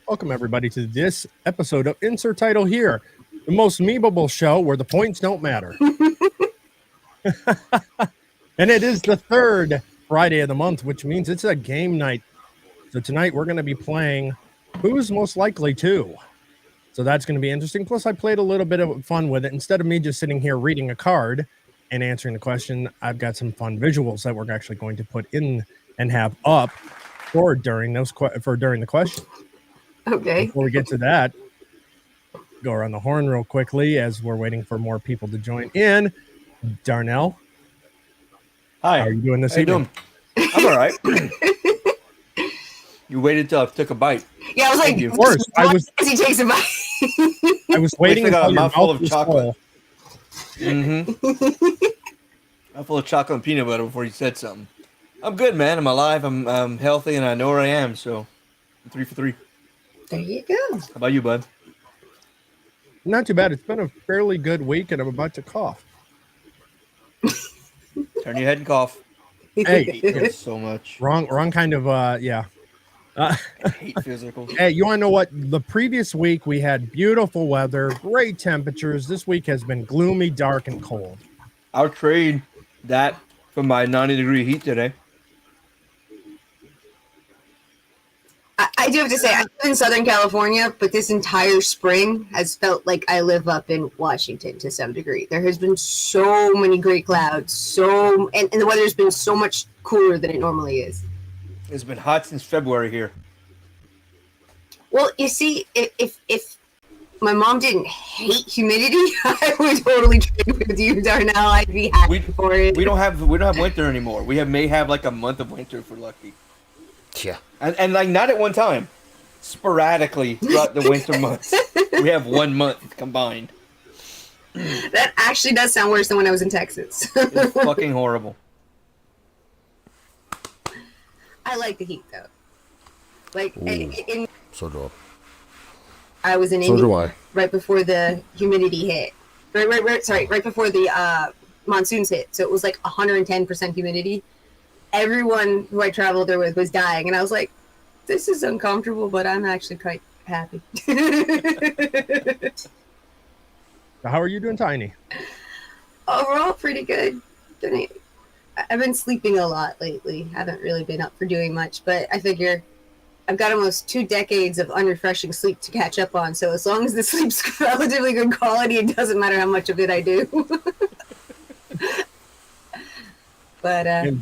Welcome, everybody, to this episode of Insert Title Here, the most memeable show where the points don't matter. And it is the third Friday of the month, which means it's a game night. So tonight we're going to be playing Who's Most Likely To. So that's going to be interesting. Plus, I played a little bit of fun with it. Instead of me just sitting here reading a card and answering the question, I've got some fun visuals that we're actually going to put in and have up for during the question. Okay. Before we get to that, go around the horn real quickly as we're waiting for more people to join in. Darnell. Hi. How are you doing this evening? I'm all right. You waited till I took a bite. Yeah, I was like, of course. He takes a bite. I was waiting until until your mouth full of chocolate. Mm-hmm. I'm full of chocolate and peanut butter before you said something. I'm good, man. I'm alive. I'm healthy, and I know where I am. So, I'm 3 for 3. There you go. How about you, bud? Not too bad. It's been a fairly good week, and I'm about to cough. Turn your head and cough. Hey, I hate so much. wrong kind of, yeah. I hate physicals. Hey, you want to know what? The previous week, we had beautiful weather, great temperatures. This week has been gloomy, dark, and cold. I'll trade that for my 90-degree heat today. I do have to say, I live in Southern California, but this entire spring has felt like I live up in Washington to some degree. There has been so many gray clouds, and the weather's been so much cooler than it normally is. It's been hot since February here. Well, you see, if my mom didn't hate humidity, I would totally trade with you, Darnell. I'd be happy for it. We don't have winter anymore. We may have like a month of winter if we're lucky. Yeah. And like not at one time. Sporadically throughout the winter months. We have 1 month combined. That actually does sound worse than when I was in Texas. It's fucking horrible. I like the heat though. Like So do I was in So India do I. right before the humidity hit. Right before the monsoons hit. So it was like 110% humidity. Everyone who I traveled there with was dying, and I was like, "This is uncomfortable, but I'm actually quite happy." How are you doing, Tiny? Overall, pretty good. I've been sleeping a lot lately. Haven't really been up for doing much, but I figure I've got almost 2 decades of unrefreshing sleep to catch up on. So as long as the sleep's relatively good quality, it doesn't matter how much of it I do. But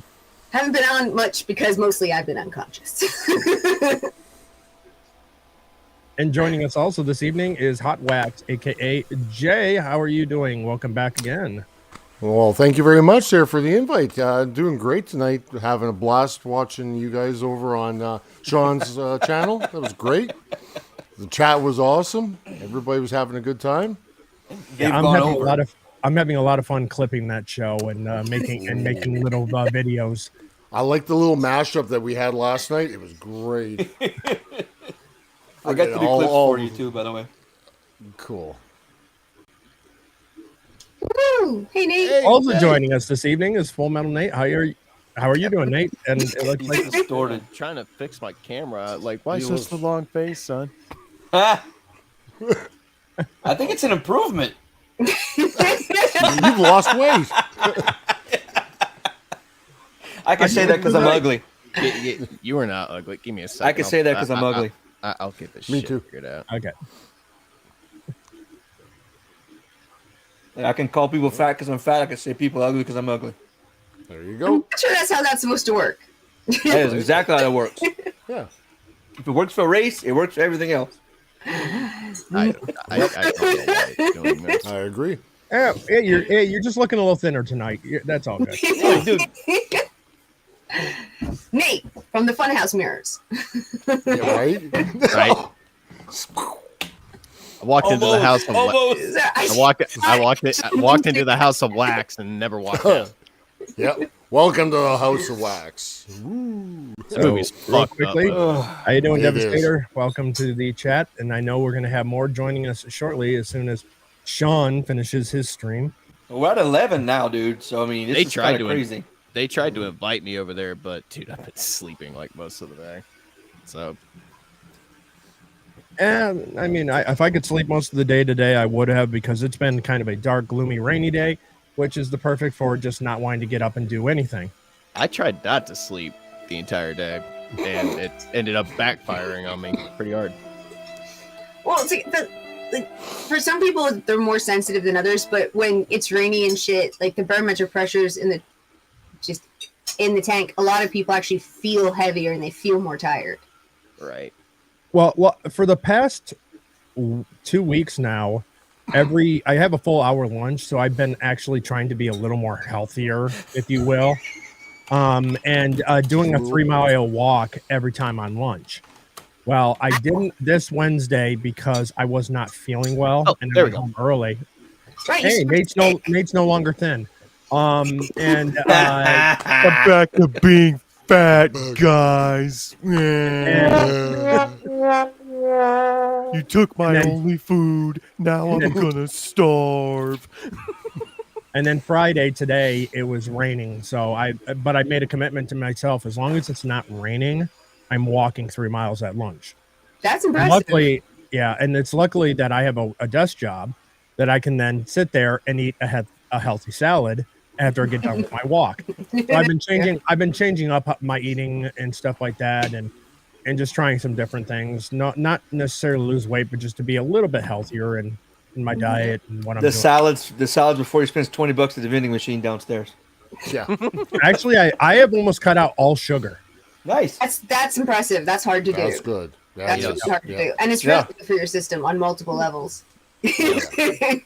haven't been on much because mostly I've been unconscious. And joining us also this evening is Hot Wax, a.k.a. Jay. How are you doing? Welcome back again. Well, thank you very much there for the invite. Doing great tonight. Having a blast watching you guys over on Sean's channel. That was great. The chat was awesome. Everybody was having a good time. Yeah, I'm having a lot of fun clipping that show and making little videos. I like the little mashup that we had last night. It was great. I got to do clips for you too, by the way. Cool. Woo! Hey, Nate. Hey, Also joining us this evening is Full Metal Nate. How are you doing, Nate? And it looks He's like distorted. Trying to fix my camera. Like, why is this the long face, son? I think it's an improvement. You've lost weight. I can say that because I'm ugly. You are not ugly. Give me a second. I can say that because I'm ugly. I'll get this Me shit too. figured out. okay. I can call people fat because I'm fat. I can say people ugly because I'm ugly. There you I'm go. not sure that's how that's supposed to work. That is exactly how that works. Yeah. If it works for race, it works for everything else. I don't know why it's doing this. I agree. Yeah, you're just looking a little thinner tonight. That's all good. Hey, dude. Nate from the Funhouse Mirrors. Yeah, right? Right? I walked into the house of Almost. I walked into the house of wax and never walked out. Yep. Welcome to the House of Wax. This So, movie's real fucked up. quickly, how you doing, It Devastator? Welcome to the chat, and I know we're going to have more joining us shortly as soon as Sean finishes his stream. We're at 11 now, dude. So, I mean, this is kind of crazy. They tried to invite me over there, but dude, I've been sleeping like most of the day. So And I mean, if I could sleep most of the day today, I would have, because it's been kind of a dark, gloomy, rainy day, which is the perfect for just not wanting to get up and do anything. I tried not to sleep the entire day, and it ended up backfiring on me pretty hard. Well, it's like, for some people, they're more sensitive than others, but when it's rainy and shit, like the barometric pressures in the tank, a lot of people actually feel heavier and they feel more tired. Right. Well, for the past 2 weeks now, I have a full hour lunch, so I've been actually trying to be a little more healthier, if you will, and doing a 3-mile walk every time on lunch. Well, I didn't this Wednesday because I was not feeling well, and I went home early. Right. Hey, Nate's no longer thin. And I'm back to being fat, guys. You took my only food. Now I'm gonna starve. And then Friday today it was raining, so I made a commitment to myself. As long as it's not raining, I'm walking 3 miles at lunch. That's impressive. Luckily, yeah, and it's luckily that I have a desk job that I can then sit there and eat a healthy salad after I get done with my walk. So I've been changing up my eating and stuff like that, and just trying some different things. Not necessarily lose weight, but just to be a little bit healthier in my diet and what I'm doing. The salads before he spends $20 at the vending machine downstairs. Yeah. Actually, I have almost cut out all sugar. Nice. That's impressive. That's hard to do. That's good. That's really hard to do, and it's really good for your system on multiple levels. I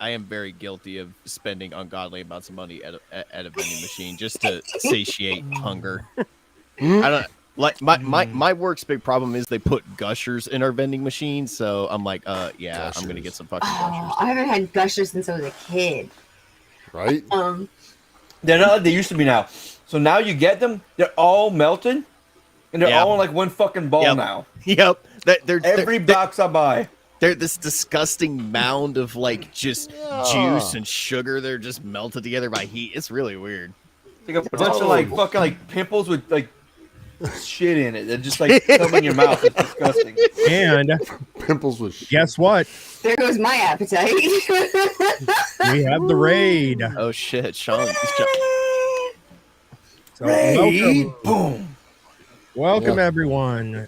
am very guilty of spending ungodly amounts of money at a vending machine just to satiate hunger. I don't like my work's big problem is they put Gushers in our vending machine, so I'm like, yeah, Gushers. I'm gonna get some fucking Gushers. I haven't had Gushers since I was a kid. Right? They're not like they used to be now. So now you get them, they're all melted, and they're all in like one fucking ball now. Yep. Every box I buy. They're this disgusting mound of like just juice and sugar. They're just melted together by heat. It's really weird. Like a bunch of like fucking like pimples with like shit in it. They're just like come in your mouth. It's disgusting. And pimples with shit. Guess what? There goes my appetite. We have the raid. Oh shit, Sean. So raid. Boom. Welcome everyone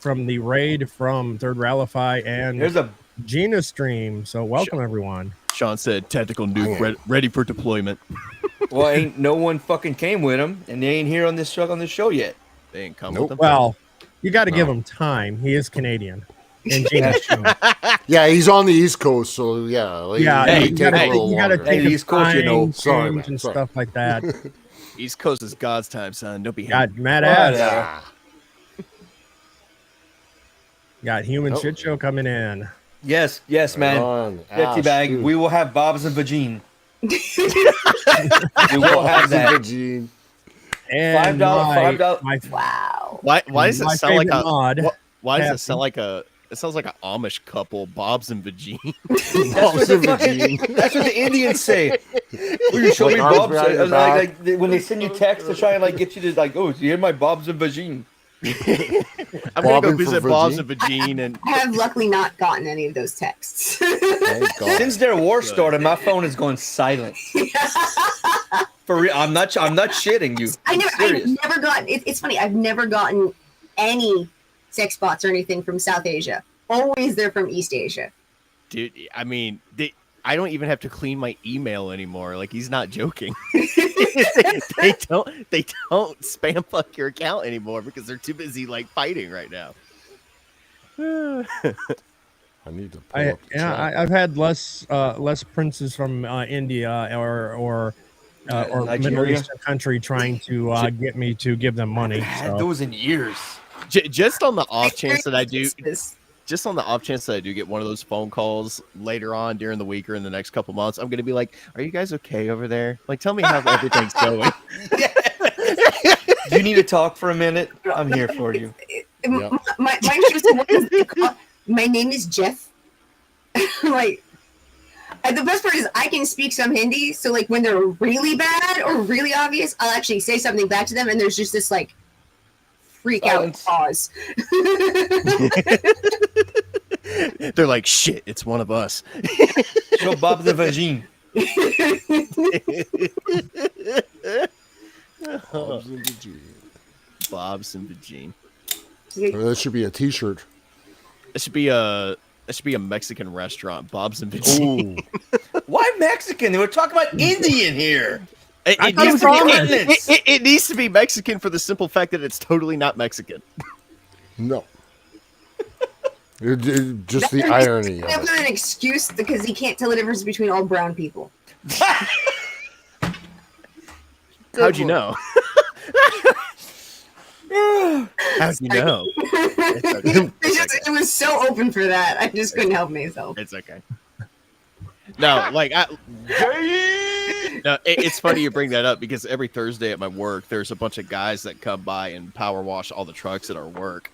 from the raid from Third Railify and there's a Gina stream. So welcome everyone. Sean said tactical nuke ready for deployment. Well, ain't no one fucking came with him, and they ain't here on this show yet. They ain't come with them. Well, you got to give him time. He is Canadian. And Gina's yeah, he's on the East Coast, so yeah. Like, you got to take the East Coast, sorry, and stuff like that. East Coast is God's time, son. Don't be got mad ass. Got human shit show coming in. Yes, man. Dirty bag. Dude. We will have Bob's and Vagine. We will have that. Vagine. And $5. Wow. Why does it sound like a? Why does it happened. sound like a? It sounds like an Amish couple, Bob's and Vagine. That's what the Indians say. Will you show me Bob's? Like when they send you texts to try and like get you to like, oh, do you hear my Bob's and Vagine? I'm gonna go visit Bob's and Vagine, and I have luckily not gotten any of those texts. Since their war started, my phone is going silent. For real, I'm not shitting you. I've never gotten. It's funny. I've never gotten any sex bots or anything from South Asia. Always they're from East Asia. Dude, I mean, I don't even have to clean my email anymore. Like, he's not joking. they don't spam fuck your account anymore because they're too busy like fighting right now. I need to pull up the chat. I've had less princes from India or Middle Eastern country trying to get me to give them money. I haven't had those in years. Just on the off chance that I do. Just on the off chance that I do get one of those phone calls later on during the week or in the next couple months, I'm going to be like, are you guys okay over there? Like, tell me how everything's going. You need to talk for a minute? I'm here for you. My name is Jeff. Like, the best part is I can speak some Hindi, so like when they're really bad or really obvious, I'll actually say something back to them, and there's just this like freak Silence. out. Pause. They're like, shit, it's one of us. Show Bob the vagine. Bob's and Vagine. Bob's and Vagine. That should be a T-shirt. That should be a Mexican restaurant. Bob's and Vagine. Ooh. Why Mexican? They were talking about Indian here. It, I it, thought needs it was to be, Indians. it needs to be Mexican for the simple fact that it's totally not Mexican. No. Just the irony of Never it. an excuse because he can't tell the difference between all brown people. How'd you know? How'd you know? It was so open for that. I just couldn't help myself. It's okay. No, like it's funny you bring that up because every Thursday at my work, there's a bunch of guys that come by and power wash all the trucks at our work,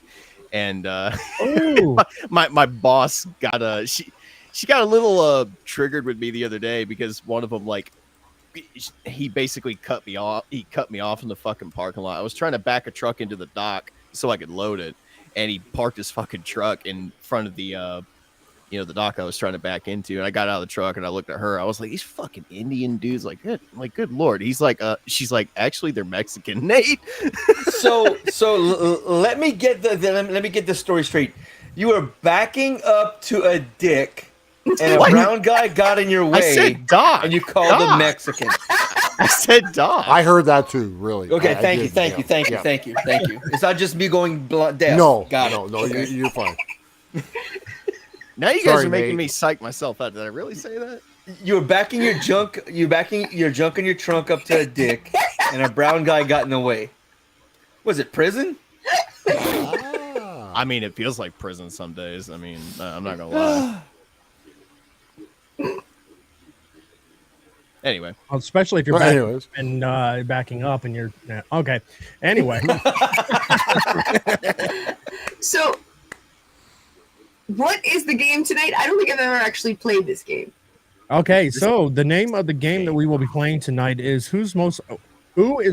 and Ooh. my boss got she got a little triggered with me the other day because one of them he basically cut me off. He cut me off in the fucking parking lot. I was trying to back a truck into the dock so I could load it, and he parked his fucking truck in front of the the dock I was trying to back into. And I got out of the truck and I looked at her. I was like, these fucking Indian dudes, good lord. He's like, she's like, actually, they're Mexican, Nate. So let me get let me get this story straight. You were backing up to a dick, and a What? brown guy got in your way. I said dock. and you called him Dock. Mexican. I said dock. I heard that too, really. Okay, I thank you, did, thank yeah. you, thank you, Yeah. thank you, thank you. It's not just me going deaf. No, got no, it. no, Okay. you're fine. Now you guys Sorry, are making Nate. me psych myself out. Did I really say that? You were backing your junk. You backing your junk in your trunk up to a dick, and a brown guy got in the way. Was it prison? Ah. I mean, it feels like prison some days. I mean, I'm not gonna lie. Anyway, Especially if you're Well, back anyways. and backing up and you're okay. Anyway, So, what is the game tonight? I don't think I've ever actually played this game. okay. So the name of the game that we will be playing tonight is who is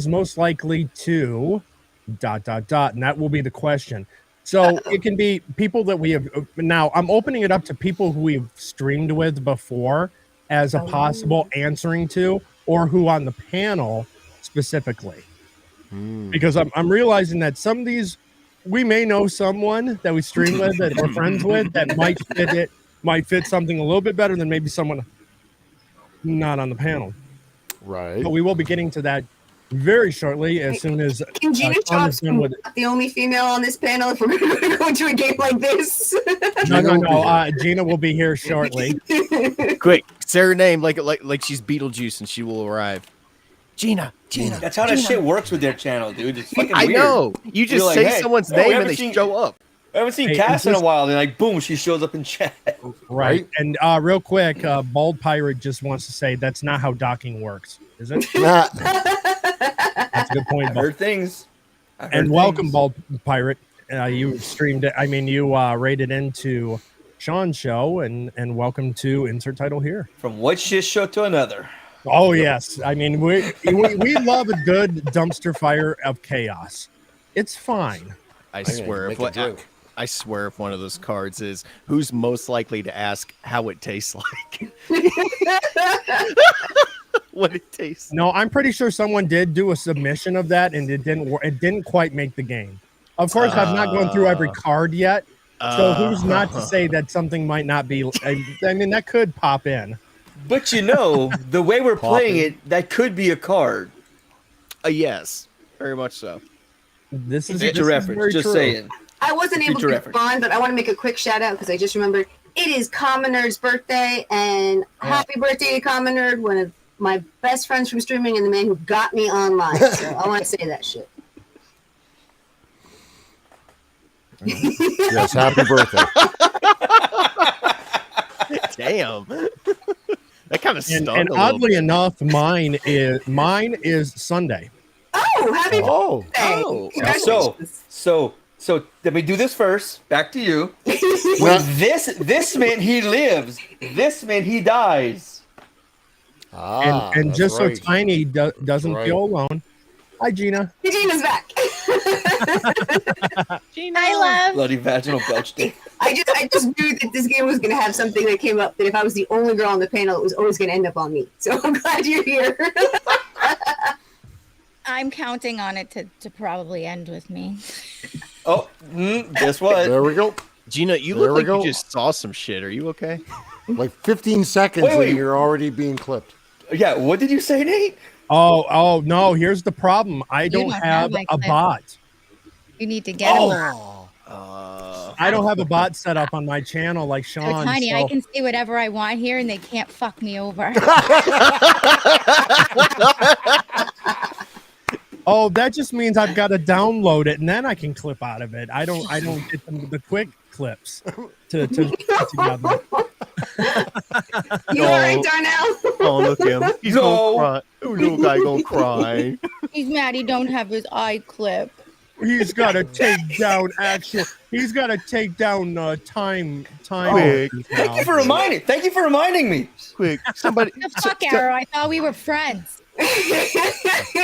most likely to ... and that will be the question. So it can be people that we have. Now I'm opening it up to people who we've streamed with before as a possible answering to, or who on the panel specifically. Because I'm realizing that some of these, we may know someone that we stream with that we're friends with that might fit something a little bit better than maybe someone not on the panel. Right. But we will be getting to that very shortly as soon as Can Gina Sean Chops is done with it. not the only female on this panel if we're going to go into a game like this? No. Gina will be here shortly. quick, say her name like she's Beetlejuice and she will arrive. Gina. That's how that shit works with their channel, dude. It's fucking I weird. know. You just You're like, say hey, someone's we name haven't and they seen- show up. I haven't seen Hey, Cass in a just- while, and like, boom, she shows up in chat. Right. And real quick, Bald Pirate just wants to say that's not how docking works, is it? Nah. That's a good point. I've Bald. heard things. I've And heard welcome, things. Bald Pirate. You streamed it. I mean, you rated into Sean's show, and welcome to insert title here. From one shit show to another. Oh yes, I mean we love a good dumpster fire of chaos. It's fine. I gonna swear, make a drink. I swear, if one of those cards is who's most likely to ask how it tastes like, what it tastes. No, I'm pretty sure someone did do a submission of that, and it didn't quite make the game. Of course, I've not gone through every card yet, so who's not to say that something might not be? I mean, that could pop in. But you know, the way we're playing it, that could be a card. Yes, very much so. This is Future reference. very Just true. saying. I wasn't able to Future reference. respond, but I want to make a quick shout out because I just remembered it is Common Nerd's birthday, and happy birthday to Common Nerd, one of my best friends from streaming and the man who got me online. So I want to say that shit. Yes, happy birthday. Damn, that kind of And, stung and a little oddly bit. enough, mine is Sunday. Oh, happy Oh. birthday! Oh. Congratulations. So let me do this first. Back to you. Well- When this meant he lives. This meant he dies. Ah, and that's just right. so Tiny doesn't right. feel alone. Hi, Gina. Gina's back. Hi, love. Bloody vaginal belch dick. I just knew that this game was going to have something that came up that if I was the only girl on the panel, it was always going to end up on me. So I'm glad you're here. I'm counting on it to probably end with me. Oh, guess what? There we go. Gina, you There look we like go. you just saw some shit. Are you okay? Like 15 seconds Wait. and you're already being clipped. Yeah, what did you say, Nate? Oh no! Here's the problem. I don't don't have have my a clip. bot. You need to get it. I don't have a bot set up on my channel like So Sean. Tiny, so- I can say whatever I want here, and they can't fuck me over. Oh, that just means I've got to download it and then I can clip out of it. I don't get the quick clips to put together. You all right, Darnell? Oh, look at him. He's No. gonna cry. Oh, little guy gonna cry. He's mad he don't have his eye clip. He's got to take down actual. He's got to take down time. Quick. Thank you for reminding me. Quick, somebody, The fuck, Arrow? I thought we were friends.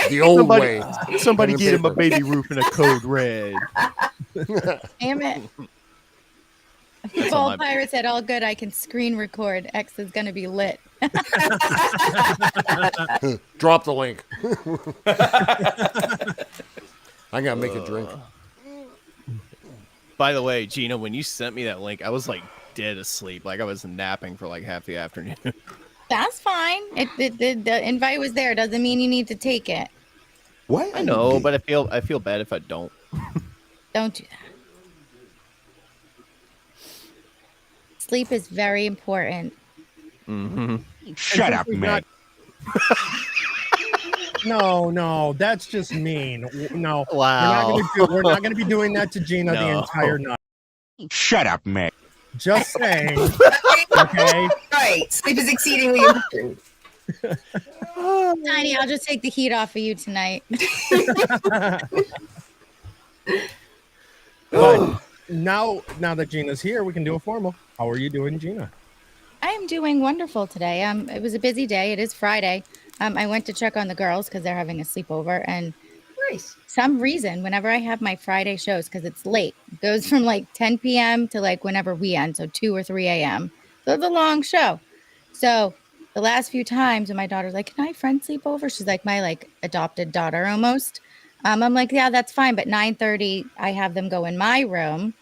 The old way. somebody Pen and get him a paper. baby roof in a code red. Damn it. If all all my- pirates had all good, I can screen record. X is gonna be lit. Drop the link. I gotta make a drink. By the way, Gina, when you sent me that link, I was like dead asleep. Like I was napping for like half the afternoon. That's fine. The invite was there. Doesn't mean you need to take it. What? I know, but I feel bad if I don't. Don't do that. Sleep is very important. Shut up, Meg. No, that's just mean. No, Wow. we're not gonna be doing that to Gina the No. entire night. Shut up, Meg. Just saying. Okay. Right. Sleep is exceedingly important. Tiny, I'll just take the heat off of you tonight. But now that Gina's here, we can do a formal. How are you doing, Gina? I am doing wonderful today. It was a busy day. It is Friday. I went to check on the girls because they're having a sleepover, and Nice. some reason, whenever I have my Friday shows, because it's late, it goes from like 10 p.m. to like whenever we end, so 2 or 3 a.m. So it's a long show. So the last few times when my daughter's like, can I friend sleep over? She's like my like adopted daughter almost. I'm like, yeah, that's fine. But 9:30, I have them go in my room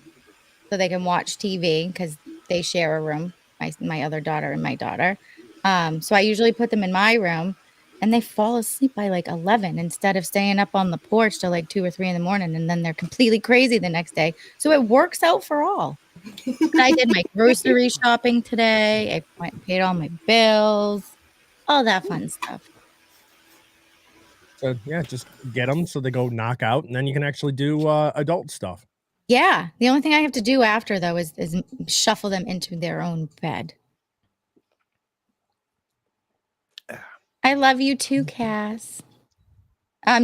so they can watch TV because they share a room, my other daughter and my daughter. So I usually put them in my room. And they fall asleep by like 11 instead of staying up on the porch till like 2 or 3 in the morning. And then they're completely crazy the next day. So it works out for all. And I did my grocery shopping today. I paid all my bills, all that fun stuff. So yeah, just get them so they go knock out, and then you can actually do adult stuff. Yeah. The only thing I have to do after, though, is shuffle them into their own bed. I love you too, Cass.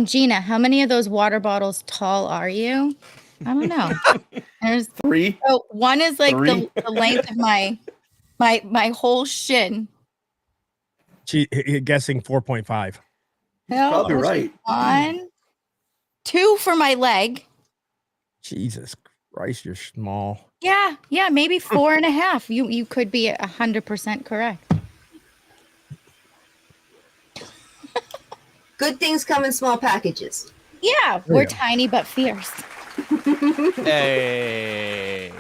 Gina, how many of those water bottles tall are you? I don't know. There's 3. oh, one is like Three. the length of my whole shin. Guessing 4.5. No, Probably there's right. 1, 2 for my leg. Jesus Christ, you're small. Yeah, maybe 4.5. You could be 100% correct. Good things come in small packages. Yeah, There we're you go. tiny but fierce. Hey.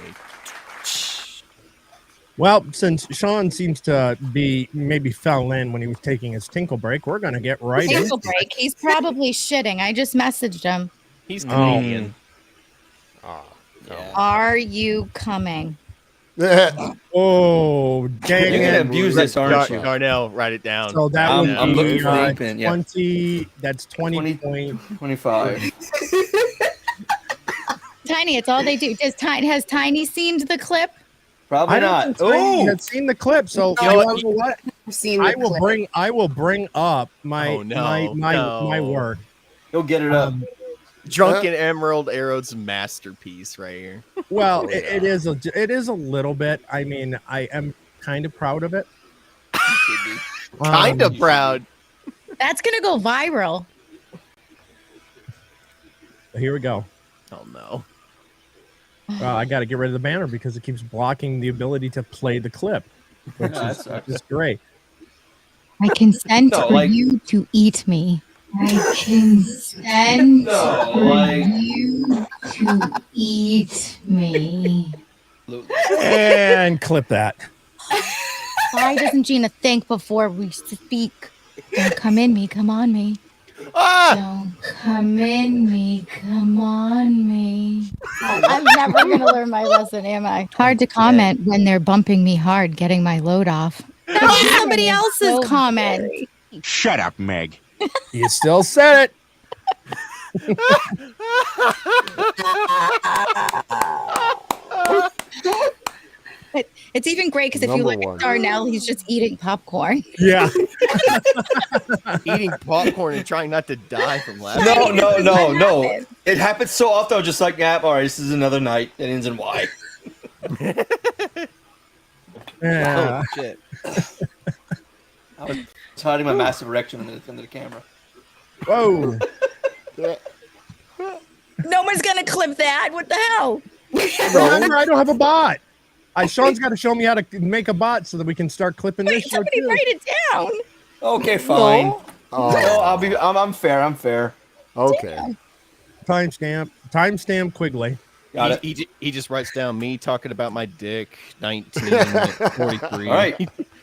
Well, since Sean seems to be maybe fell in when he was taking his tinkle break, we're gonna get right in. Tinkle break. He's probably shitting. I just messaged him. He's Canadian. Are you coming? Oh, dang You're gonna it! abuse this, aren't you? Darnell, write it down. So that I'm- would I'm be looking for the ink pen, yeah. 20. That's 20 point. 25. Tiny, it's all they do. Has Tiny seen the clip? Probably I don't not. think Tiny Oh, had seen the clip, so No, you know what? I've seen I the will clip. bring up my Oh, no, my no. work. go get it up. Drunken Emerald Arrow's masterpiece right here. Well, it is a little bit. I mean, I am kind of proud of it. Kind of proud. That's gonna go viral. Here we go. Oh no. I got to get rid of the banner because it keeps blocking the ability to play the clip, which is great. I consent No, for like- you to eat me. I consent No, for like- you to eat me. And clip that. Why doesn't Gina think before we speak? Don't come in me, come on me. Ah! Don't come in me, come on me. I'm never going to learn my lesson, am I? Hard to comment when they're bumping me hard, getting my load off. That's somebody else's comment. Shut up, Meg. You still said it. It's even great because if you Number look one. at Darnell, he's just eating popcorn. Yeah. Eating popcorn and trying not to die from laughing. No. It happens so often. I'm just like, yeah, all right, this is another night. It ends in Y. Yeah. Oh shit. I was hiding my massive erection under the camera. Whoa. No one's going to clip that. What the hell? Remember, I don't have a bot. Sean's got to show me how to make a bot so that we can start clipping this show Somebody too. write it down. Okay, fine. Oh, No, I'm fair. I'm fair. okay. Timestamp Quigley. Got it. He just writes down me talking about my dick, 1943. All right.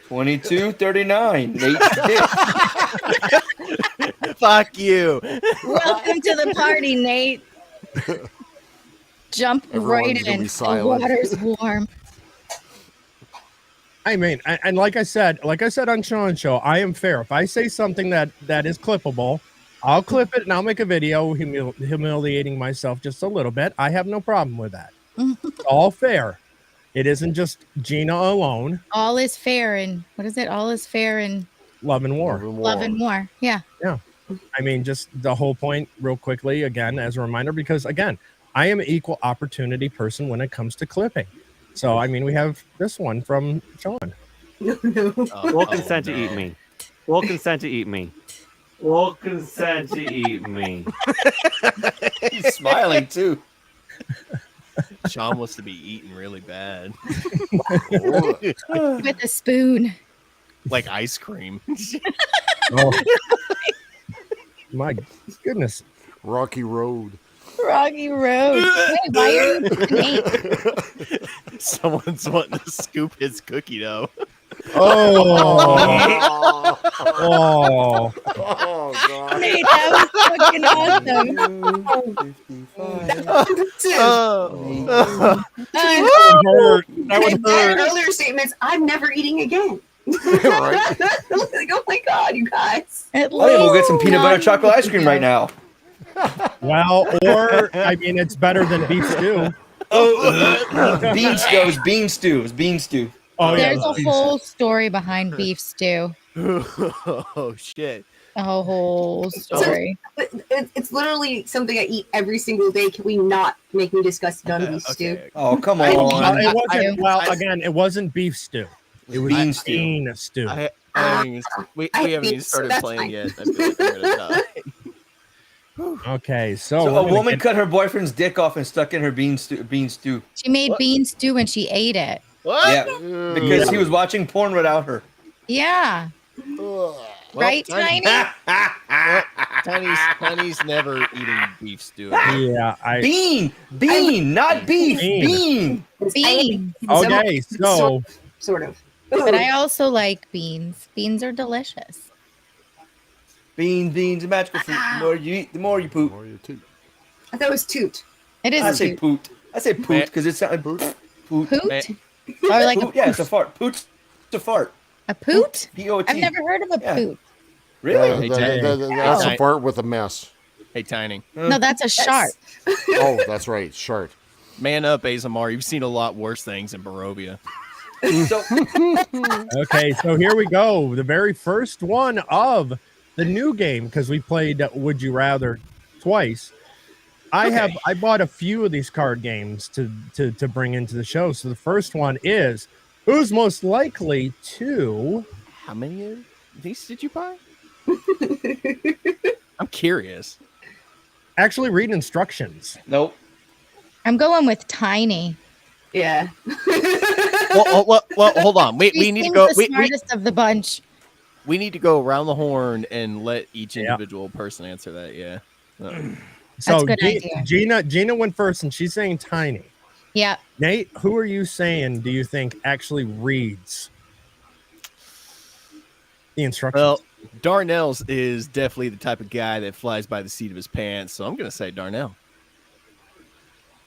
22:39. Nate's dick. Fuck you. Welcome to the party, Nate. Jump Everyone's right gonna in. be The silent. water's warm. I mean, and like I said on Sean's show, I am fair. If I say something that is clippable, I'll clip it and I'll make a video humiliating myself just a little bit. I have no problem with that. It's all fair. It isn't just Gina alone. All is fair in, what is it? All is fair in Love and war. love and war. Yeah. I mean, just the whole point real quickly, again, as a reminder, because again, I am an equal opportunity person when it comes to clipping. So, I mean, we have this one from Sean. We'll consent to eat me. We'll consent to eat me. We'll consent to eat me. He's smiling too. Sean wants to be eaten really bad. With a spoon. Like ice cream. Oh. My goodness. Rocky Road. Rocky Road. Wait, why are you Nate? Someone's wanting to scoop his cookie dough. Oh. Oh. Oh, God. Nate, that was fucking awesome. That was My earlier statements, I'm never eating again. Right? Like, oh my God, you guys. At I think we'll get some least peanut butter not- chocolate ice cream right now. well, or I mean, it's better than beef stew. Bean stew. It was bean stew. It was bean stew. Oh yeah, There's a whole story behind beef stew. Oh shit. A whole story. But it's literally something I eat every single day. Can we not make me disgusted on beef stew? Okay. Oh, come Well, on. it wasn't. Well, I- again, it wasn't beef stew. It was Bean stew. bean stew. I haven't even, we I haven't even think so, started that's playing fine. yet. I feel like I'm gonna die. Okay, So we're a gonna woman get- cut her boyfriend's dick off and stuck in her bean stew. She made What? bean stew and she ate it. What? Yeah, because he was watching porn without her. Yeah. Well, Right, Tiny? Tiny? Tiny's never eating beef stew. Yeah, Bean, not beef. Bean. Bean. Beans. Okay, so Sort of. But I also like beans. Beans are delicious. Beans, a magical fruit. The more you eat, the more you poop. Or you too. I thought it was toot. It I is say cute. poot. I say poot because it sounds poot. Poot? Man. Or like Poot, yeah, it's a fart. Poot's a fart. a poot? P-O-T. I've never heard of a Yeah. poot. Really? Hey, Jay. That's Hey. a fart with a mess. Hey, Tiny. No, that's a shark. Oh, that's right. Shart. Man up, Azamar. You've seen a lot worse things in Barovia. So, okay, so here we go. The very first one of the new game, because we played Would You Rather twice. I bought a few of these card games to bring into the show. So the first one is who's most likely to How many of these did you buy? I'm curious. actually read instructions? Nope. I'm going with tiny. Yeah. Well, hold on. We She need to seems go. the smartest of the bunch. We need to go around the horn and let each individual person answer that. Yeah. So That's a good idea. Gina went first, and she's saying tiny. Yeah. Nate, who are you saying? Do you think actually reads the instructions? Well, Darnell's is definitely the type of guy that flies by the seat of his pants, so I'm going to say Darnell.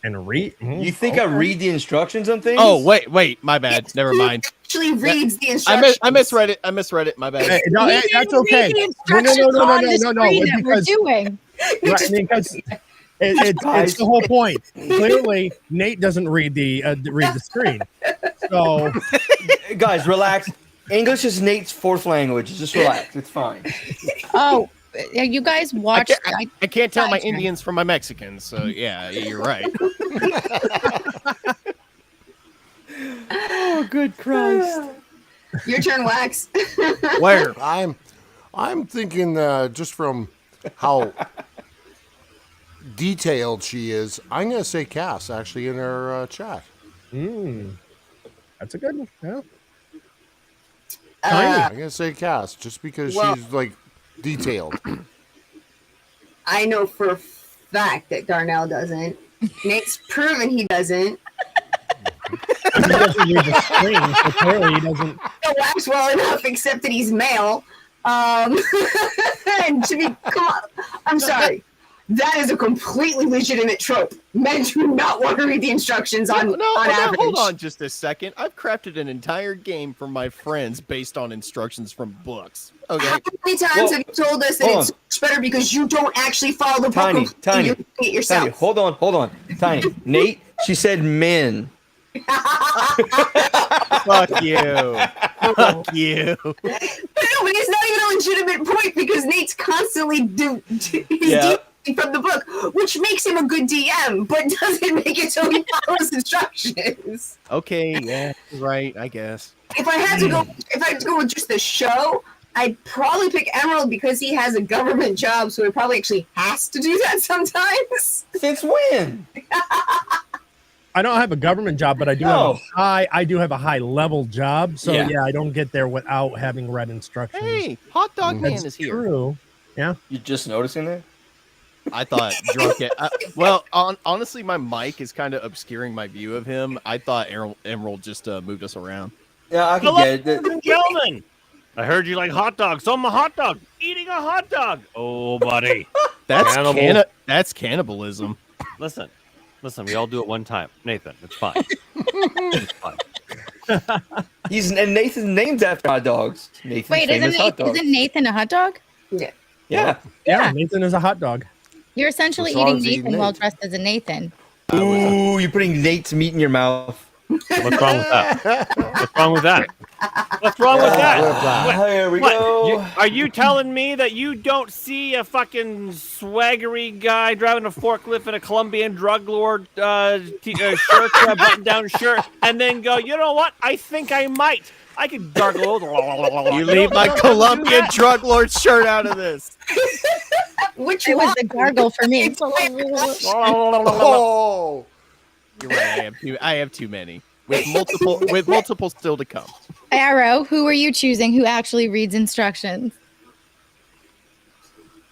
And read? You think I read the instructions on things? Oh, wait, my bad. Never mind. Actually reads the instructions. I misread it. My bad. Hey, no, hey, that's okay. No. We're doing. Right, because it's the whole point. Clearly, Nate doesn't read the screen. So, guys, relax. English is Nate's fourth language. Just relax. It's fine. Oh, you guys watch. I can't tell my Indians from my Mexicans, so yeah, you're right. Oh, good Christ! Your turn, Wax. Where? I'm thinking just from how detailed she is, I'm going to say Cass actually in our chat. That's a good one. Yeah. I'm going to say Cass just because she's like detailed. I know for a fact that Darnell doesn't. Nate's proven he doesn't. He doesn't read the screen, so clearly he doesn't. He wax well enough, except that he's male. And to be, come on, I'm sorry. That is a completely legitimate trope. Men do not want to read the instructions on average. Hold on just a second. I've crafted an entire game for my friends based on instructions from books. Okay. How many times have you told us that it's much better because you don't actually follow the book? Tiny. You it yourself. Tiny, hold on. Tiny. Nate, she said men. Fuck you. Fuck you. No, but it's not even a legitimate point because Nate's constantly from the book, which makes him a good DM, but doesn't make it so he follows instructions. Okay, yeah, right, I guess. If I had to go with just the show, I'd probably pick Emerald because he has a government job, so he probably actually has to do that sometimes. Since when? I don't have a government job, but I do have a high level job. So yeah, I don't get there without having read instructions. Hey, Hot Dog Man is here. True. Yeah. You're just noticing that? I thought honestly, my mic is kind of obscuring my view of him. I thought Emerald just moved us around. Yeah, I can get it. Gentlemen, I heard you like hot dogs, so I'm a hot dog. Eating a hot dog. Oh, buddy. That's cannibalism. Listen, we all do it one time. Nathan, it's fine. It's fine. Nathan's named after hot dogs. Nathan's Wait, isn't Nathan a hot dog? Yeah. Nathan is a hot dog. You're essentially eating Nathan while dressed as a Nathan. Ooh, you're putting Nate's meat in your mouth. What's wrong with that? What's wrong with that? What's wrong with that? Here we go. Are you telling me that you don't see a fucking swaggery guy driving a forklift in a Colombian drug lord shirt, button-down shirt, and then go, you know what? I think I might. I could gargle. You leave my Colombian drug lord shirt out of this. Which was the gargle for me. Oh, you're right. I have too many. With multiple still to come. Arrow, who are you choosing? Who actually reads instructions?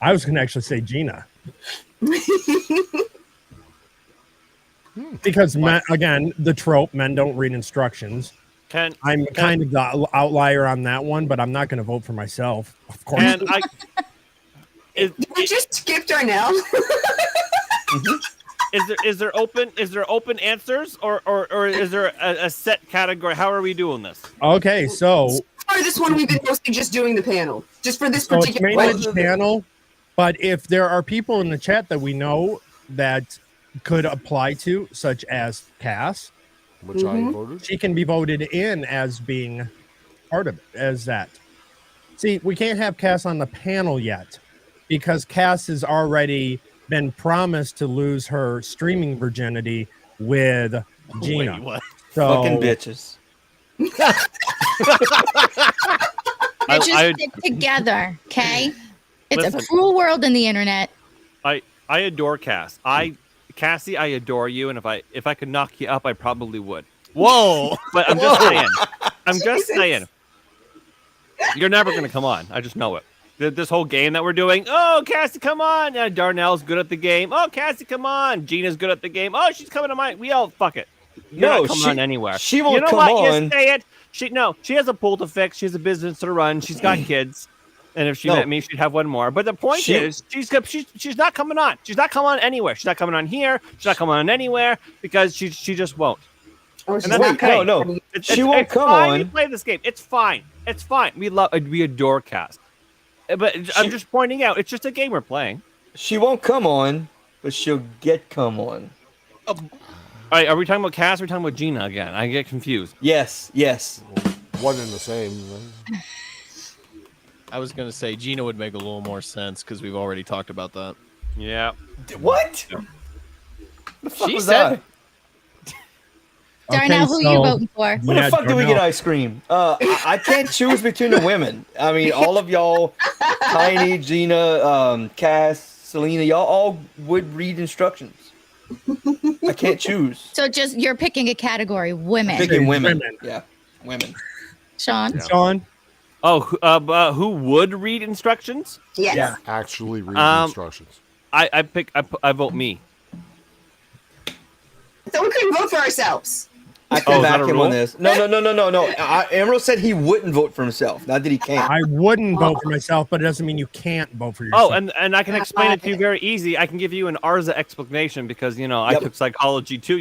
I was going to actually say Gina. Because men, again, the trope, men don't read instructions. I'm kind of the outlier on that one, but I'm not going to vote for myself. Of course. Did we just skip Darnell? Is there open answers or is there a set category? How are we doing this? Okay, so for this one, we've been mostly just doing the panel, just for this particular it's mainly panel. But if there are people in the chat that we know that could apply to, such as Cass, which I voted, she can be voted in as being part of it. As that. See, we can't have Cass on the panel yet because Cass has already been promised to lose her streaming virginity with Gina. Wait, what? So, fucking bitches. Bitches stick together, okay? It's a cruel world in the internet. I adore Cass. Cassie, I adore you, and if I could knock you up, I probably would. Whoa! But I'm just saying. I'm just saying. You're never gonna come on. I just know it. This whole game that we're doing. Oh, Cassie, come on! Yeah, Darnell's good at the game. Oh, Cassie, come on! Gina's good at the game. Oh, she's coming to mine. We all fuck it. You're not coming on anywhere. She won't you know come what? on. You say it. She has a pool to fix. She has a business to run. She's got kids. And if she met me, she'd have one more. But the point is, she's not coming on. She's not coming on anywhere. She's not coming on here. She's not coming on anywhere because she just won't. Oh, And that's okay. No. She won't come fine on. to play this game. It's fine. It's fine. We adore Cass. But I'm just pointing out, it's just a game we're playing. She won't come on, but she'll get come on. All right, are we talking about Cass or are we talking about Gina again? I get confused. Yes. One and the same. I was gonna say Gina would make a little more sense because we've already talked about that. Yeah. What? Yeah. The fuck She was said- that? Darnell, who you voting for? Where the fuck do we get ice cream? I can't choose between the women. I mean, all of y'all, Tiny, Gina, Cass, Selena, y'all all would read instructions. I can't choose. So just you're picking a category, women. Picking women. Yeah, women. Sean. Yeah. Sean. Oh, who would read instructions? Yes. Yeah. Actually read the instructions. I vote me. So we couldn't vote for ourselves. I Oh, can is that back a him rule? on this. No. Emerald said he wouldn't vote for himself. Not that he can't. I wouldn't vote for myself, but it doesn't mean you can't vote for yourself. Oh, and I can explain it to you very easy. I can give you an Arza explanation because, I Yep. took psychology too,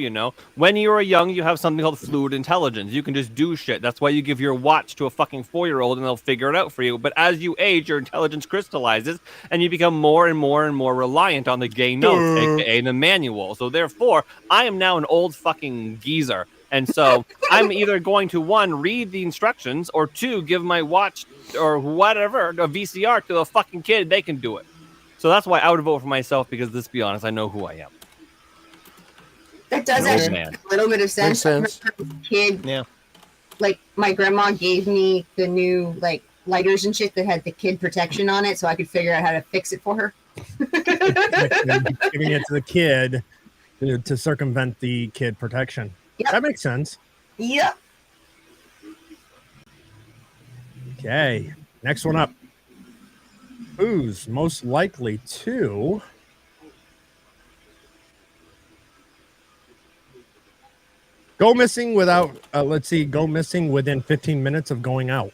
When you are young, you have something called fluid intelligence. You can just do shit. That's why you give your watch to a fucking 4-year-old and they'll figure it out for you. But as you age, your intelligence crystallizes and you become more and more and more reliant on the gay notes, aka the manual. So therefore, I am now an old fucking geezer. And so I'm either going to, 1, read the instructions, or 2, give my watch or whatever, a VCR to a fucking kid. They can do it. So that's why I would vote for myself because, let's be honest, I know who I am. That does An old actually man. make a little bit of sense. Makes sense. I remember as a kid, Yeah. like my grandma gave me the new lighters and shit that had the kid protection on it, so I could figure out how to fix it for her. Giving it to the kid to circumvent the kid protection. Yep. That makes sense. Yeah. Okay, next one up. Who's most likely to go missing go missing within 15 minutes of going out?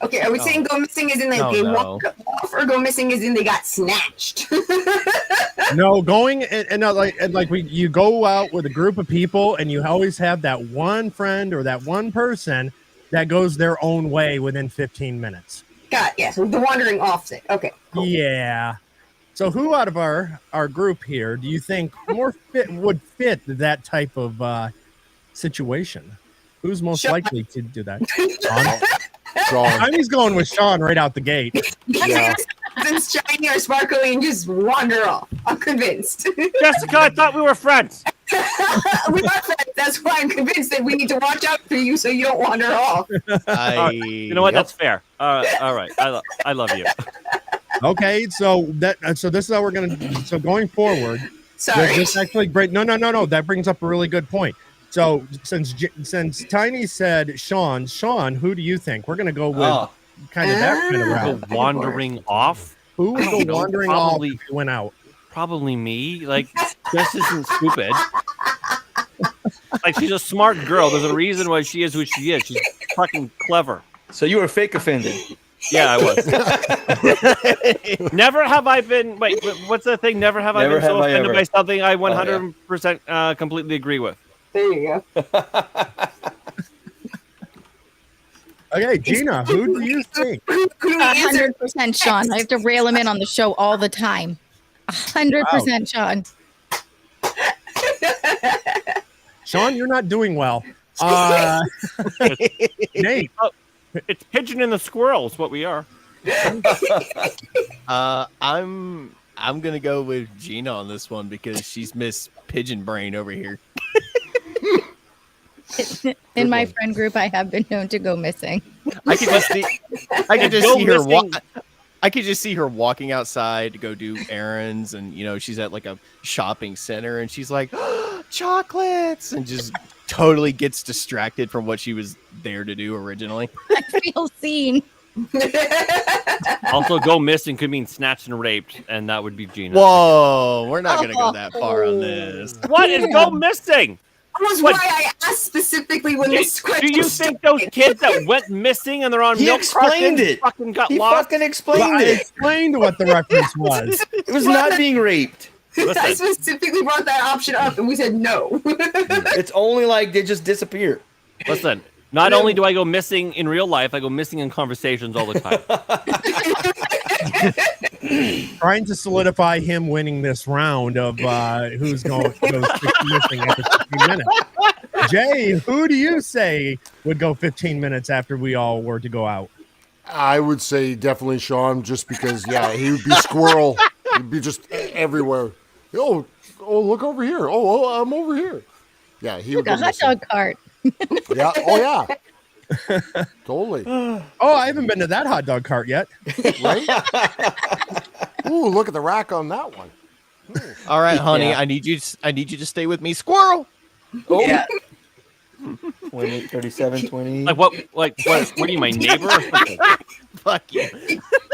Okay, are we saying go missing as in No, they no. walked off, or go missing as in they got snatched? No, going you go out with a group of people and you always have that one friend or that one person that goes their own way within 15 minutes. Yes, the wandering offset. Okay, cool. Yeah. So who out of our group here do you think would fit that type of situation? Who's most Sean. likely to do that? Sean. Tiny's going with Sean right out the gate. Yeah. Since shiny or sparkly and just wander off. I'm convinced. Jessica, I thought we were friends. We are friends. That's why I'm convinced that we need to watch out for you so you don't wander off. You know what? That's fair. All right. I love you. Okay, so this is how we're gonna. So going forward, Sorry. this actually no. That brings up a really good point. So since Tiny said Sean, who do you think? We're gonna go with kind of that kind of route. Go wandering off. Who would go wandering off if you went out? Probably me. Like, Jess isn't stupid. Like, she's a smart girl. There's a reason why she is who she is. She's fucking clever. So you were fake offended. Yeah, I was. Never have I been. Wait, what's the thing? Never have I Never been so have I offended ever. by something I 100% completely agree with. There you go. Okay, Gina, who do you think? Who do we answer? 100% Sean. I have to rail him in on the show all the time. 100% Sean. Sean, you're not doing well. Nate. It's pigeon and the squirrel is what we are. I'm gonna go with Gina on this one because she's Miss Pigeon Brain over here. In my friend group, I have been known to go missing. I could just see, I could just Go see her. missing. I could just see her walking outside to go do errands, and she's at like a shopping center, and she's like, chocolates, and just totally gets distracted from what she was there to do originally. I feel seen. Also, go missing could mean snatched and raped, and that would be Gina. Whoa, we're not gonna go that far on this. What is go missing? That was What? why I asked specifically when this question Do you think those kids that went missing and they're on He milk explained cartons it. fucking got He lost? fucking Well, explained I it. explained what the reference was. It was not being raped. I Listen, specifically brought that option up, and we said no. It's only like they just disappear. listen. Not only do I go missing in real life, I go missing in conversations all the time. Trying to solidify him winning this round of who's going to go 60 missing after 15 minutes. Jay, who do you say would go 15 minutes after we all were to go out? I would say definitely Sean, just because, he would be squirrel. He'd be just everywhere. Oh, look over here. Oh, I'm over here. Yeah, he Look, would a go hot missing. dog cart. Yeah. Oh, yeah. Totally. Oh, I haven't been to that hot dog cart yet. Right? Ooh, look at the rack on that one. All right, honey, Yeah. I need you to stay with me, squirrel. Oh. Yeah. 28, 37, 20. What are you, my neighbor? Or something? Fuck you.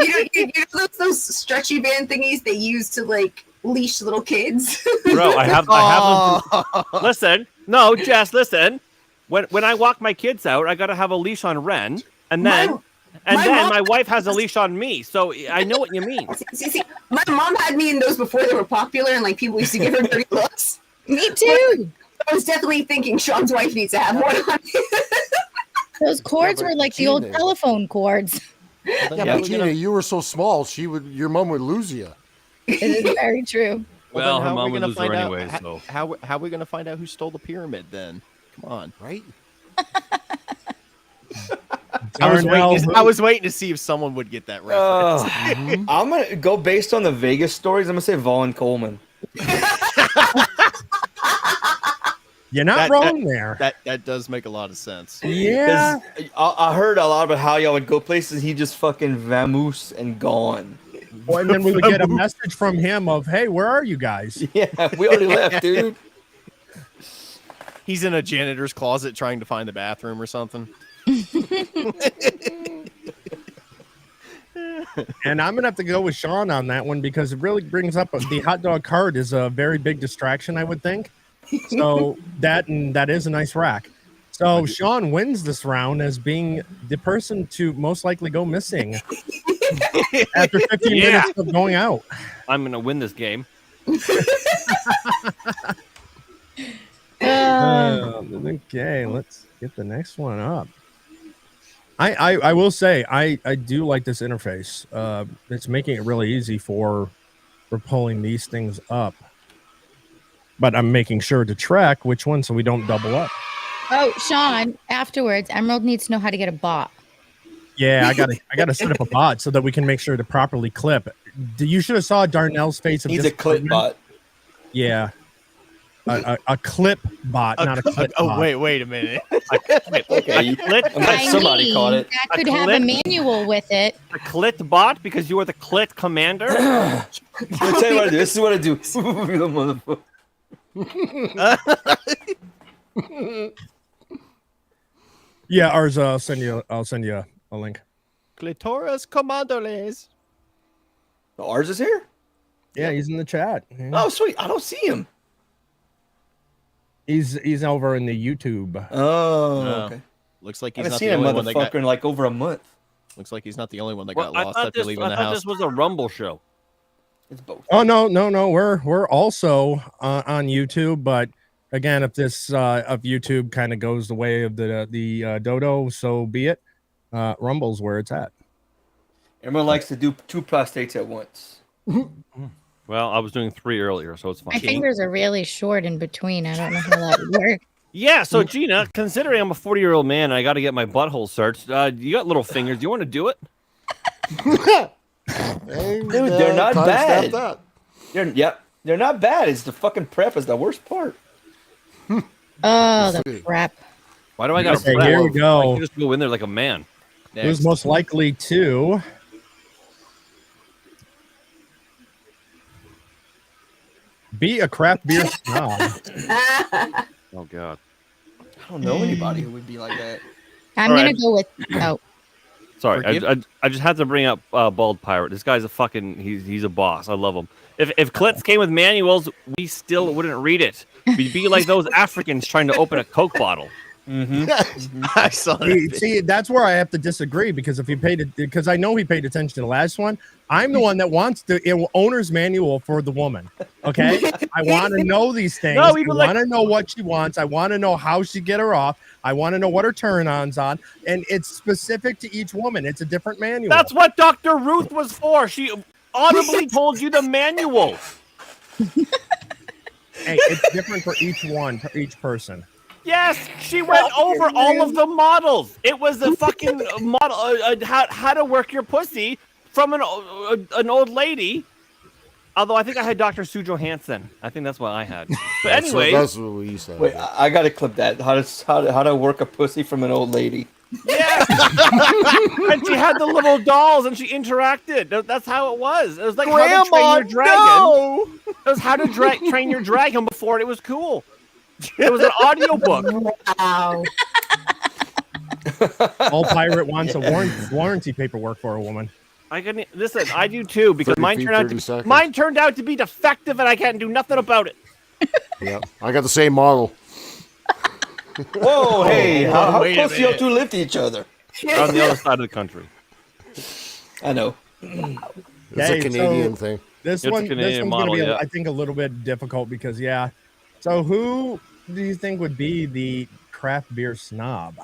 You know those stretchy band thingies they use to like leash little kids? Bro, I have them. Listen, no, Jess, listen. When I walk my kids out, I gotta have a leash on Ren, and then my wife has a leash on me. So I know what you mean. See, my mom had me in those before they were popular, and like people used to give her dirty looks. Me too. I was definitely thinking Sean's wife needs to have one on. Those cords but were like the old Gina- telephone cords. Yeah, but Gina, you were so small, your mom would lose you. It is very true. Well, then her how are mom we would gonna lose her find out? anyway, so. How are we gonna find out who stole the pyramid then? Come on. Right? Darnell, I was waiting to see if someone would get that reference. I'm going to go based on the Vegas stories. I'm going to say Vaughn Coleman. you're not wrong there. That does make a lot of sense. Yeah. 'Cause I heard a lot about how y'all would go places. He just fucking vamoose and gone. Well, and then we would get a message from him of, hey, where are you guys? Yeah, we already left, dude. He's in a janitor's closet trying to find the bathroom or something. And I'm going to have to go with Sean on that one because it really brings up the hot dog cart is a very big distraction, I would think. So that is a nice rack. So Sean wins this round as being the person to most likely go missing after 15 minutes of going out. I'm gonna win this game. Okay, let's get the next one up. I will say I do like this interface. It's making it really easy for pulling these things up. But I'm making sure to track which one so we don't double up. Oh, Sean, afterwards, Emerald needs to know how to get a bot. Yeah, I gotta set up a bot so that we can make sure to properly clip. You should have saw Darnell's face of He's a clip disappointment. bot. Yeah. A clip bot, not a clip bot. Wait a minute. Okay, I'm glad somebody caught it. That could have a manual with it. A clit bot because you are the clit commander. I'll tell you what I do. This is what I do. The motherfucker. Yeah, ours. I'll send you a link. Clitoris commandoles. Ours is here? Yeah, he's in the chat. Yeah. Oh, sweet. I don't see him. He's over in the YouTube. Oh, No. okay. Looks like I he's haven't not seen the a only one that got. motherfucker in like over a month. Looks like he's not the only one that Well, got lost after leaving the house. this was a Rumble show. It's both. Oh no. We're also on YouTube, but again, if this of YouTube kind of goes the way of the dodo, so be it. Rumble's where it's at. Everyone likes to do 2 prostates at once. Well, I was doing 3 earlier, so it's fine. My fingers are really short in between. I don't know how that would work. Yeah, so Gina, considering I'm a 40-year-old man and I got to get my butthole searched, you got little fingers. Do you want to do it? Hey, Dude, they're not timestamp bad. that. They're not bad. It's the fucking prep is the worst part. Oh, the see. crap. Why do I got to Okay, here we go. I can just go in there like a man. Who's most likely to? Be a craft beer snob. Oh God. I don't know anybody who would be like that. I'm All gonna right. go with Sorry, Forgive- I just had to bring up Bald Pirate. This guy's a fucking he's a boss. I love him. If Clits came with manuals, we still wouldn't read it. We'd be like those Africans trying to open a Coke bottle. I saw that. See, that's where I have to disagree because if he paid it, because I know he paid attention to the last one. I'm the one that wants the owner's manual for the woman. Okay, I want to know these things. No, I even want to know what she wants. I want to know how she get her off. I want to know what her turn-ons on, and it's specific to each woman. It's a different manual. That's what Dr. Ruth was for. She audibly told you the manual. Hey, it's different for each one, for each person. Yes, she went over all of the models. It was a fucking model, how to work your pussy from an old lady. Although I think I had Dr. Sue Johansson. I think that's what I had. But anyway, that's what we said. Wait, I gotta clip that. How to work a pussy from an old lady. yeah. And she had the little dolls and she interacted. That's how it was. It was like how to train your dragon. no! It was how to train your dragon before it was cool. It was an audiobook. Wow. All pirate wants a warranty paperwork for a woman. I can listen. I do too because 30 feet, 30 seconds. mine turned out to be defective and I can't do nothing about it. Yeah, I got the same model. Whoa, hey, how wait a close do you minute. two live to each other? On the other side of the country. I know. It's Okay, a Canadian so- thing. This It's a one, Canadian one's going to be, model, yeah. I think, a little bit difficult because, yeah. So, who do you think would be the craft beer snob?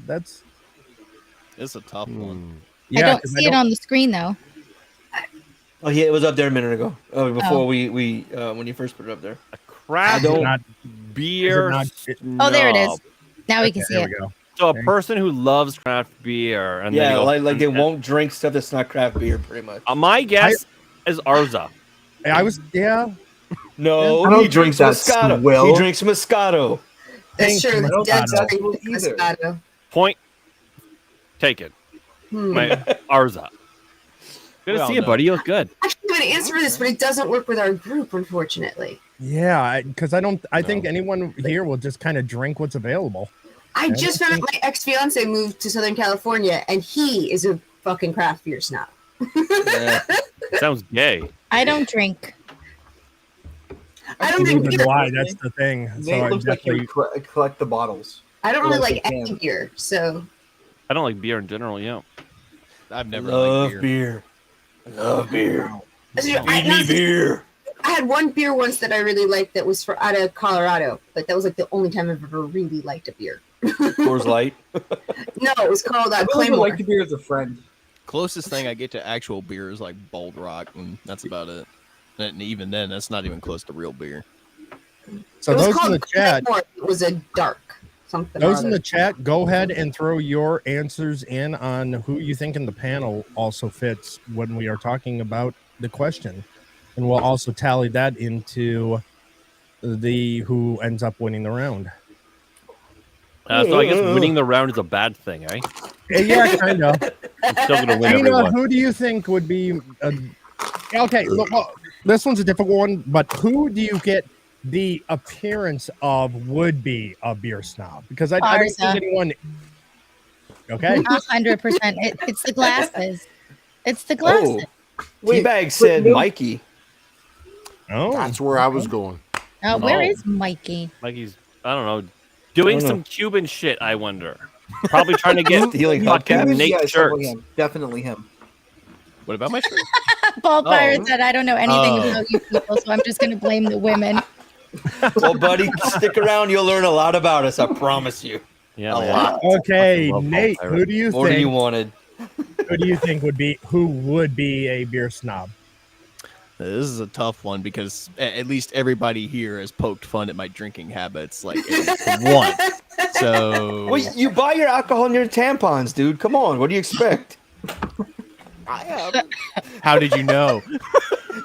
That's It's a tough one. yeah. I don't 'cause see it on the screen though. Oh yeah, it was up there a minute ago. Before Oh. we when you first put it up there. Craft Is it not- beer. is it Oh, there it is. snob. Now we can okay, see there it. we go. So a person who loves craft beer and then Yeah, you go, like they won't drink stuff that's not craft beer, pretty much. My guess is Arza. I was, yeah. No, I don't he drinks drink that Moscato. swill. He drinks Moscato. That's Thank true. you, That's Moscato. true. Either. Moscato. Point taken. My Arza. Good to all see you, know. buddy. You look good. I actually have an answer for this, but it doesn't work with our group, unfortunately. Yeah, because I think anyone here will just kind of drink what's available. I just found out my ex-fiance moved to Southern California, and he is a fucking craft beer snob. Yeah. Sounds gay. I don't drink. I don't think Neither do I. That's the thing. So Nate I looks like definitely, you collect the bottles. I don't really Like like they can. any beer, so I don't like beer in general. Yeah. I've never Love liked beer. beer. Love beer. I, Feed me beer. I had one beer once that I really liked that was out of Colorado, but that was like the only time I've ever really liked a beer. Coors Light. No, it was called I really would Claymore. like the beer as a friend. Closest thing I get to actual beer is like Bold Rock, and that's about it. And even then, that's not even close to real beer. so It was those in called the chat, Claymore. It was a dark something. those or in the other. chat, go ahead and throw your answers in on who you think in the panel also fits when we are talking about the question, and we'll also tally that into the who ends up winning the round. So I guess winning the round is a bad thing, eh? Yeah, kind of. I'm still gonna win Gina, everyone. who do you think would be? Okay, look, this one's a difficult one, but who do you get the appearance of would be a beer snob? Because I don't think Arza. anyone. Okay, 100%. It's the glasses. It's the glasses. Teabag said Mikey. oh, That's where I was going. Where No. is Mikey? Like he's, I don't know, doing I don't some Cuban shit, I wonder. Probably trying to get Stealing fucking hubcaps. Nate Yeah, it's definitely shirts. him. Definitely him. What about my shirt? Bald Oh. Pirate said, I don't know anything Oh. about you people, so I'm just going to blame the women. Well, buddy, stick around. You'll learn a lot about us. I promise you. Yeah, A man. lot. okay, Love Bald Nate. Pirate. Who do you More than you think? wanted. Who do you think would be a beer snob? This is a tough one because at least everybody here has poked fun at my drinking habits like at least once. So Well, you buy your alcohol and your tampons, dude. Come on. What do you expect? I have. How did you know?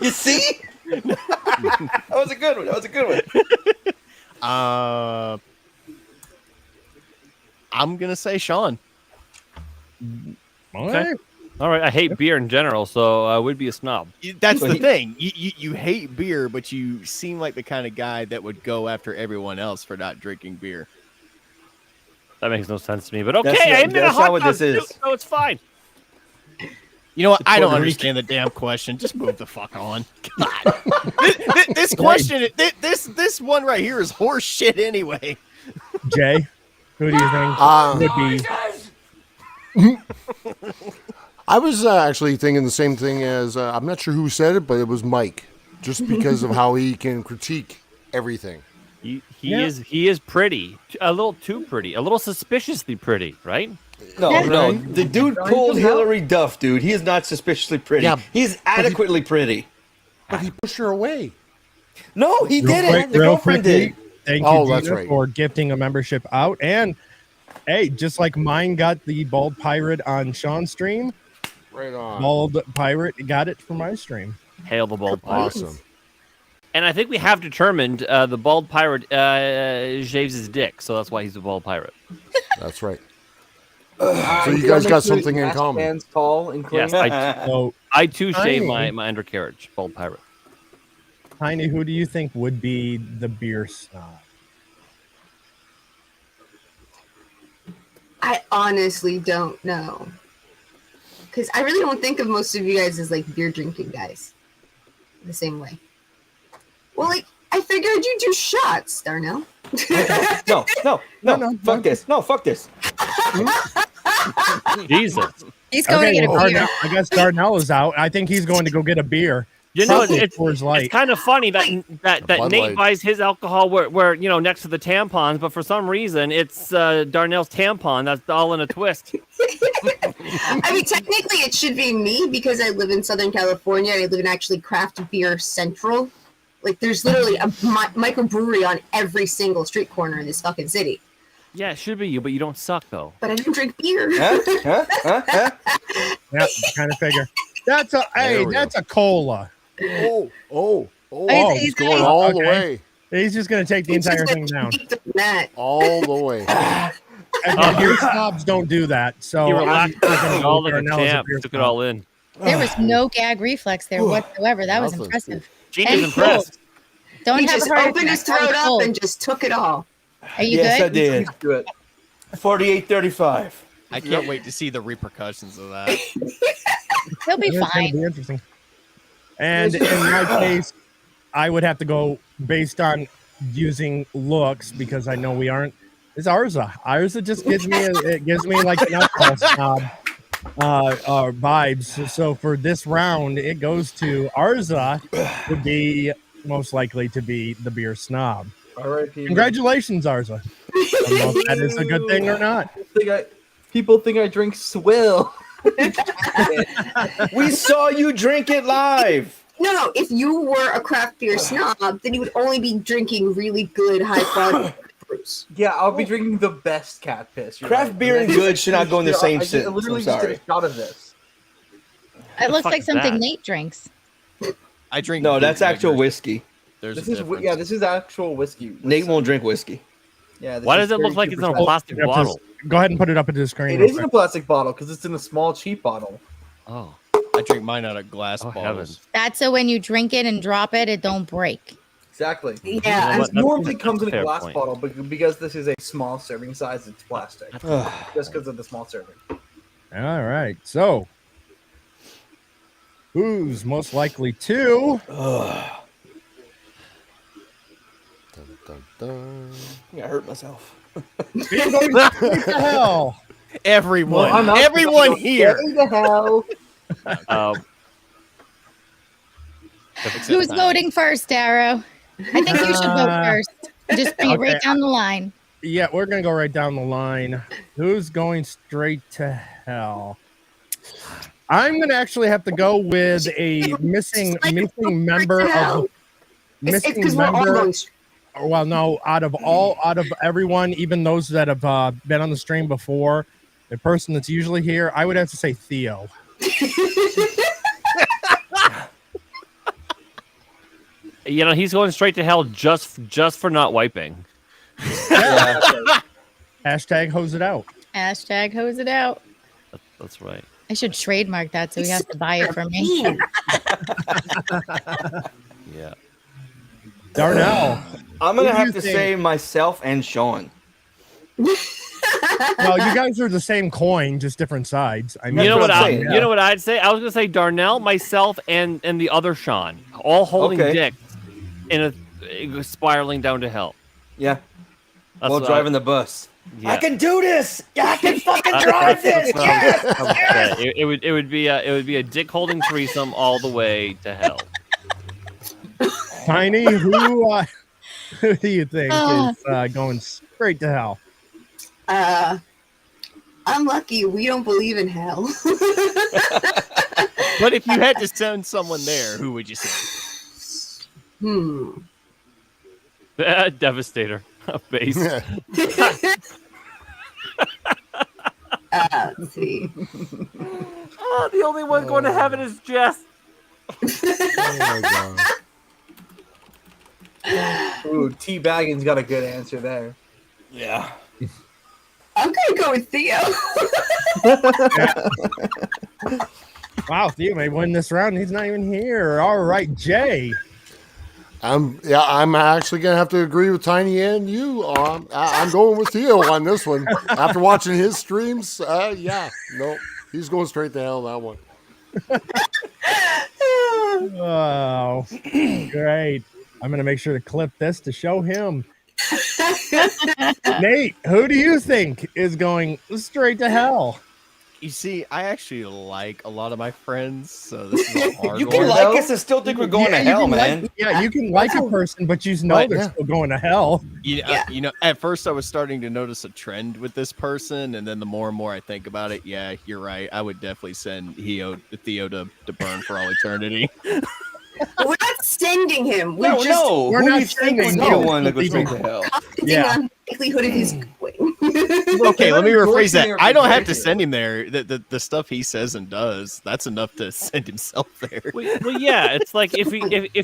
You see? That was a good one. That was a good one. I'm gonna say Sean. Okay. All right, I hate beer in general, so I would be a snob. That's the thing. You hate beer, but you seem like the kind of guy that would go after everyone else for not drinking beer. That makes no sense to me, but okay, That's I am in a not hot what dog this is. too, so it's fine. You know what? I don't Puerto understand the damn question. Just move the fuck on. God. This question, this one right here is horse shit anyway. Jay, who do you think would be? I was actually thinking the same thing as I'm not sure who said it, but it was Mike, just because of how he can critique everything. He is pretty, a little too pretty, a little suspiciously pretty, right? No. The dude pulled Hillary Duff, dude. He is not suspiciously pretty. Yeah, He's adequately pretty. But he pushed her away. No, he Real didn't. quick- The real girlfriend quickly, did. Thank Oh, you, that's Gina, right. for gifting a membership out. And hey, just like mine got the Bald Pirate on Sean's stream, Right on. Bald Pirate got it for my stream. Hail the bald pirate. Awesome. And I think we have determined the bald pirate shaves his dick, so that's why he's a bald pirate. That's right. So you guys got something in common. Hands tall and clean. Yes, So, I too shave Tiny. my undercarriage, bald pirate. Tiny, who do you think would be the beer snob? I honestly don't know. Because I really don't think of most of you guys as like beer drinking guys. The same way. Well, like, I figured you do shots, Darnell. No. Fuck this. No, fuck this. Jesus. He's going to get a beer. Darnell, I guess Darnell is out. I think he's going to go get a beer. You know, Probably it's Coors Light. kind of funny that Bud Nate Light. buys his alcohol where next to the tampons, but for some reason it's Darnell's tampon. That's all in a twist. I mean, technically it should be me because I live in Southern California. I live in actually craft beer central. Like, there's literally a microbrewery on every single street corner in this fucking city. Yeah, it should be you, but you don't suck though. But I don't drink beer. Yeah, kind of figure. That's a cola. Oh, he's he's going nice. all the Okay. way. He's just going to take the It's entire just thing down. deep than that. All the way. And beer snobs don't do that. So You relaxed I'm all like a Darnell is champ, beer took it snob. all in. There was no gag reflex there whatsoever. That was Nothing. impressive. Gina's And impressed. Don't He have just a heart opened his attack. throat That up was and just took it all. cold. Are you Yes, I good? did. Do it. 48-35. I can't wait to see the repercussions of that. He'll be It's gonna fine. be interesting. And in my case, I would have to go based on using looks because I know we aren't. It's Arza. Arza just gives me like an alcohol snob vibes. So for this round, it goes to Arza would be most likely to be the beer snob. All right, Congratulations, Arza. I don't know if that is a good thing or not. People think I drink swill. We saw you drink it live. No, if you were a craft beer snob, then you would only be drinking really good, high quality brews. Yeah, I'll be drinking the best cat piss. You're Craft right. beer and good should not go in the same I sentence. literally I'm just sorry. did a shot of this. It looks fuck like is something that? Nate drinks. I drink. No, that's bootleggers. actual whiskey. There's This a is difference. this is actual whiskey. Nate won't drink whiskey. Yeah. This Why is does it look like it's in a 32%. plastic Yeah, bottle? Go ahead and put it up into the screen. It real is in a quick. plastic bottle because it's in a small, cheap bottle. Oh, I drink mine out of glass oh bottles. heavens! That's so when you drink it and drop it, it don't break. Exactly. Yeah, You know This what? That's- normally comes in a that's a fair glass point. bottle, but because this is a small serving size, it's plastic. Just because of the small serving. All right. So, who's most likely to? Dun, dun, dun. I hurt myself. Be going straight to hell. Everyone, I'm not- everyone here. What the hell? Who's voting first, Darrow? I think you should vote first. Just bring it Okay. right down the line. Yeah, we're gonna go right down the line. Who's going straight to hell? I'm gonna actually have to go with a missing member of It's missing because we're all member. going. Well, no, out of everyone, even those that have been on the stream before, the person that's usually here, I would have to say Theo. You know, he's going straight to hell just for not wiping. Hashtag hose it out. Hashtag hose it out. That's right. I should trademark that so he has to buy it from me. Yeah. Darnell. I'm Who gonna do have you to think- say myself and Sean. Well, you guys are the same coin, just different sides. I mean, You know what? what I'm saying. You know what I'd say? I was gonna say Darnell, myself, and the other Sean, all holding Okay. dicks in a spiraling down to hell. Yeah. That's While what driving the bus. Yeah. I can do this. I can fucking drive this. Yes. Okay, it would be a dick holding threesome all the way to hell. Tiny, who do you think is going straight to hell? I'm lucky we don't believe in hell. But if you had to send someone there, who would you say? Devastator. Base. Let's see. Oh, the only one going to heaven is Jess. Oh my god. Ooh, T-Baggins got a good answer there. Yeah. I'm gonna go with Theo. Wow, Theo may win this round. He's not even here. All right, Jay. I'm actually gonna have to agree with Tiny and you. I'm going with Theo on this one. After watching his streams, he's going straight to hell. That one. Oh, great. I'm going to make sure to clip this to show him. Nate, who do you think is going straight to hell? You see, I actually like a lot of my friends, so this is a hard You one. can like us and still think we're going to you hell, can man. You can like a person, but you know they're still going to hell. You know, at first I was starting to notice a trend with this person, and then the more and more I think about it, yeah, you're right. I would definitely send Theo to burn for all eternity. We're not sending him. We're we're Who not do you think is sending the him. one that goes straight to hell? commenting on the likelihood of his going. Okay, let me rephrase that. endorsing I don't have to everything. send him there. The stuff he says and does, that's enough to send himself there. Well, yeah, it's like if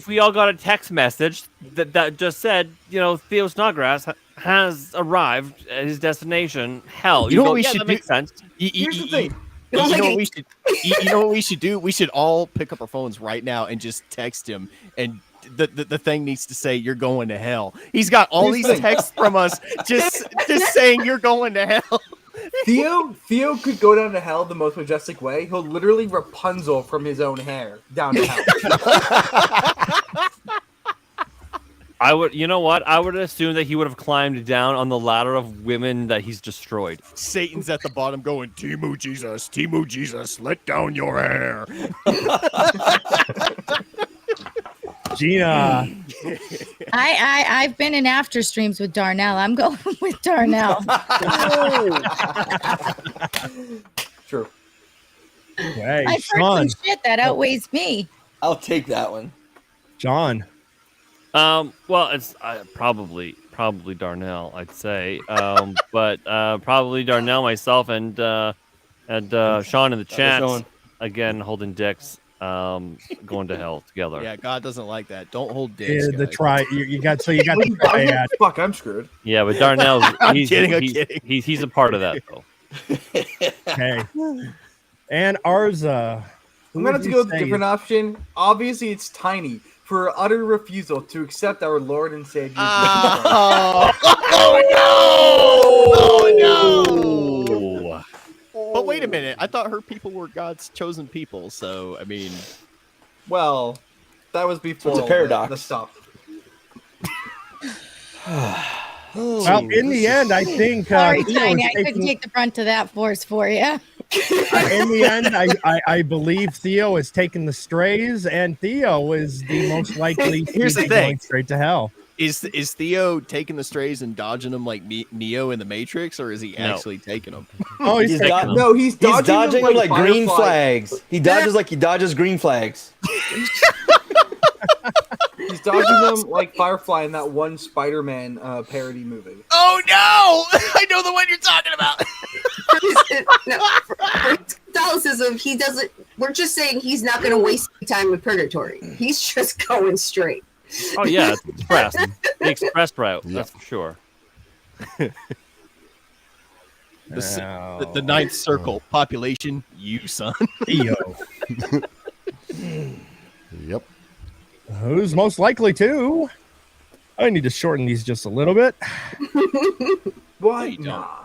we all got a text message that just said, Theo Snodgrass has arrived at his destination, hell. You know go, what we yeah, should that do? makes sense. Here's the thing. You know what we should? You know what we should do? We should all pick up our phones right now and just text him. And the thing needs to say you're going to hell. He's got all Here's these the thing. texts from us just saying you're going to hell. Theo could go down to hell the most majestic way. He'll literally Rapunzel from his own hair down to hell. I would, you know what? I would assume that he would have climbed down on the ladder of women that he's destroyed. Satan's at the bottom going, Timu Jesus, let down your hair. Gina. I've been in after streams with Darnell. I'm going with Darnell. True. Hey, I've heard Sean. some shit that outweighs me. I'll take that one. John. Well, it's probably Darnell, I'd say. But probably Darnell, myself, and Sean in the chat Sean. again holding dicks, going to hell together. Yeah, God doesn't like that. Don't hold dicks. The guys. try. You got the triad. Fuck, I'm screwed. Yeah, but Darnell's I'm he's kidding. he's a part of that though. Okay. And Arza. I'm gonna have to go with a different option. Obviously, it's Tiny for utter refusal to accept our Lord and Savior. Oh no! But wait a minute. I thought her people were God's chosen people. So I mean, Well, that was before It's a paradox. the stuff. Well, in the end, I think Sorry, Theo Tiny. is I couldn't taking- take the brunt of that force for you. in the end, I believe Theo is taking the strays, and Theo is the most likely to Here's be the thing. going straight to hell. is Theo taking the strays and dodging them like Neo in the Matrix, or is he No. actually taking them? Oh, he's He's taking got- them. No, he's He's dodging, dodging them like green Firefly. flags. He dodges like he dodges green flags. He's dodging them like Firefly in that one Spider-Man parody movie. Oh no! I know the one you're talking about. For Catholicism, he doesn't. We're just saying he's not going to waste any time with purgatory. He's just going straight. Oh yeah, it's express. The express route, that's for sure. The ninth circle population, you son. Theo. Yep. Who's most likely to? I need to shorten these just a little bit. What? you don't. Nah.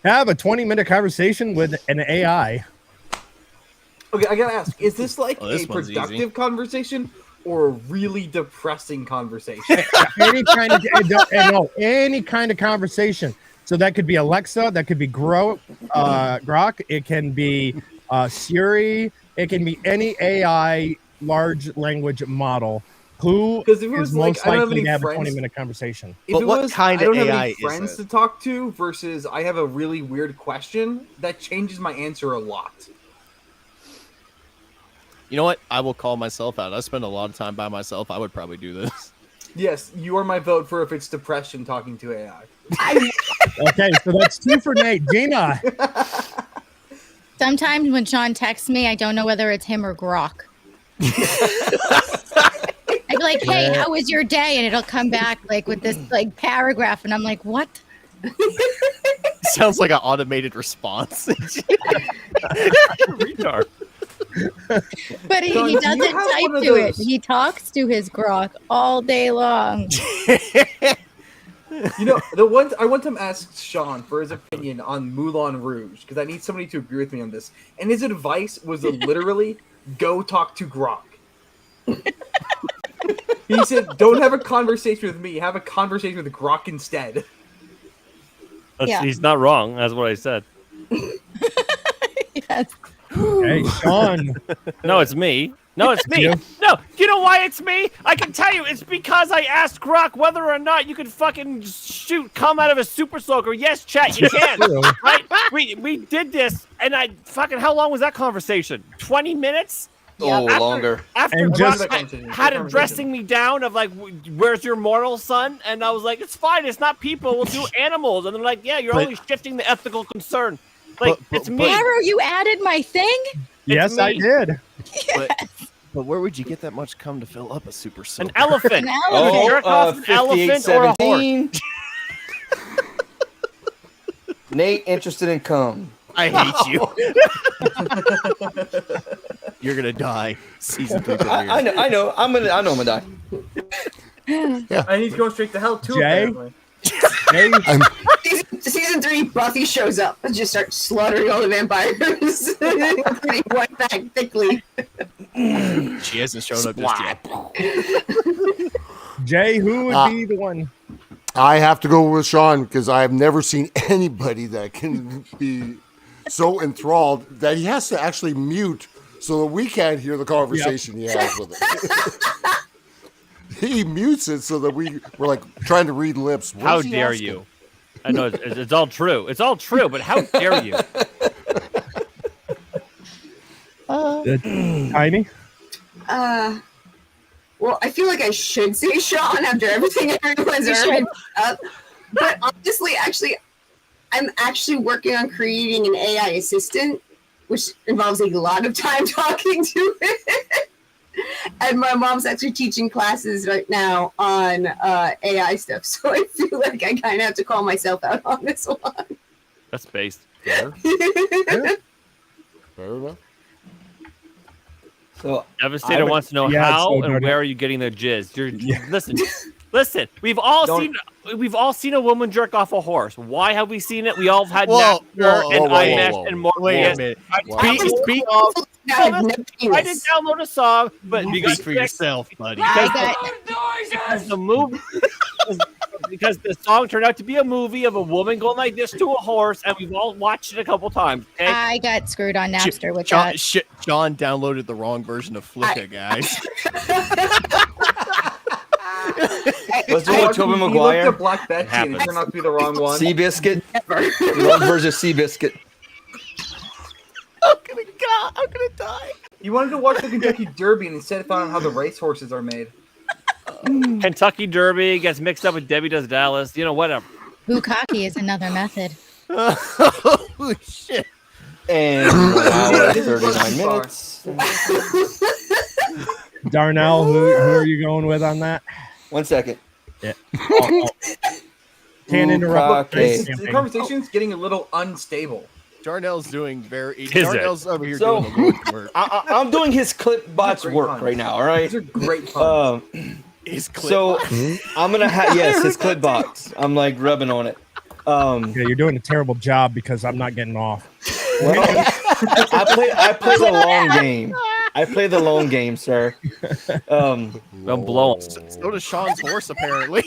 Have a 20-minute conversation with an AI. Okay, I gotta ask: is this like Oh, this a one's productive easy. conversation or a really depressing conversation? Any kind of any kind of conversation. So that could be Alexa, that could be Grok, it can be Siri, it can be any AI large language model. Who 'Cause if it is was like, most I don't have likely any to have a friends- 20-minute conversation? If But it what was, kind I of don't have AI any is friends it? to talk to versus I have a really weird question, that changes my answer a lot. You know what? I will call myself out. I spend a lot of time by myself. I would probably do this. Yes, you are my vote for if it's depression talking to AI. Okay, so that's 2 for Nate. Gina. Sometimes when Sean texts me, I don't know whether it's him or Grok. I'd be like, "Hey, how was your day?" And it'll come back like with this like paragraph, and I'm like, "What?" Sounds like an automated response. Retard. But he Sean, do you doesn't have type one of to it. those- He talks to his Grok all day long. You know, I one time asked Sean for his opinion on Moulin Rouge because I need somebody to agree with me on this, and his advice was to literally go talk to Grok. He said, "Don't have a conversation with me. Have a conversation with Grok instead." Yeah. He's not wrong. That's what I said. Yes. Hey, Sean. No, it's me. No, it's me. You? No, you know why it's me? I can tell you. It's because I asked Grok whether or not you could fucking come out of a super soaker. Yes, chat, you can. True. Right? We did this, and how long was that conversation? 20 minutes? Oh, longer. After And Grok just- had it dressing me down of like, where's your mortal son? And I was like, it's fine. It's not people. We'll do animals. And they're like, yeah, you're But- only shifting the ethical concern. Like, But- it's me. Arrow, you added my thing? Yes, I me. did. But where would you get that much cum to fill up a super soaker? An elephant. An You elephant. jerk off an elephant or a horse. 5817. Nate, interested in cum. I hate you. You're gonna die. Season 3 premiere. I know. I'm gonna die. And he's going straight to hell too. Jay? Apparently. Hey, Season 3, Buffy shows up and just starts slaughtering all the vampires. Pretty one back thickly. She hasn't shown up just yet. Jay, who would be the one? I have to go with Sean because I have never seen anybody that can be so enthralled that he has to actually mute so that we can't hear the conversation he has with us. He mutes it so that we're like trying to read lips. What How is he dare asking? you? I know it's all true. It's all true, but how dare you? Tiny? Well, I feel like I should say Sean after everything everyone's You already should. up. But honestly, I'm actually working on creating an AI assistant, which involves a lot of time talking to it. And my mom's actually teaching classes right now on AI stuff, so I feel like I kind of have to call myself out on this one. That's based. Fair enough. So Devastator wants to know yeah, how so and Darnell- where are you getting the jizz? Listen. We've all seen a woman jerk off a horse. Why have we seen it? We all have had Whoa, Napster whoa, and whoa, whoa, iMesh whoa. and more. Wait Yes. a minute. Speak I have no I penis. didn't download a song, but Speak for yourself, buddy. I got because the movie, because the song turned out to be a movie of a woman going like this to a horse, and we've all watched it a couple times. Okay? I got screwed on Napster with John, that. John downloaded the wrong version of Flicka, guys. let's do it, Tobey He looked Maguire. at Black Betsy and it happens. turned out to be the wrong one. Seabiscuit. Never. The wrong version of Seabiscuit. I'm gonna die. You wanted to watch the Kentucky Derby and instead found out how the racehorses are made. Kentucky Derby gets mixed up with Debbie Does Dallas. You know, whatever. Bukkake is another method. Holy shit. And 1 hour and This is 39 far. minutes. Darnell, who are you going with on that? 1 second. Yeah. Can't interrupt. Bukake. The conversation's getting a little unstable. Darnell's doing very. Is Darnell's over here So- doing the Lord's work. I'm doing his clip bot's Great work puns. right now. All right. These are great puns. His clip. So I'm gonna yes, his clip box. I'm like rubbing on it. Yeah, you're doing a terrible job because I'm not getting off. Well, I play the long game. I play the long game, sir. I'm blowing. So does Sean's horse, apparently.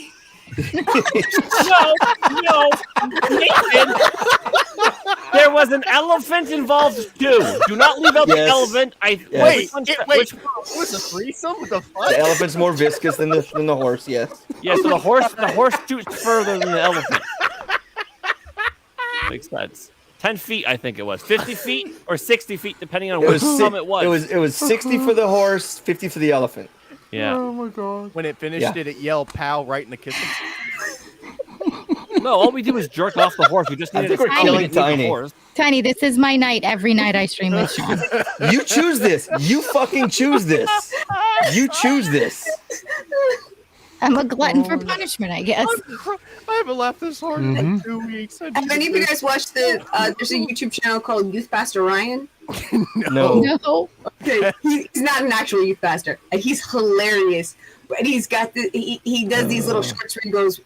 No, Nathan. There was an elephant involved too. Do not leave out the Yes. elephant. Yes. Wait, which wait. Was a threesome? What the fuck? The elephant's more viscous than the horse. Yes. Yeah, so the horse shoots further than the elephant. Makes sense. 10 feet, I think it was. 50 feet or 60 feet, depending on which sum it was. It was 60 for the horse, 50 for the elephant. Yeah. Oh my god. When it finished, Yeah. did it yell "pow" right in the kitchen? No, all we did was jerk off the horse. We just I needed think to we're killing leave the Tiny. horse. Tiny, this is my night. Every night I stream with Sean. You choose this. You fucking choose this. You choose this. I'm a glutton for punishment, I guess. I haven't laughed this hard in like 2 weeks. Have any of you guys watched there's a YouTube channel called Youth Pastor Ryan? No. No. Okay, he's not an actual youth pastor, and he's hilarious. But he's got he does these little shorts where he goes,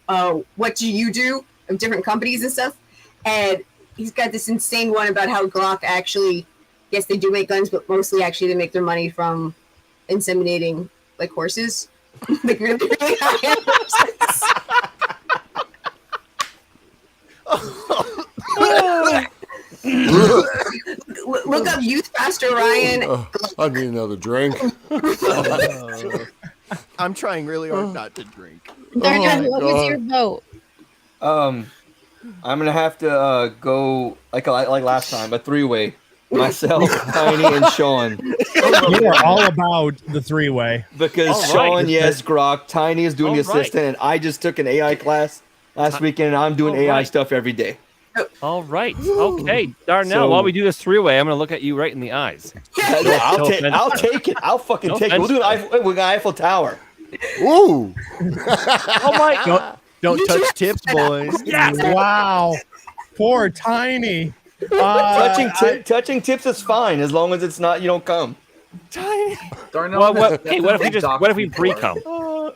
"What do you do?" of different companies and stuff. And he's got this insane one about how Glock actually, yes, they do make guns, but mostly actually they make their money from inseminating like horses, like really, really high-end horses. Look up Youth Pastor Ryan. I need another drink. I'm trying really hard not to drink. Darnell, my what was God. your vote? I'm gonna have to go like last time, a three-way. Myself, Tiny, and Sean. You are all about the three-way. Because All right. Sean, yes, Grok, Tiny is doing the All right. assistant, and I just took an AI class last weekend, and I'm doing All AI right. stuff every day. All right. Okay. Darnell, So- while we do this three-way, I'm going to look at you right in the eyes. I'll No take it. I'll fucking No take it. We'll do offense. we got Eiffel Tower. Ooh. Oh, my. Don't touch tips, boys. Yes. Wow. Poor Tiny. Touching tips is fine as long as it's not you don't come. Darnell Well, has hey, what if we definitely pre-cum?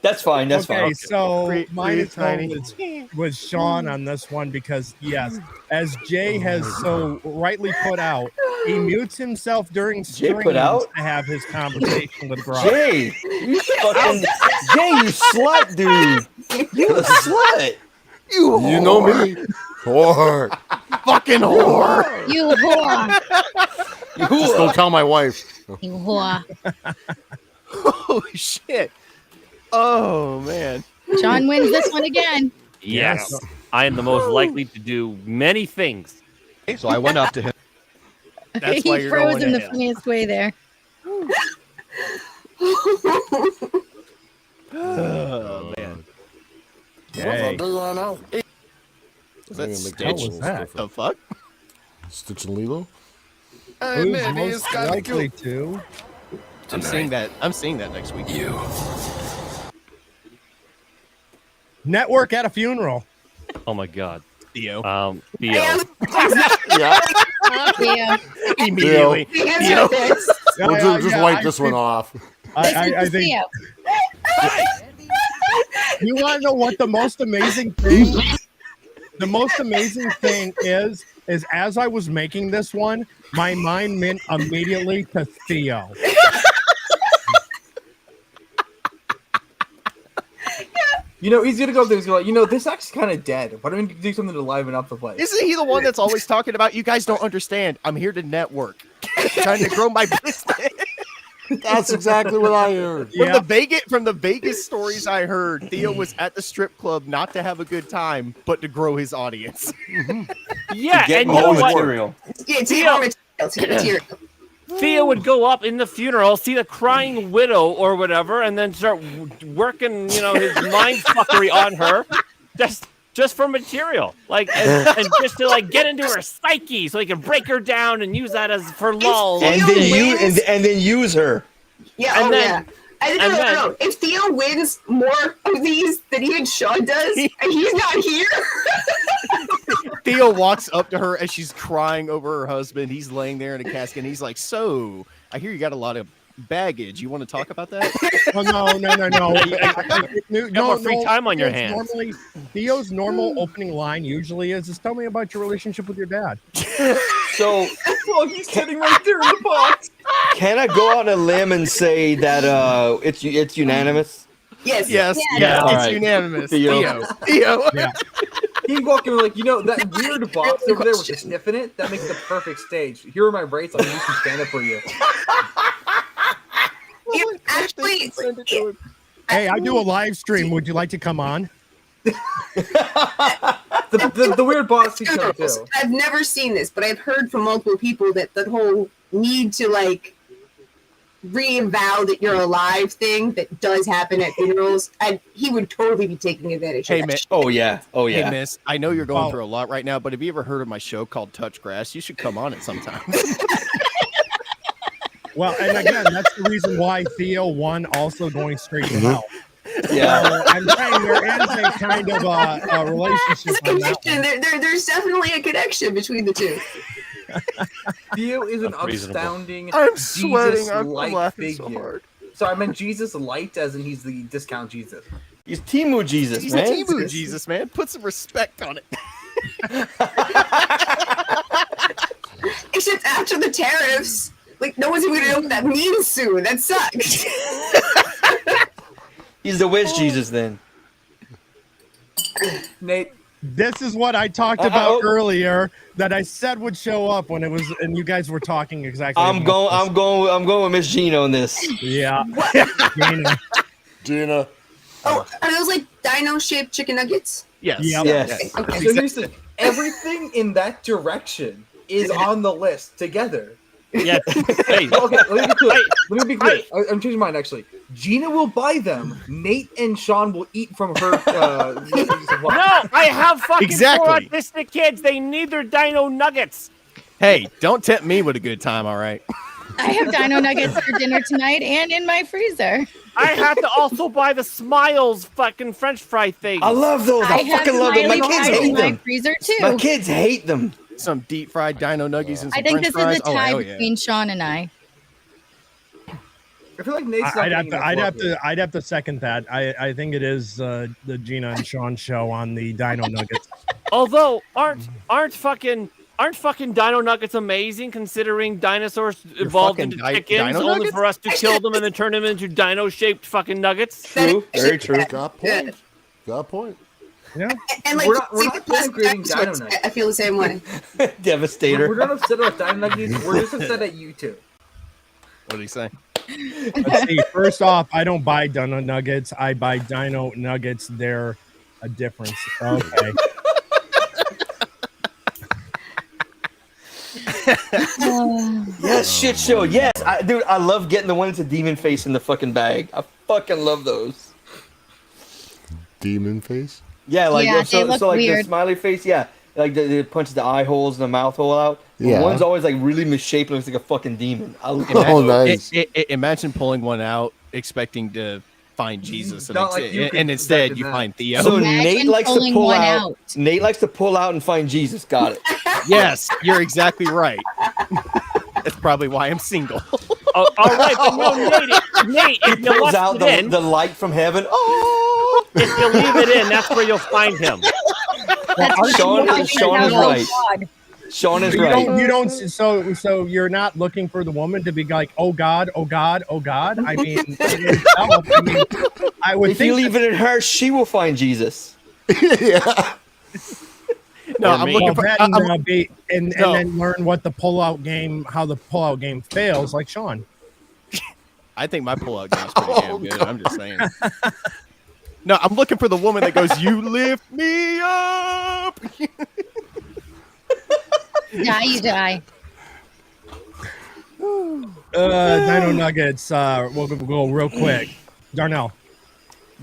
That's fine. That's Okay, fine. so Free- my free Tiny. vote was Sean on this one because, yes, as Jay has so rightly put out, he mutes himself during Jay streams put out? to have his conversation with Grok. Jay, you fucking Jay, you slut, dude. You a slut. You know me. Whore. Fucking whore. You whore. Just don't tell my wife. You whore. Holy shit. Oh man. Sean wins this one again. Yes. I am the most likely to do many things. So I went up to him. That's why He you're froze going in to the hell. funniest way there. Oh man. Yay. Was that Maybe make Stitch? was that? The fuck? Stitch and Lilo? Who's most likely to? I'm seeing that. I'm seeing that next week. Network at a funeral. Oh, my God. Theo. Theo. Yeah. Yeah. Immediately. The answer to this. We'll just wipe I this one off. I think Theo. you want to know what the most amazing thing? The most amazing thing is as I was making this one, my mind went immediately to Theo. You know, he's gonna go there. He's gonna, this act's kind of dead. Why don't we do something to liven up the place? Isn't he the one that's always talking about you guys don't understand? I'm here to network. Trying to grow my business. That's exactly what I heard. Yeah. From the Vegas stories I heard, Theo was at the strip club not to have a good time, but to grow his audience. Yeah, Get and you know more what? material. Yeah, it's material. Theo would go up in the funeral, see the crying widow or whatever, and then start working, his mind fuckery on her, just for material, and just to get into her psyche, so he can break her down and use that as for lulls. And then use her. Yeah, And then- yeah. No. If Theo wins more of these, then that even Sean does, and he's not here. Theo walks up to her as she's crying over her husband. He's laying there in a casket, and he's like, "So, I hear you got a lot of baggage. You want to talk about that?" Oh, no. Got more free time on your hands. Normally, Theo's normal opening line usually is "Tell me about your relationship with your dad." So, Oh, he's sitting right there in the box. can I go on a limb and say that it's unanimous? Yes. Yes, Yeah. it's Alright. unanimous. Theo. Theo. Yeah. He's walking like, that weird box over there with the sniff in it, that makes the perfect stage. Here are my braids, I'll do some stand up for you. Actually, Hey, I do a live stream. Would you like to come on? The weird box he's coming too. I've never seen this, but I've heard from multiple people that the whole need to like re-vow that you're alive thing that does happen at funerals, and he would totally be taking advantage Hey, of man. that. Oh yeah. Hey, miss, I know you're going Oh. through a lot right now, but have you ever heard of my show called Touch Grass? You should come on it sometime. Well, and again, that's the reason why Theo won, also going straight to hell. Yeah. So I'm saying there is a kind of a relationship There's a on that connection. one. There's definitely a connection between the two. Theo is an Reasonable. astounding I'm sweating. I'm Jesus-like laughing so figure. hard. So I meant Jesus light, as in he's the discount Jesus. He's Timu Jesus, He's man. Timu Jesus, man. Put some respect on it. Except after the tariffs, like no one's even gonna know what that means soon. That sucks. He's the whiz Jesus then. Nate, This is what I talked about earlier that I said would show up when it was, and you guys were talking exactly. I'm going with Miss Gina on this. Yeah. Gina. Gina. Oh, are those like dino-shaped chicken nuggets? Yes. Yep. Yes. Okay. so here's the everything in that direction is on the list together. Yeah. Hey, Okay, let me be clear. I'm changing mine actually. Gina will buy them. Nate and Sean will eat from her. no, I have fucking Exactly. 4 autistic kids. They need their dino nuggets. Hey, don't tempt me with a good time, all right? I have dino nuggets for dinner tonight and in my freezer. I had to also buy the Smiles fucking French fry things. I love those. I have fucking love them. My Smiley kids fries in hate my them. freezer too. My kids hate them. Some deep fried dino nuggies and some I think French this fries. is a tie hell yeah. between Sean and I. I feel like Nate's not I'd getting enough love. I'd have to second that. I think it is the Gina and Sean show on the Dino Nuggets. Although aren't fucking dino nuggets amazing considering dinosaurs evolved fucking into dino chickens only nuggets? for us to kill them and then turn them into dino shaped fucking nuggets? True. Very true. Got point. Got point. Yeah. And like, We're not see, the plastic downgrading dinosaurs, Dino Nuggets. I feel the same way. Devastator. We're not upset about Dino Nuggets. We're just upset at you two. What did he say? Let's see. First off, I don't buy Dino Nuggets. I buy Dino Nuggets. They're a difference. Okay. Yes, shit show. Yes, dude, I love getting the one that's a demon face in the fucking bag. I fucking love those. Demon face. Yeah, like Yeah, so, they look so like the weird. smiley face. Yeah, like it punches the eye holes and the mouth hole out. Yeah. One's always like really misshapen, looks like a fucking demon. I love Oh, nice. Imagine pulling one out, expecting to find Jesus, and, Not like you and instead expected you that. find Theo. So Imagine Nate likes to pulling pull one out. out. Nate likes to pull out and find Jesus. Got it. Yes, you're exactly right. That's probably why I'm single. Oh, all right, but no, Nate, if you Pulls left out it in, the light from heaven. Oh, if you leave it in, that's where you'll find him. Sean is right. Sean is right. You don't. So you're not looking for the woman to be like, oh God, oh God, oh God. I mean, I would If think you leave it in her, she will find Jesus. Yeah. No, Or I'm me. looking well, for. that and No. then learn what the pullout game, how the pullout game fails, like Sean. I think my pullout game is pretty damn good. I'm just saying. No, I'm looking for the woman that goes, "You lift me up." Die, you die. Dino Nuggets. We'll go real quick. Darnell,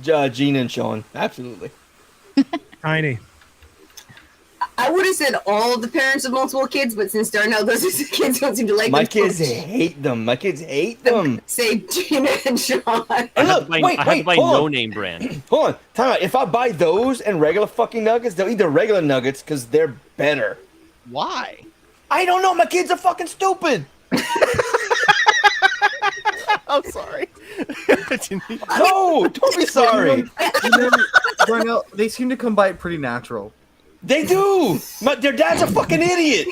Gina and Sean, absolutely. Tiny. I would have said all the parents of multiple kids, but since Darnell, those are the kids don't seem to like My them. kids hate them. My kids hate them. Say Gina and Sean. And I look, have to buy hold on. no-name brand. Hold on, time out. If I buy those and regular fucking nuggets, they'll eat the regular nuggets because they're better. Why? I don't know. My kids are fucking stupid. I'm sorry. No, don't be sorry. Darnell, they seem to come by it pretty natural. They do. Their dad's a fucking idiot.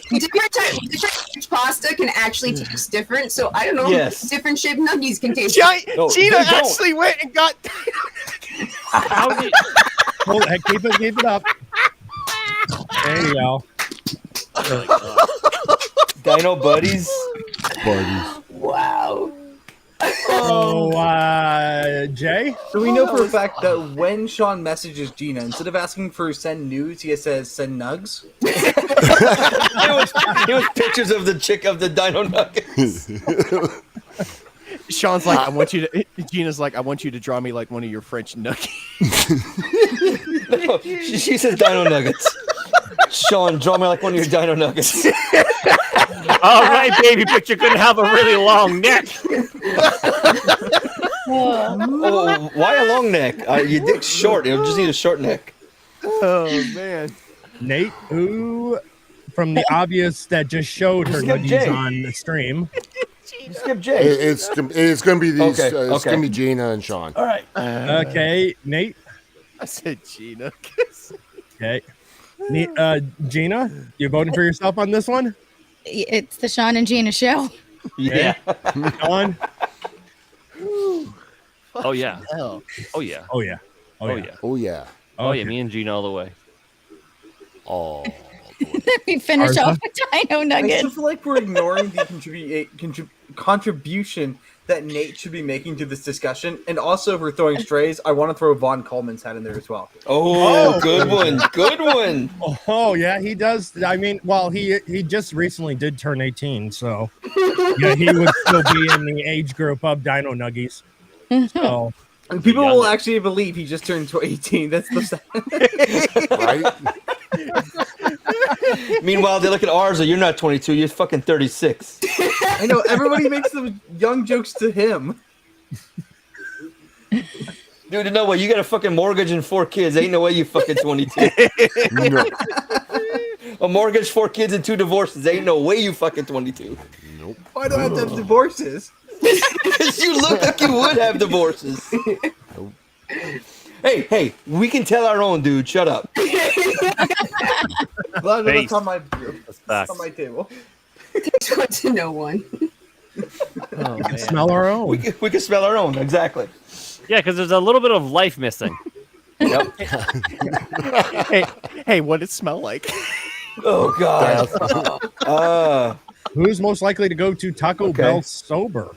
Different pasta can actually taste different, so I don't know. Yes. Different shaped nuggies can taste. No, Gina they don't. actually went and got. How did Hold it, keep it up. There you go. Dino buddies. Wow. So, Jay? So we know for a fact that when Sean messages Gina, instead of asking for send nudes, he says send nugs. It was pictures of the chick of the Dino Nuggets. Sean's like, I want you to. Gina's like, I want you to draw me like one of your French nuggets. No, she says Dino Nuggets. Sean, draw me like one of your Dino Nuggets. all right, baby, but you're gonna have a really long neck. Oh, why a long neck? Your dick's short. It'll just need a short neck. Oh man. Nate, who from the obvious that just showed her Skip nuggies Jay. on the stream? Skip Jay. It's going to be these. Okay, It's okay. going to be Gina and Sean. All right. Okay, Nate. I said Gina. Okay. Gina, you voting for yourself on this one? It's the Sean and Gina show. Yeah. Sean? Oh yeah. Hell. Oh yeah. Oh, yeah. Oh yeah. Oh yeah. Oh yeah. Me and Gina all the way. Oh. We finish Arza? off with Dino I Nuggets. still feel like we're ignoring the contribution that Nate should be making to this discussion. And also, if we're throwing strays, I want to throw Von Coleman's hat in there as well. Oh, good one. Good one. Oh, yeah, he does. I mean, well, he just recently did turn 18, so yeah, he would still be in the age group of Dino Nuggies. So, And people will actually believe he just turned 18. That's the Right? Meanwhile, they look at ours. You're not 22. You're fucking 36. I know everybody makes the young jokes to him. Dude, no way. You got a fucking mortgage and 4 kids. Ain't no way you fucking 22. No. A mortgage, 4 kids, and 2 divorces. Ain't no way you fucking 22. Why do I have to have divorces? Because you look like you would have divorces. Hey, we can tell our own, dude. Shut up. Glad Face. that's on my facts. on my table. Takes one to know one. Oh man. smell our own. We can smell our own. Exactly. Yeah, because there's a little bit of life missing. Yep. Hey, what it smell like? Oh, God. Who's most likely to go to Taco Okay. Bell sober?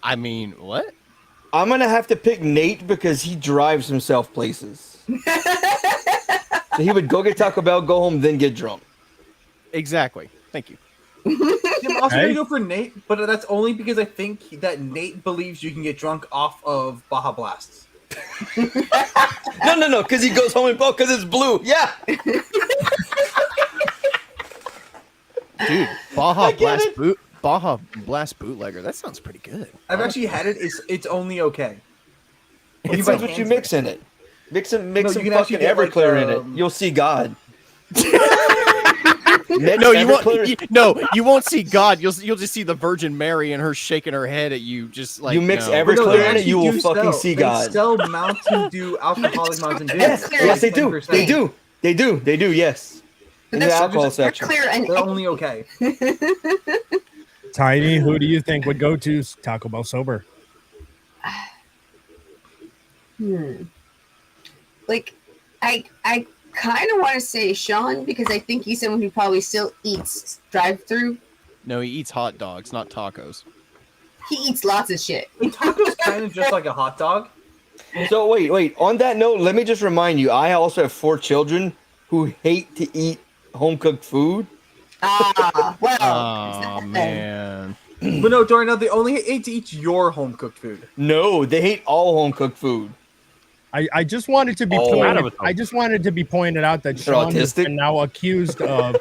I mean, what? I'm going to have to pick Nate because he drives himself places. So he would go get Taco Bell, go home, then get drunk. Exactly. Thank you. I'm also Hey. gonna go for Nate, but that's only because I think that Nate believes you can get drunk off of Baja Blasts. No, because he goes home and because it's blue. Yeah. Dude, Baja Blast bootlegger. That sounds pretty good. I've actually had it. It's only okay. It You depends buy what you cans mix in it. Mix some you fucking can actually get, like, Everclear in it. You'll see God. No, you won't. You won't see God. You'll just see the Virgin Mary and her shaking her head at you, just like You mix no. Everclear No, they in it, actually you will do fucking sell- see they God. sell Mountain Dew, alcoholic Mountain Dew. Yes, they do. 10%. They do. Yes. In the That's alcohol they're section. clear and They're only okay. Tiny, who do you think would go to Taco Bell sober? like I kind of want to say Sean because I think he's someone who probably still eats drive-through. No, he eats hot dogs, not tacos. He eats lots of shit. A taco's kind of just like a hot dog. So wait. On that note, let me just remind you, I also have 4 children who hate to eat home-cooked food. Well. Oh man. But no, Darnell, they only hate to eat your home cooked food. No, they hate all home-cooked food. I just wanted to be I just wanted to be pointed out that Sean has autistic? been now accused of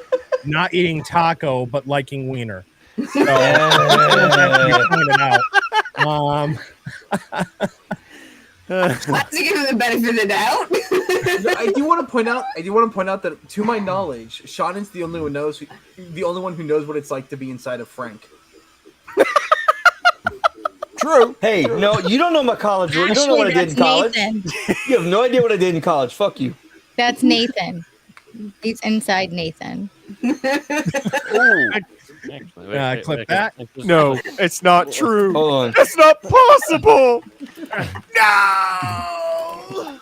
not eating taco but liking wiener. So that pointed out. Let's give him the benefit of the doubt. I do want to point out that, to my knowledge, Sean is the only one who knows what it's like to be inside of Frank. True. Hey, no, you don't know my college. You don't know what I did in college. Nathan. You have no idea what I did in college. Fuck you. That's Nathan. He's inside Nathan. Actually, Clip that. No, it's not true. Hold on. It's not possible. No.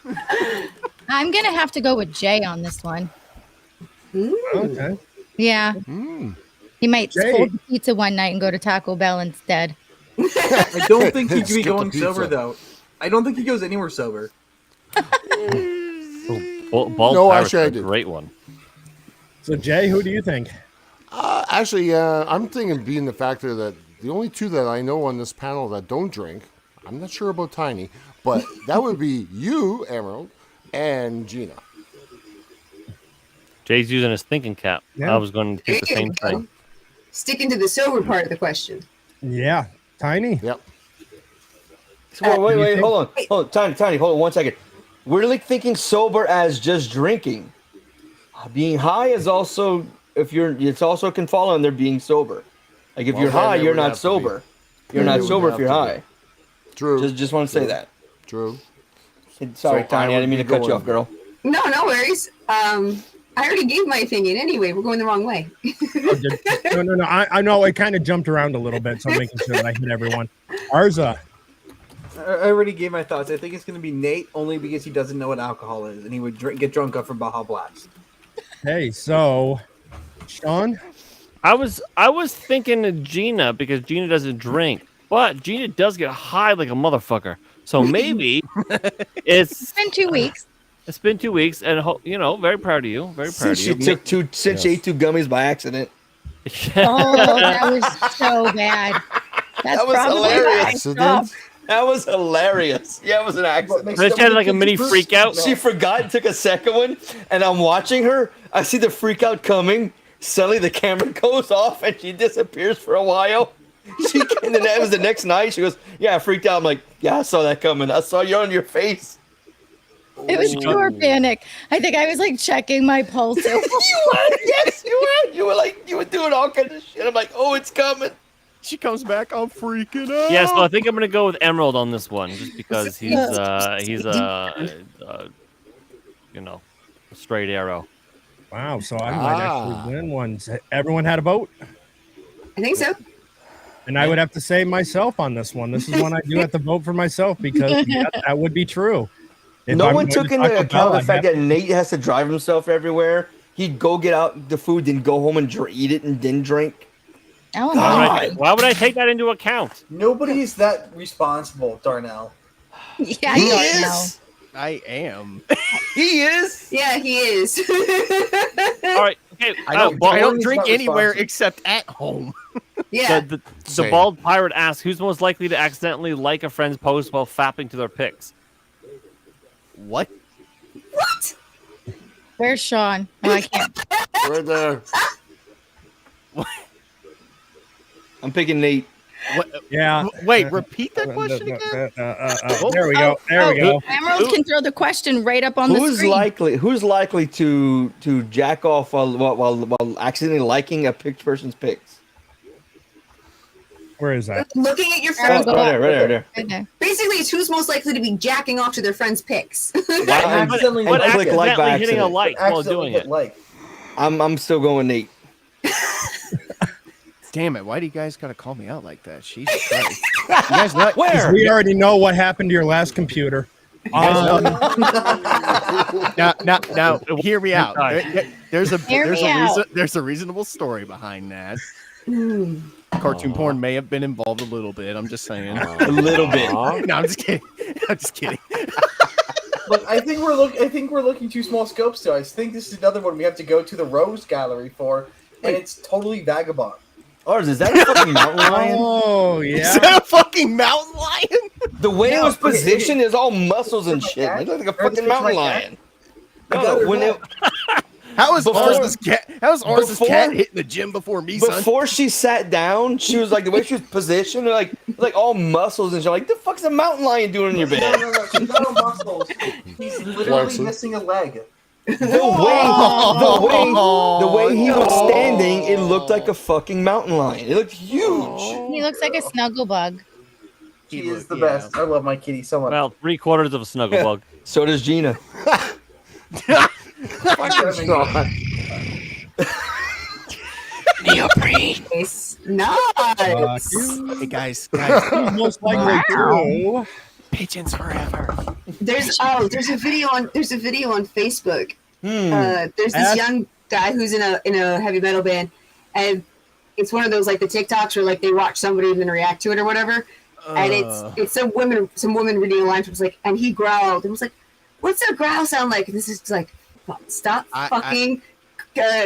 I'm gonna have to go with Jay on this one. Okay. Yeah. He might Jay. hold the pizza one night and go to Taco Bell instead. I don't think he could be Skip the going pizza. sober, though. I don't think he goes anywhere sober. Bald No, Pirate's actually, I a did. great one. So Jay, who do you think? Actually, I'm thinking being the factor that the only two that I know on this panel that don't drink, I'm not sure about Tiny, but that would be you, Emerald, and Gina. Jay's using his thinking cap. Yeah. I was going to think the same thing. Sticking to the sober part of the question. Yeah, Tiny. Yep. So, wait, hold on. Tiny, hold on 1 second. We're like thinking sober as just drinking. Being high is also, it's also can fall under being sober. Like if Well, you're then high, it you're would not have to sober. You're Then not it would sober if have you're to high. True. Just want to say that. True. Sorry, So Tiny, I didn't mean to cut you going- off, girl. No worries. I already gave my opinion anyway. We're going the wrong way. No. I know it kind of jumped around a little bit, so I'm making sure that I hit everyone. Arza. I already gave my thoughts. I think it's going to be Nate, only because he doesn't know what alcohol is, and he would get drunk off from Baja Blast. Hey, so Sean. I was thinking of Gina because Gina doesn't drink, but Gina does get high like a motherfucker. So maybe It's been 2 weeks. it's been 2 weeks, and very proud of you. Very proud Since of she you. she ate 2 gummies by accident. Oh, that was so bad. That's That was probably why I hilarious. stopped. That was hilarious. Yeah, it was an accident. She had like a mini freak out. She forgot, took a second one, and I'm watching her. I see the freak out coming. Suddenly the camera goes off and she disappears for a while. And then that was the next night. She goes, "Yeah, I freaked out." I'm like, "Yeah, I saw that coming. I saw you on your face." It was pure panic. I think I was like checking my pulse. You were, yes, you were. You were doing all kinds of shit. I'm like, "Oh, it's coming." She comes back, I'm freaking out. Yeah, so I think I'm gonna go with Emerald on this one, just because he's a straight arrow. Wow, so I might actually win one. Everyone had a vote? I think so. And I would have to say myself on this one. This is one I do have to vote for myself because that would be true. If No I'm one going took to into Taco account Bell, the fact that Nate has to drive himself everywhere. He'd go get out the food, then go home and eat it, and then drink. Oh, Why would I take that into account? Nobody's that responsible, Darnell. yeah, He I don't know. is. I am. He is. Yeah, he is. All right, okay. I don't Barney's drink not anywhere responsible. except at home. Yeah. The Same. bald pirate asks, "Who's most likely to accidentally like a friend's post while fapping to their pics?" What? What? Where's Sean? Oh, I can't. Right there. I'm picking Nate. What? Yeah. Wait, repeat that question again. There we go. There we go. Emerald can throw the question right up on the Who's screen. likely to jack off while accidentally liking a person's pics? Where is that? Looking at your Oh, friends. right there. Right there. Basically, it's who's most likely to be jacking off to their friends' pics. Accidentally But like it. accidentally like by hitting a accident. like while Accidentally doing hit it. like. I'm still going Nate. Damn it! Why do you guys gotta call me out like that? Jesus Christ! You guys not Where? We already know what happened to your last computer. now, hear me out. There's a reasonable story behind that. Cartoon porn may have been involved a little bit. I'm just saying. A little bit. No, I'm just kidding. I'm just kidding. Look, I think we're looking too small scopes to. I think this is another one we have to go to the Rose Gallery for, and it's totally vagabond. Ours, is that a fucking mountain lion? Oh, Is yeah. that a fucking mountain lion? The way it No, was okay, positioned is all muscles and shit. It looked like a fucking mountain lion. No, when it, How is Before- Ors's cat? How is Ors's before- cat hitting the gym before me, son? before she sat down, she was like the way she was positioned, like all muscles and shit. Like the fuck's a mountain lion doing in your No, bed? no, she's got no muscles. He's literally Flexing. missing a leg. The way he was standing, it looked like a fucking mountain lion. It looked huge. He looks like a snuggle bug. She is the best. I love my kitty so much. Well, 3/4 of a snuggle bug. So does Gina. Nice. Nice. Hey guys, Who's most likely to? pigeons forever. There's a video on Facebook. There's this Ask- young guy who's in a heavy metal band, and it's one of those like the TikToks where like they watch somebody and then react to it or whatever. And it's some woman reading a line was like, and he growled and was like, "What's a growl sound like?" And this is like, stop fucking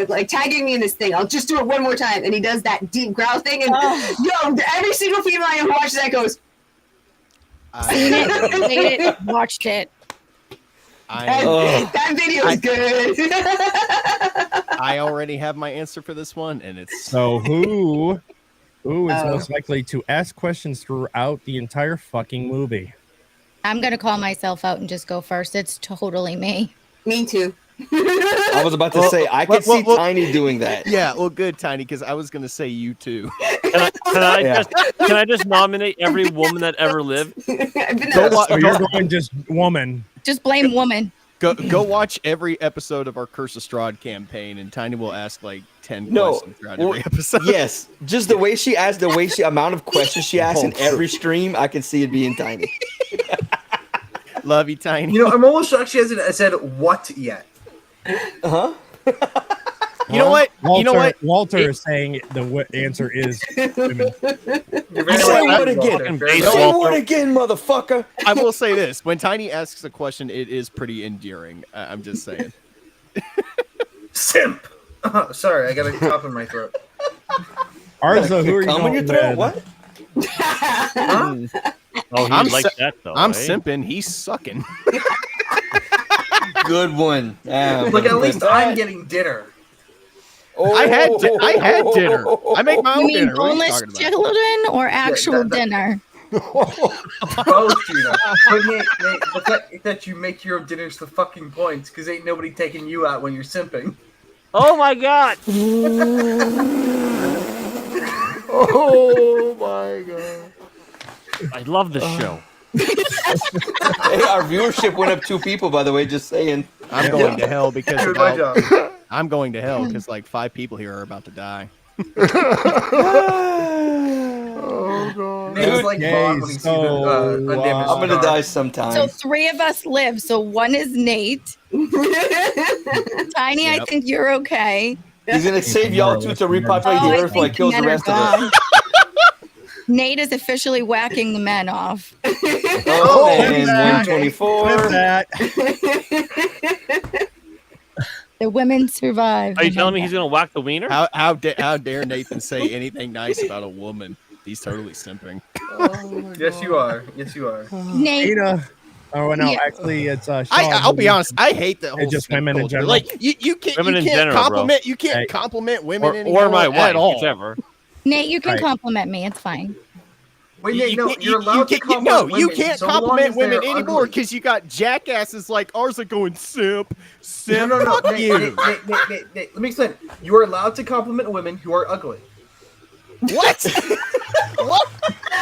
like tagging me in this thing. I'll just do it one more time. And he does that deep growl thing, and every single female who watches that goes, Seen it, played it, watched it. that video is good. I already have my answer for this one, and it's So who is most likely to ask questions throughout the entire fucking movie? I'm gonna call myself out and just go first. It's totally me. Me too. I was about to say I could see Tiny doing that. yeah. Well, good, Tiny, because I was gonna say you too. Can I just nominate every woman that ever lived? I've been So you're going just woman. Just blame woman. Go watch every episode of our Curse of Strahd campaign, and Tiny will ask like 10 questions throughout every episode. Yes, just the way she asked, amount of questions she asked in every stream, I can see it being Tiny. Love you, Tiny. You know, I'm almost shocked she hasn't said what yet. Huh? You know what? You know what? Walter is saying the answer is women. You're very Say right, what again? Walter. Very Say right. what again, motherfucker? I will say this: when Tiny asks a question, it is pretty endearing. I'm just saying. Simp. Oh, sorry, I got a cough in my throat. Arza, who are you Come in going your throat. with? What? Huh? Oh, he I'm likes that though. I'm eh? simping. He's sucking. Good one. Look, at least I'm getting dinner. I had dinner. I make my You own mean dinner. What are you boneless talking about? children or actual that- dinner? Both, Gina. But Nate, the fact that you make your own dinner's the fucking point, because ain't nobody taking you out when you're simping. Oh my god! Oh my god. I love this show. Hey, our viewership went up 2 people, by the way. Just saying. I'm going to hell because Good, my job. I'm going to hell because like 5 people here are about to die. Oh god. Nate's like Okay, Vaughn when he sees the undamaged I'm gonna star. die sometime. So 3 of us live. So 1 is Nate. Tiny, I Yep. think you're okay. He's gonna save y'all two to repopulate the I earth while he think kills the men are rest of us. gone. Nate is officially whacking the men off. Oh, and Flip 124. that. The women survive. Are you telling me he's gonna whack the wiener? How dare Nathan say anything nice about a woman? He's totally simping. Yes, you are. Yes, you are. Nate, Gina. Oh no, Yeah. actually, it's Sean. I'll be honest. I hate that whole just simp women in culture. general. Like you can't Women in you can't general, bro. compliment you can't Hey. compliment women or anymore my wife, at all. whichever. Nate, you can Right. compliment me. It's fine. Wait, You Nate, no, can't- you're allowed to compliment no, you women can't so long compliment as they're women anymore ugly. because you got jackasses like ours that going simp. No, Fuck Nate, you. Nate, let me explain. You are allowed to compliment women who are ugly. What? What?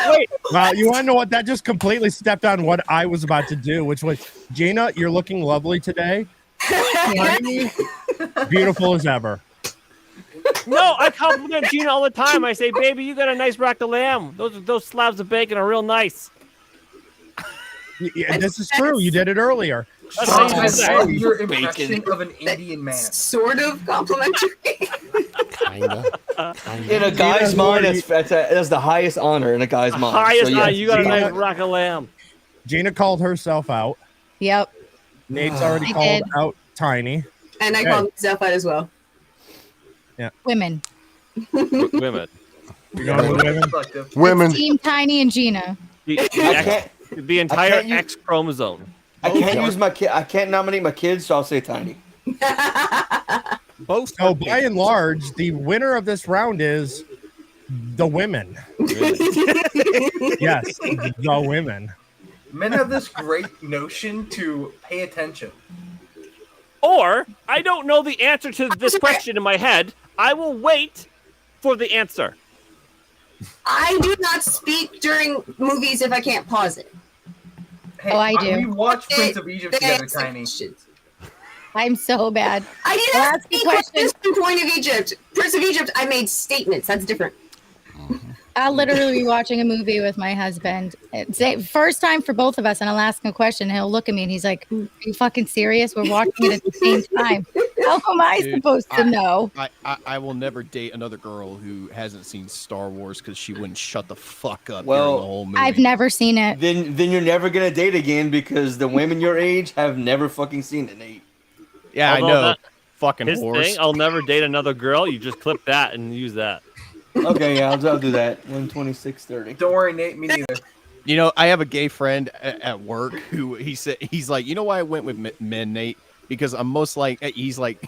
Wait, Wow, you want to know what? That just completely stepped on what I was about to do, which was, Gina, you're looking lovely today. Tiny, beautiful as ever. no, I compliment Gina all the time. I say, "Baby, you got a nice rack of lamb. Those slabs of bacon are real nice." Yeah, this is true. You did it earlier. That's how you do That's that. your impression of an Indian man. Sort of complimentary. Kinda. In a guy's mind, that's the highest honor in a guy's mind. Highest So, yes. eye, you got a Gina- nice rack of lamb. Gina called herself out. Yep. Nate's already I called did. out Tiny. And I Okay. called myself out as well. Women. Women. You're going with women? Selective. Women. Team Tiny and Gina. I The entire can't use- X chromosome. I can't use my kid. I can't nominate my kids, so I'll say Tiny. Both. So by and large, the winner of this round is the women. Yes, the women. Men have this great notion to pay attention. Or I don't know the answer to this question in my head. I will wait for the answer. I do not speak during movies if I can't pause it. Hey, Oh, I do. We watched Prince of Egypt They together, ask Tiny. questions. I'm so bad. I didn't I'll ask ask any you questions. questions from Point of Egypt. Prince of Egypt, I made statements. That's different. I'll literally be watching a movie with my husband. It's a first time for both of us, and I'll ask him a question. And he'll look at me and he's like, "Are you fucking serious? We're watching it at the same time. How am I Dude, supposed to know?" I will never date another girl who hasn't seen Star Wars because she wouldn't shut the fuck up Well, during the whole movie. I've never seen it. Then you're never gonna date again because the women your age have never fucking seen it, Nate. Yeah, I Although know. that- Fucking His horse. thing, I'll never date another girl. You just clip that and use that. Okay, yeah, I'll do that. 126.30. Don't worry, Nate. Me neither. You know, I have a gay friend at work who he's like, you know why I went with men, Nate? Because I'm most like he's like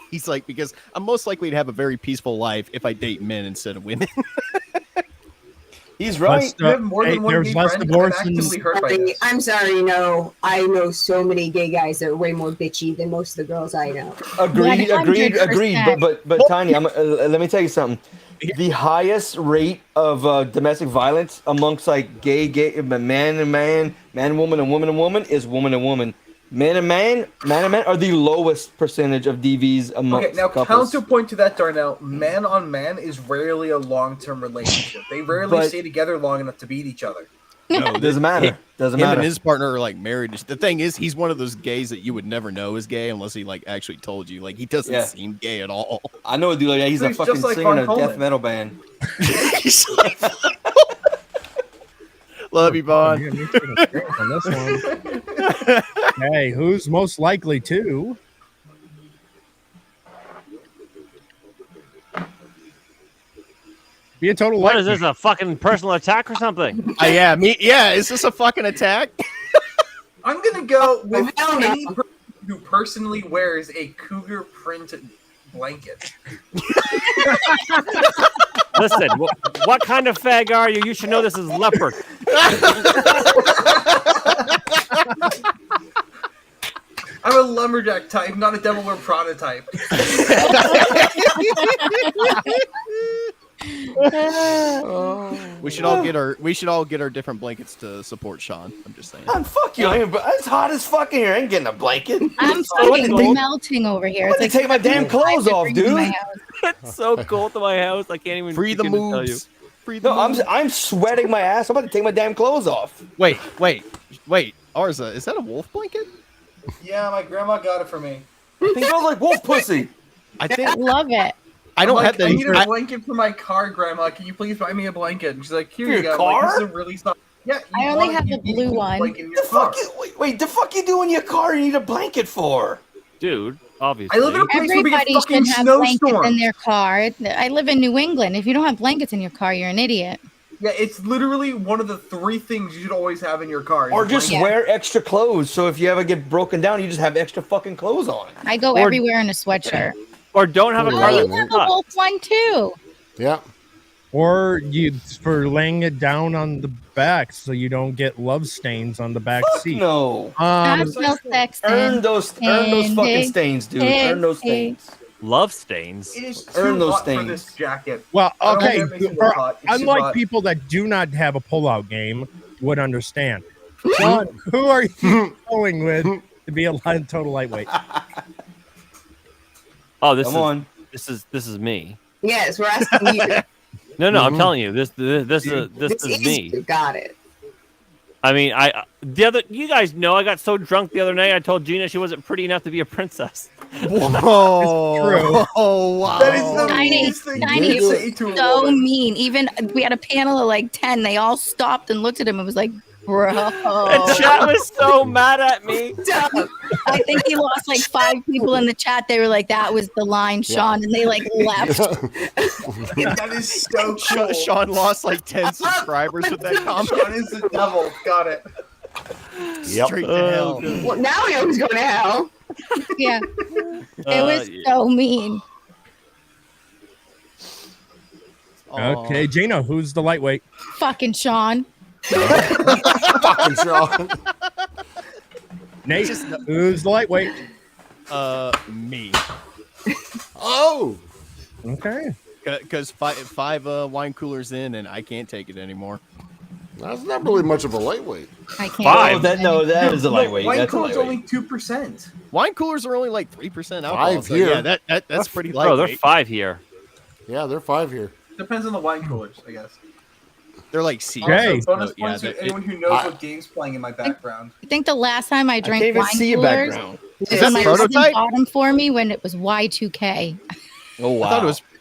because I'm most likely to have a very peaceful life if I date men instead of women. He's right. Let's, You have more than one there's gay less friend. I'm divorce actively and hurt by this. I'm sorry, no. I know so many gay guys that are way more bitchy than most of the girls I know. Agreed. 100%. But Tanya, let me tell you something. The highest rate of domestic violence amongst like gay, man and man, man and woman, and woman is woman and woman. Man and man are the lowest percentage of DVs amongst Okay, now couples. counterpoint to that, Darnell. Man on man is rarely a long-term relationship. They rarely But- stay together long enough to beat each other. No, Doesn't matter. Doesn't Him matter. and his partner are like married. The thing is, he's one of those gays that you would never know is gay unless he like actually told you. Like he doesn't Yeah. seem gay at all. I know a dude like that. He's So a he's fucking just like singer in a Von death Coleman. metal band. Love you, Bond. Yeah, me taking a drink on this one. Hey, who's most likely to? Be a total What lightweight. is this? A fucking personal attack or something? Yeah, me. Yeah, is this a fucking attack? I'm gonna go with hell no. any person who personally wears a cougar print blanket. Listen, what kind of fag are you? You should know this is leopard. I'm a lumberjack type, not a Devilware prototype. We should all get our different blankets to support Sean. I'm just saying. Man, fuck you. It's hot as fuck in here. I ain't getting a blanket. I'm I wouldn't fucking take- melting over here. I It's wouldn't like take my damn clothes off, bring me to my dude. house. It's so cold to my house. I can't even Free the begin to tell you. moves. Free the No, moves. I'm sweating my ass. I'm about to take my damn clothes off. Wait. Arza, is that a wolf blanket? Yeah, my grandma got it for me. It smells like wolf pussy. I think Love it. I don't I'm have like, I that. need a blanket for my car, Grandma. Can you please buy me a blanket? And she's like, here For you your go. I'm like, car? this is a really soft. Yeah, I only have the blue one. Blanket in The your car. fuck? Wait, the fuck you do in your car? You need a blanket for? Dude, obviously. I live in a place where we get Everybody fucking should have blankets in snowstorms. their car. I live in New England. If you don't have blankets in your car, you're an idiot. Yeah, it's literally one of the 3 things you should always have in your car. is Or a just blanket. wear extra clothes so if you ever get broken down, you just have extra fucking clothes on. I go Or- everywhere in a sweatshirt. Or don't have a Oh, car Oh, that you have a sucks. wolf one too. Yeah. Or you for laying it down on the back so you don't get love stains on the back Fuck seat. no. I'm Um, so sexy. Earn those fucking Hey, stains, dude. hey, Earn those hey. stains. Love stains. It is Earn too those hot for things. this jacket. well, I don't okay. think that makes it for- hot. It's too unlike hot. people that do not have a pullout game would understand. Sean, who are you going with to be a total lightweight? Oh, this Come is on. this is me. Yes, we're asking you. No, I'm Mhm. telling you, this is me. You got it. I mean, you guys know I got so drunk the other night. I told Gina she wasn't pretty enough to be a princess. Whoa. true. Oh wow. That is the Tiny, meanest thing Tiny you can is say to a so woman. mean. Even we had a panel of like 10. They all stopped and looked at him and was like, bro. And chat was so mad at me. I think he lost like 5 people in the chat. They were like, that was the line, Sean. And they like left. That is so cool. Sean lost like 10 subscribers with that comment. Sean is the devil. Got it. Yep. Straight to hell. Well, now we know who's going to hell. Yeah. It was so mean. Okay, Gina, who's the lightweight? Fucking Sean. Fucking Sean. Nate, who's the lightweight? Me. Oh. Okay. Because five wine coolers in, and I can't take it anymore. That's not really much of a lightweight. I can't. Five. That is a lightweight. Wine That's a cooler's lightweight. only 2%. Wine coolers are only like 3% alcohol. Five So here. yeah, that's pretty Bro, they're lightweight. 5 here. Yeah, they're 5 here. Depends on the wine coolers, I guess. They're like C. Okay. Also, bonus So, yeah, points to that- anyone who knows what game's playing in my background. I think the last time I I drank can't even wine see a coolers background. was Is that when my husband prototype? bought them for me when it was Y2K. Oh wow.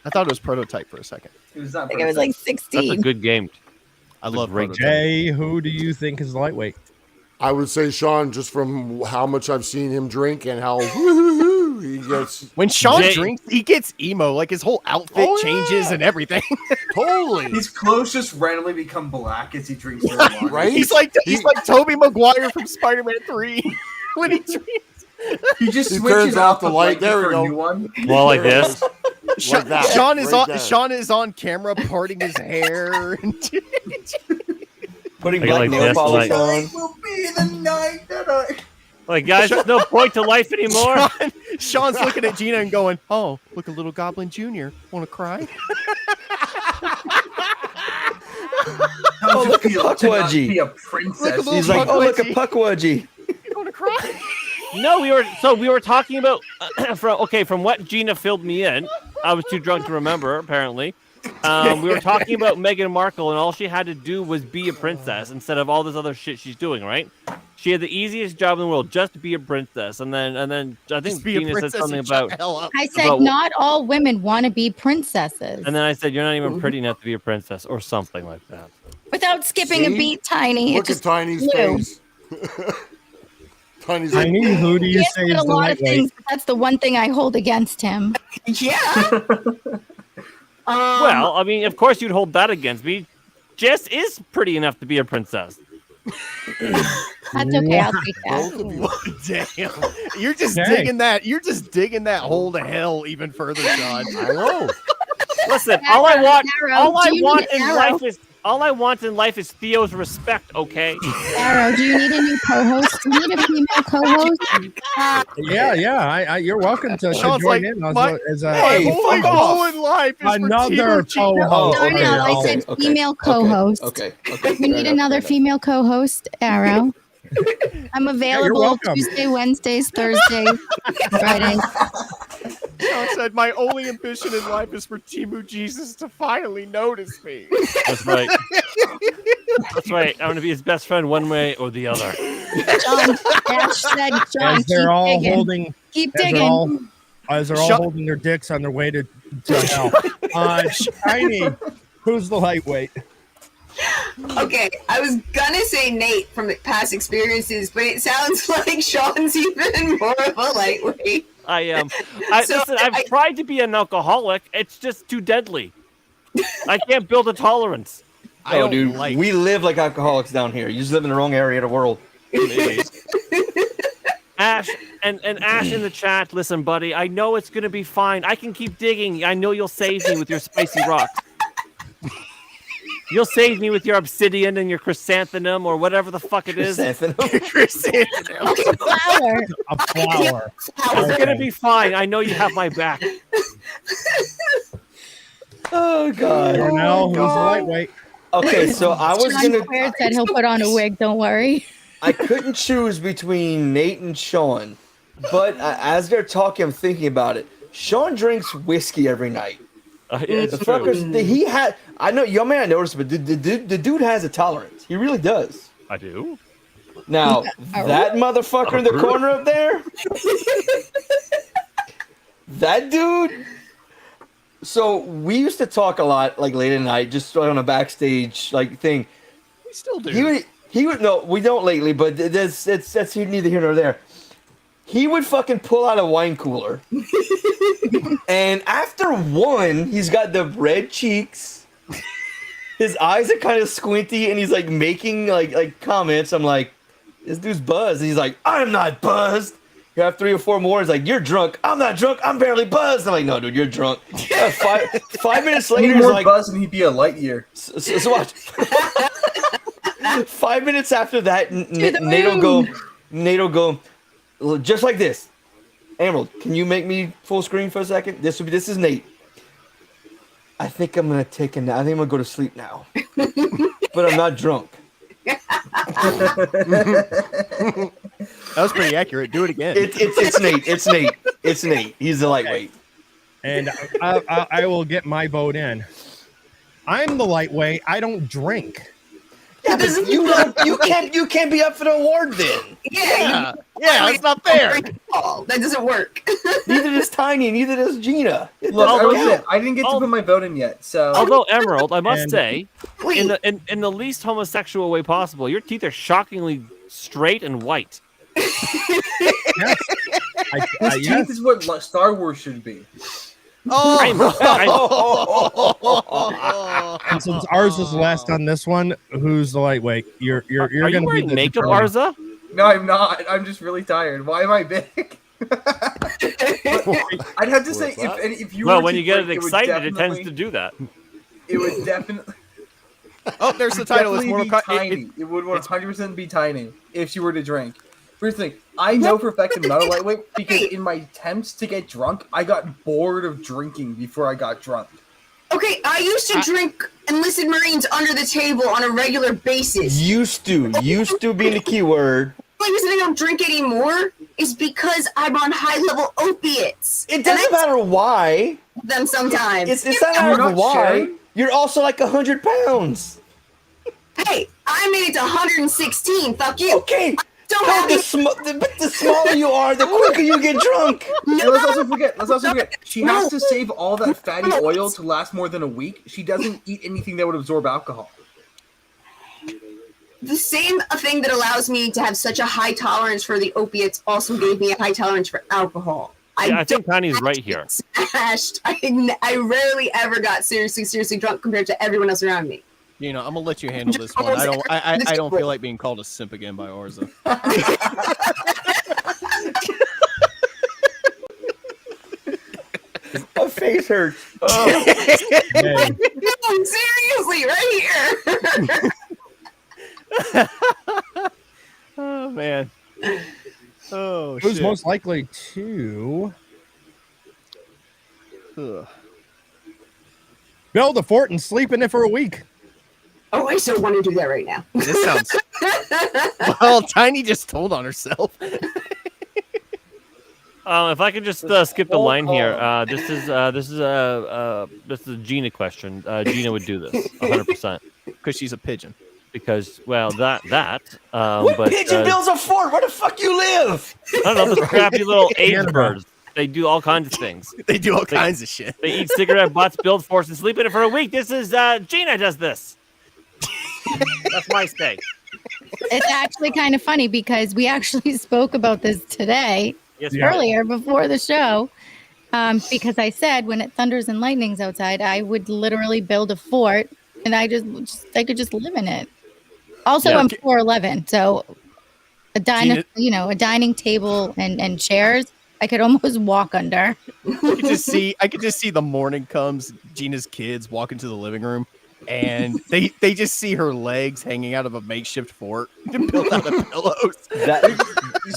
I thought it was prototype for a second. It was not I think it was like That's a 16. good game. I love great prototype. Jay, who do you think is the lightweight? I would say Sean, just from how much I've seen him drink and how woo-hoo-hoo he gets. When Sean Jay- drinks, he gets emo. Like his whole outfit Oh, changes yeah. and everything. Totally. His clothes just randomly become black as he drinks more wine. Right? he's like Tobey Maguire from Spider-Man 3 when he drinks. He just He switches turns off the light. blanket There we for a go. new one. Well, like this. Like that. Sean is Right on. there. Sean is on camera parting his hair. Putting I got black like nail this, polish like- on. Will be the night that I. Like, guys, there's no point to life anymore. Sean's looking at Gina and going, "Oh, look, a little Goblin Junior. Want to cry?" How's look, it a feel to not Puckwudgie. be a princess? little He's like, oh look, a Puckwudgie. Puckwudgie. Want to cry? No, we were talking about from what Gina filled me in. I was too drunk to remember, apparently. We were talking about Meghan Markle, and all she had to do was be a princess instead of all this other shit she's doing, right? She had the easiest job in the world, just to be a princess. And then I think Just be a Gina said princess something and shut about. the hell up. I said About- not all women want to be princesses. And then I said, "You're not even pretty enough to be a princess," or something like that. Without skipping a See? beat, Tiny. Look It at just Tiny's flew. face. Tiny's like, Tiny, who do He you has say done is a the lot of lightweight? things, but that's the one thing I hold against him. Yeah. Well, I mean, of course you'd hold that against me. Jess is pretty enough to be a princess. That's okay. I'll take that. both of you. Damn, you're just Okay. digging that. You're just digging that hole to hell even further, Sean. I know. Listen, all I want, Arrow, all I do you want need in an arrow? life is, all I want in life is Theo's respect. Okay. Arrow, do you need a new co-host? Do you need a female co-host? Yeah. You're welcome to Sean's join like, in my- as a Hey, My only fuck off. goal in life is another for Timo Gina. co-host. Darnell, I said female co-host. Okay. We need another female co-host, Arrow. I'm available welcome. Tuesday, Wednesdays, Thursdays, Fridays. Sean said, "My only ambition in life is for Timu Jesus to finally notice me." That's right. That's right. I'm gonna be his best friend one way or the other. John, Ash said, John, As they're keep all digging. holding, Keep as they're digging. all, as they're all Shut- holding their dicks on their way to hell. Tiny, who's the lightweight? Okay, I was gonna say Nate from past experiences, but it sounds like Sean's even more of a lightweight. I am. So, Listen, I've tried to be an alcoholic. It's just too deadly. I can't build a tolerance. I Oh, don't dude, like. we live like alcoholics down here. You just live in the wrong area of the world. Ash and Ash in the chat. Listen, buddy. I know it's gonna be fine. I can keep digging. I know you'll save me with your spicy rocks. You'll save me with your obsidian and your chrysanthemum or whatever the fuck it is. Chrysanthemum. Flower. A flower. It's gonna be fine. I know you have my back. Oh god. Darnell, who's the lightweight? Okay, so I was John gonna. Squared said he'll put on a wig. Don't worry. I couldn't choose between Nate and Sean, but as they're talking, I'm thinking about it. Sean drinks whiskey every night. It's The true. fuckers, he had. I know y'all may not notice, but the dude has a tolerance. He really does. I do. Now that motherfucker in the corner up there, that dude. So we used to talk a lot, like late at night, just on a backstage like thing. We still do. He would no, we don't lately, but that's neither here nor there. He would fucking pull out a wine cooler, and after one, he's got the red cheeks. His eyes are kind of squinty, and he's like making like comments. I'm like, This dude's buzzed. He's like, I'm not buzzed. You have 3 or 4 more. He's like, you're drunk. I'm not drunk. I'm barely buzzed. I'm like, no, dude, you're drunk. 5 minutes later, he's more like, buzz and he'd be a light year. So watch. 5 minutes after that, Nate'll go, just like this. Emerald, can you make me full screen for a second? This is Nate. I think I'm gonna take a nap. I think I'm gonna go to sleep now. But I'm not drunk. That was pretty accurate. Do it again. It's Nate. It's Nate. He's the lightweight. And I will get my vote in. I'm the lightweight. I don't drink. Yeah, but you can't be up for the award then. Yeah, that's not fair. That doesn't work. Neither does Tiny. Neither does Gina. Look, I didn't get to put my vote in yet. So, although Emerald, I must And- say, in the least homosexual way possible, your teeth are shockingly straight and white. Yes. his Yes. teeth is what Star Wars should be. And since ours is last on this one, who's the lightweight? You're Are going you to be wearing the makeup, determining- Arza? No, I'm not. I'm just really tired. Why am I big? I'd have to say if you Well, were when to you get drink, it excited, it tends definitely- to do that. It would definitely. Oh, there's the title. It's Definitely Mortal be Kombat. tiny. It would 100% be tiny if she were to drink. Here's the thing. I know for a fact I'm not a lightweight because in my attempts to get drunk, I got bored of drinking before I got drunk. Okay, I used to drink enlisted Marines under the table on a regular basis. Used to being the key word. The only reason I don't drink anymore is because I'm on high-level opiates. It doesn't matter why. Them sometimes. It's not You're matter not why. sure? You're also like 100 pounds. Hey, I made it to 116. Fuck you. Okay. Don't But have the, it. but the smaller you are, the quicker you get drunk. And let's also forget, she has to save all that fatty oil to last more than a week. She doesn't eat anything that would absorb alcohol. The same thing that allows me to have such a high tolerance for the opiates also gave me a high tolerance for alcohol. Yeah, I think Tiny's right here. Smashed. I rarely ever got seriously drunk compared to everyone else around me. You know, I'm gonna let you handle this one. I don't feel like being called a simp again by Orza. My face hurts. Man. No, seriously, right here. Oh man. Oh Who's shit. most likely to Ugh. build a fort and sleep in it for a week? Oh, I so want to do that right now. This sounds. Well, Tiny just told on herself. If I could just skip the line here. This is a Gina question. Gina would do this 100% Because she's a pigeon. because well that. What But pigeon builds a fort? Where the fuck you live? I don't know. Those crappy little age Canada. birds. They do all kinds of things. They do all kinds of shit. They eat cigarette butts, build forts, and sleep in it for a week. This is Gina does this. That's my stay. It's actually kind of funny because we actually spoke about this today, Yes, Yeah. earlier before the show. Because I said when it thunders and lightnings outside, I would literally build a fort and I could just live in it. Also, Yeah. I'm 4'11", so a Gina- dining table and chairs, I could almost walk under. I could just see the morning comes, Gina's kids walk into the living room, and they just see her legs hanging out of a makeshift fort built out of pillows.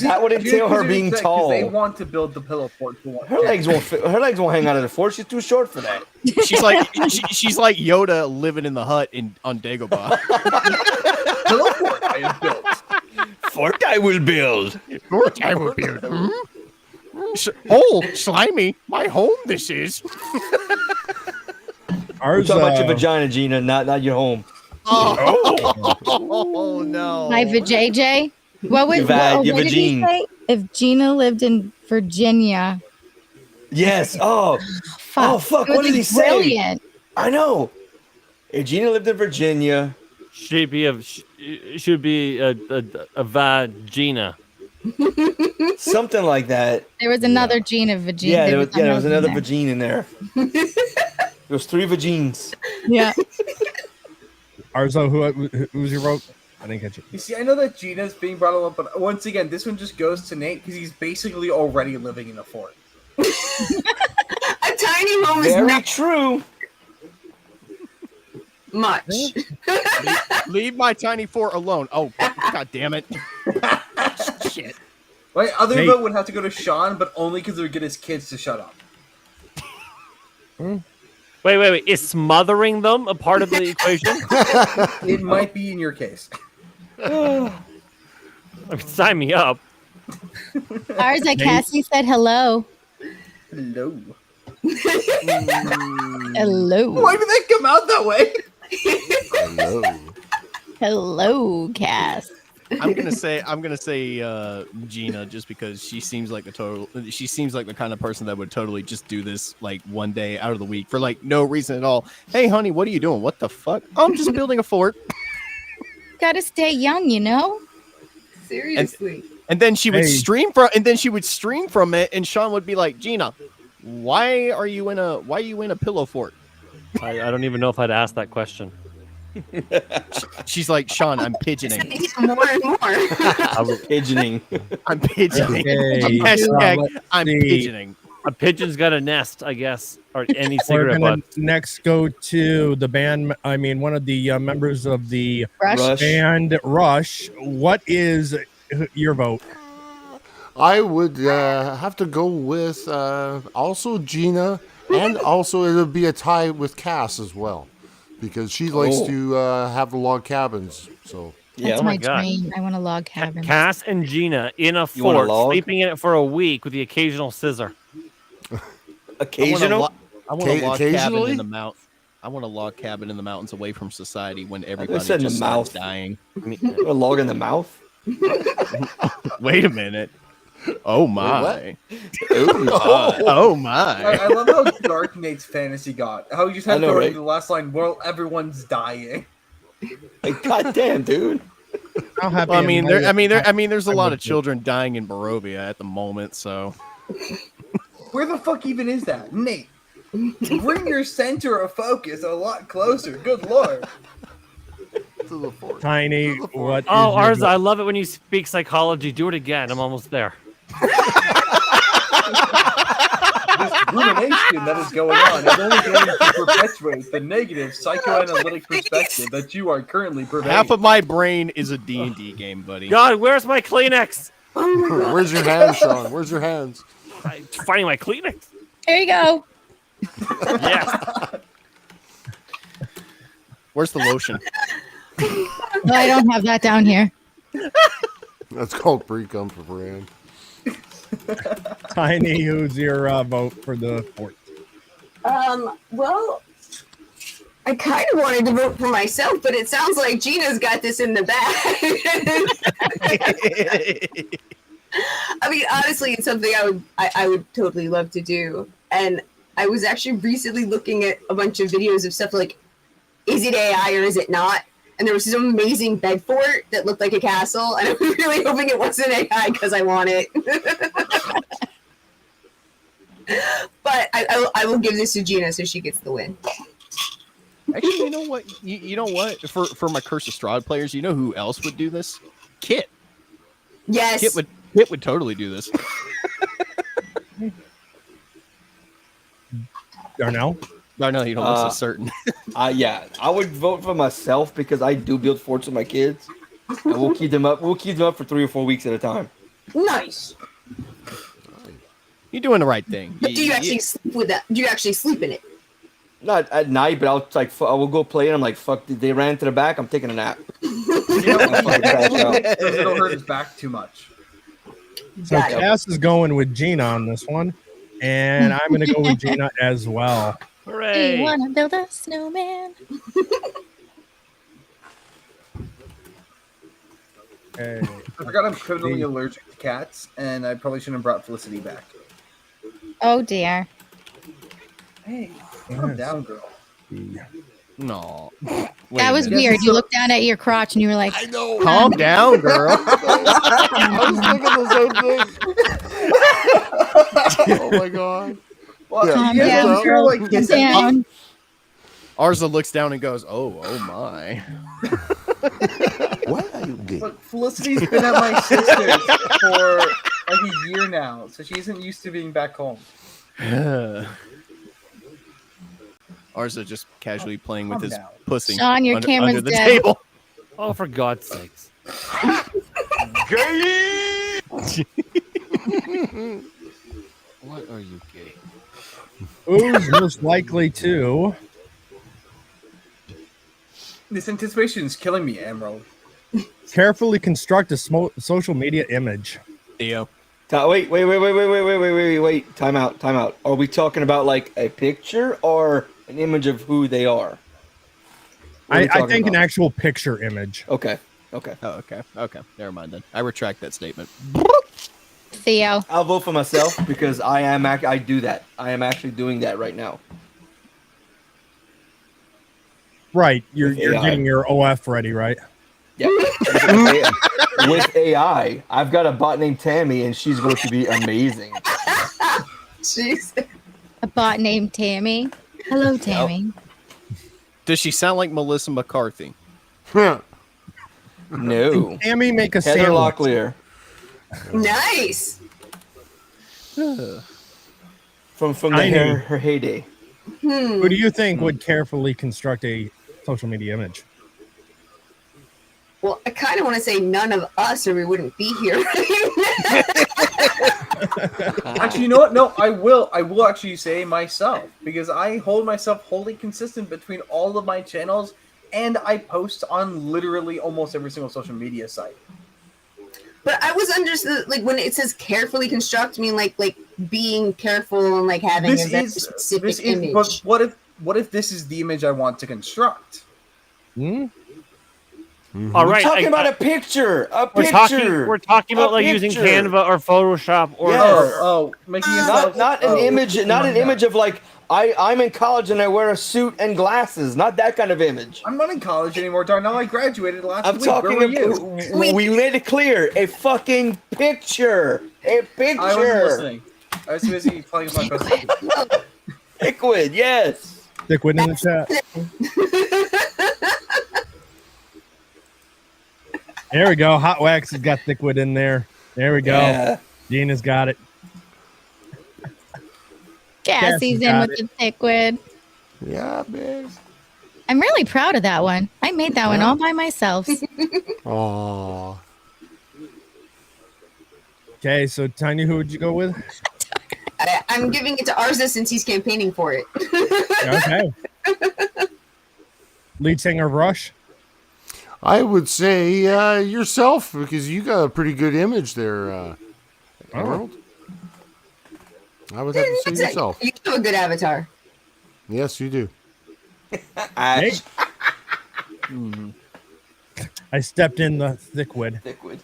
That would entail her being tall. They want to build the pillow fort. Her legs won't fit. Her legs won't hang out of the fort. She's too short for that. She's like she's like Yoda living in the hut on Dagobah. Pillow fort I have built. Fort I will build. Fort I will build. Oh, slimy! My home this is. We're Ours, talking about your vagina, Gina, not your home. Oh no! My vajayjay. What would Your what did he vagine. say? If Gina lived in Virginia, Yes. Oh, fuck. fuck. It would What did be he say? brilliant. I know. If Gina lived in Virginia, Should be a vagina. something like that. There was another Gina Vagina. Yeah, there was another Gina. vagine in there. There was 3 vagines. Yeah. Arzo, who's your vote? I didn't catch it. You see, I know that Gina's being brought up, but once again, this one just goes to Nate because he's basically already living in a fort. A tiny home is Very not true. much. Leave my tiny fort alone. Oh, god damn it. Shit. My other Nate. vote would have to go to Sean, but only because it would get his kids to shut up. Wait. Is smothering them a part of the equation? It might be in your case. I mean, sign me up. Arza, Cassie said hello. Hello. Hello. Why did that come out that way? Hello. Hello, Cass. I'm gonna say Gina, just because she seems like the kind of person that would totally just do this like one day out of the week for like no reason at all. Hey honey, what are you doing? What the fuck? Oh, I'm just building a fort. Gotta stay young, you know? Seriously. And then she would Hey. stream from it, and Sean would be like, Gina, why are you in a pillow fort? I don't even know if I'd ask that question. She's like, Sean, I'm pigeoning. More and more. Pigeoning. I'm pigeoning. Okay. Hashtag, Let's I'm see. pigeoning. A pigeon's got a nest, I guess, or any We're cigarette gonna butt. next go to the band. I mean, one of the members of the Rush. band Rush. What is your vote? I would have to go with also Gina, and also it would be a tie with Cass as well, because she likes to have the log cabins. So That's Yeah. my God. dream. I want a log cabin. Cass and Gina in a You want a fort, log? sleeping in it for a week with the occasional scissor. Occasional. I want a log cabin Occasionally? in the mount. I want a log cabin in the mountains away from society when everybody said in just the starts mouth. dying. A log in the mouth. Wait a minute. Oh my. Oh, Oh my. I love how dark Nate's fantasy got. How he just had I know, to go right? into the last line, well, everyone's dying. like, goddamn, dude. How happy Well, am there's a lot of children dying in Barovia at the moment, so Where the fuck even is that? Nate, bring your center of focus a lot closer. Good lord. to the fort. Tiny. What? Oh, is your Arza, vote? I love it when you speak psychology. Do it again. I'm almost there. This rumination that is going on is only going to perpetuate the negative psychoanalytic perspective that you are currently pervading. half of my brain is a D&D game, buddy. God, where's my Kleenex? Where's your hands, Sean? Where's your hands? I'm finding my Kleenex. Here you go. Yes. Where's the lotion? No, I don't have that down here. That's called pre-cum for brand. Tiny, who's your vote for the fort? Well, I kind of wanted to vote for myself, but it sounds like Gina's got this in the bag. I mean, honestly, it's something I would totally love to do. And I was actually recently looking at a bunch of videos of stuff like, is it AI or is it not? And there was this amazing bed fort that looked like a castle, and I was really hoping it wasn't AI because I want it. But I will give this to Gina so she gets the win. Actually, you know what? You know what? For my Curse of Strahd players, you know who else would do this? Kit. Yes. Kit would totally do this. Darnell? Darnell, you don't look so certain. Yeah, I would vote for myself because I do build forts with my kids, and we'll keep them up. We'll keep them up for 3 or 4 weeks at a time. Nice. You're doing the right thing. But do you actually sleep with that? Do you actually sleep in it? Not at night, but I'll like I will go play, and I'm like, fuck, they ran to the back. I'm taking a nap. It'll hurt his back too much. So Got it. Cass is going with Gina on this one, and I'm going to go with Gina as well. Do Hooray. you want to build a snowman? Okay. I forgot I'm criminally allergic to cats, and I probably shouldn't have brought Felicity back. Oh, dear. Hey, calm down, girl. No. That was weird. You looked down at your crotch and you were like, I know. Calm down, girl. I was thinking the same thing. Oh my god. Well, Yeah. calm you guys down, don't feel girl. like Calm this- down. Arza looks down and goes, "Oh my." Why are you gay? Look, Felicity's been at my sister's for like a year now, so she isn't used to being back home. Ours are just casually playing with calm his down. pussy Sean, your camera's under the dead. table. Oh, for God's sakes! What are you gay? Who's most likely to? This anticipation is killing me, Emerald. Carefully construct a social media image. Theo. Wait. Time out. Are we talking about like a picture or an image of who they are? What are we I talking think an about? actual picture image. Okay. Oh, okay. Never mind then. I retract that statement. Theo. I'll vote for myself because I do that. I am actually doing that right now. Right. You're AI. getting your OF ready, right? Yeah. With AI, I've got a bot named Tammy, and she's going to be amazing. Jeez. A bot named Tammy. Hello, Tammy. Does she sound like Melissa McCarthy? No. Tammy, make a Heather sandwich. Locklear Nice. from the Tiny. her heyday. Who do you think would carefully construct a social media image? Well, I kind of want to say none of us, or we wouldn't be here right now. Actually, you know what? No, I will actually say myself because I hold myself wholly consistent between all of my channels, and I post on literally almost every single social media site. But I was understood, like when it says carefully construct, I mean like being careful and like having a very specific image. But what if this is the image I want to construct? Hmm? All We're right, talking about a picture. We're talking about like using picture. Canva or Photoshop or Yes. Making it Not an image. Not an image of like I'm in college and I wear a suit and glasses. Not that kind of image. I'm not in college anymore, Darnell. I graduated last I'm week. Where talking were you? about. We made it clear. A fucking picture. A picture. I wasn't listening. I was busy playing with my cousin. Liquid. Yes. Liquid in the chat. There we go. Hot Wax has got Thickwood in there. There we go. Yeah. Gina's got it. Cassie's in got with the Thickwood. Yeah, babe. I'm really proud of that one. I made that one all by myself. Aw. Okay, so Tiny, who would you go with? I'm giving it to Arza since he's campaigning for it. Okay. Lead singer of Rush. I would say yourself because you got a pretty good image there, Emerald. I would have to say yourself. You have a good avatar. Yes, you do. Hey. I stepped in the Thickwood. Liquid.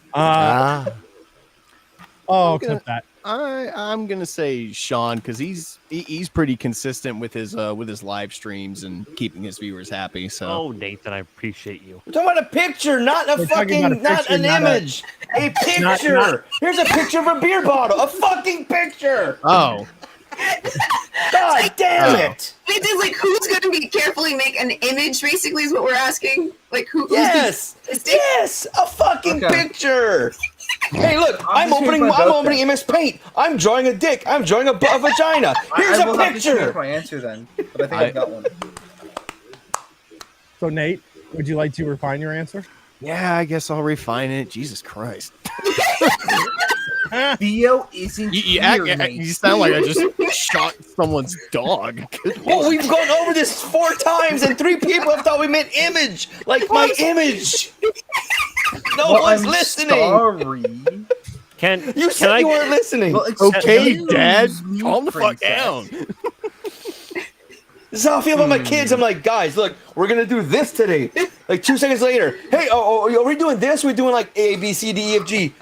Oh, clip that. I'm gonna say Sean because he's pretty consistent with his live streams and keeping his viewers happy. So Oh, Nathan, I appreciate you. We're talking about a picture, not a We're talking about fucking, a not picture, an not a- image. A picture. Here's a picture of a beer bottle. A fucking picture. oh God damn it. It's like who's going to be carefully make an image? Basically, is what we're asking. Like who's Yes. Yes. A fucking picture. Hey, look! I'm opening MS Paint. I'm drawing a dick. I'm drawing a vagina. Here's I a will have to change picture. my answer then, but I think I've got one. So Nate, would you like to refine your answer? yeah, I guess I'll refine it. Jesus Christ! Theo isn't You here, Nate. you sound like I just shot someone's dog. Well, we've gone over this 4 times, and 3 people have thought we meant image, like my image. No Well, one's I'm listening. Sorry. Can You said you weren't listening. Well, Okay, excuse Dad, me, calm the fuck princess. down. This is how I feel about my kids. I'm like, guys, look, we're gonna do this today. Like 2 seconds later, hey, are we doing this? We're doing like A, B, C, D, E, F, G.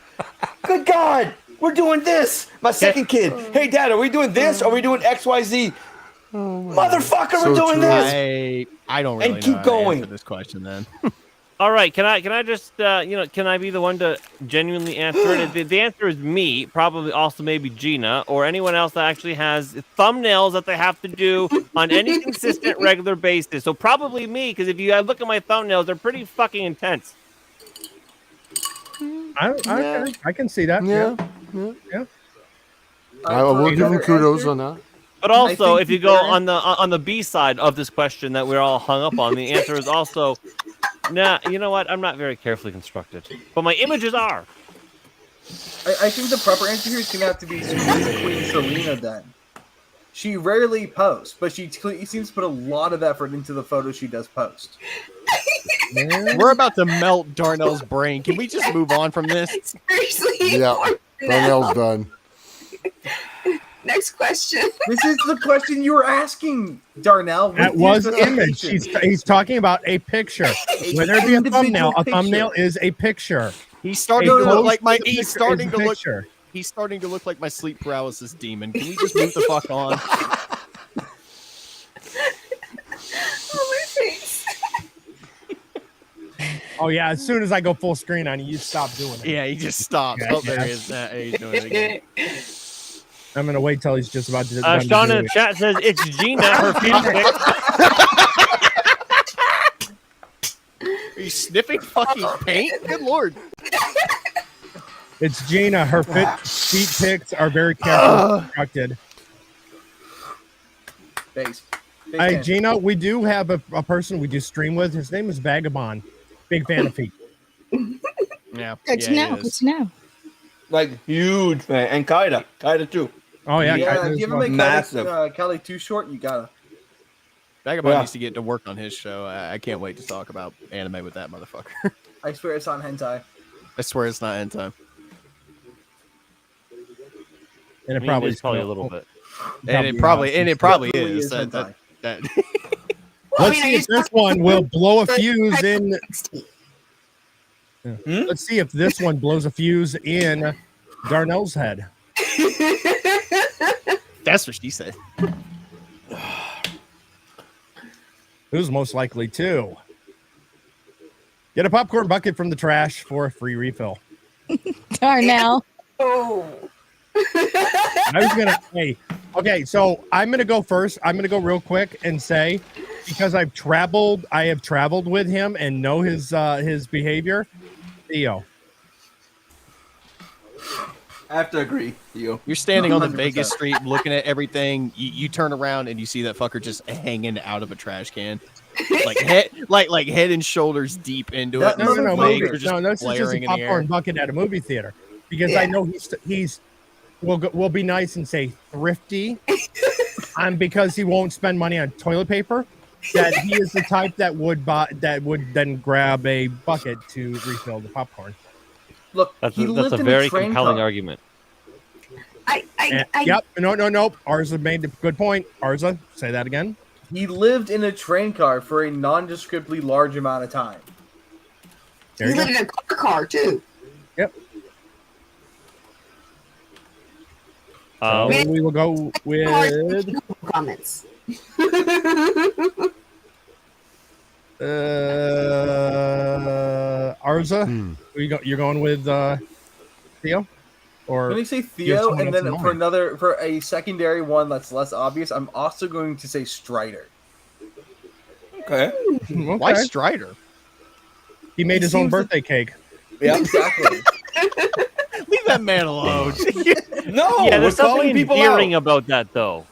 Good God, we're doing this. My second kid, hey, Dad, are we doing this? Are we doing X, Y, Z? Motherfucker, So we're doing true. this. I don't really And keep know how to going. answer this question then. All right, can I just can I be the one to genuinely answer it? The answer is me, probably also maybe Gina or anyone else that actually has thumbnails that they have to do on any consistent regular basis. So probably me, because if you look at my thumbnails, they're pretty fucking intense. I can see that. Yeah. I will give him kudos on that. But also, think if you go on the B side of this question that we're all hung up on, the answer is also, nah. You know what? I'm not very carefully constructed, but my images are. I think the proper answer here is going to have to be Queen Selena then. She rarely posts, but she seems to put a lot of effort into the photos she does post. We're about to melt Darnell's brain. Can we just move on from this? Seriously. Yeah, Darnell's done. Next question. This is the question you were asking, Darnell. That was image. He's talking about a picture. Whether it be a thumbnail, a thumbnail is a picture. He's starting to look like my. He's He's starting to look. He's starting to look like my sleep paralysis demon. Can we just move the fuck on? Oh, my face. Oh yeah, as soon as I go full screen on you, you stop doing it. Yeah, he just stops. Oh, there he is. He's doing it again. I'm gonna wait till he's just about to. Sean in the chat says it's Gina. Her feet. Are you sniffing fucking paint? Good lord. It's Gina. Her feet pics are very carefully constructed. Thanks. Hey, Gina, we do have a person we do stream with. His name is Vagabond. Big fan of feet. Yeah. Good to know. Good to know. Like huge fan, and Kaida too. Oh yeah, Yeah, if you ever make Massive. Kelly too short, you gotta. Vagabond needs to get to work on his show. I can't wait to talk about anime with that motherfucker. I swear it's on hentai. I swear it's not end time. And it probably it's probably a little bit. And it probably is. hentai. Let's see if this one will blow a fuse in. Let's see if this one blows a fuse in Darnell's head. That's what she said. Who's most likely to get a popcorn bucket from the trash for a free refill? Darnell. Oh. I was gonna okay, so I'm gonna go first. I'm gonna go real quick and say, because I have traveled with him and know his behavior. Theo. I have to agree, Theo. You're standing on the 100%. Vegas street looking at everything. You turn around and you see that fucker just hanging out of a trash can, like head and shoulders deep into it. No, His legs movie. are just No, this is just a flaring in the air. popcorn bucket at a movie theater because I know we'll be nice and say thrifty, and because he won't spend money on toilet paper, that he is the type that would then grab a bucket to refill the popcorn. Look, That's he lived a in very a train compelling car. argument. Yep. No. Arza made a good point. Arza, say that again. He lived in a train car for a nondescriptly large amount of time. There He you lived go. in a car too. Yep. Um, So we will go with Comments. Arza. You're going with Theo, or Let me say you have Theo, someone and else then in mind? for a secondary one that's less obvious, I'm also going to say Strider. Okay. Why Okay. Strider? He made his own seems birthday cake. Yeah. Exactly. Leave that man alone. No, yeah, we're there's calling something people endearing out. about that, though.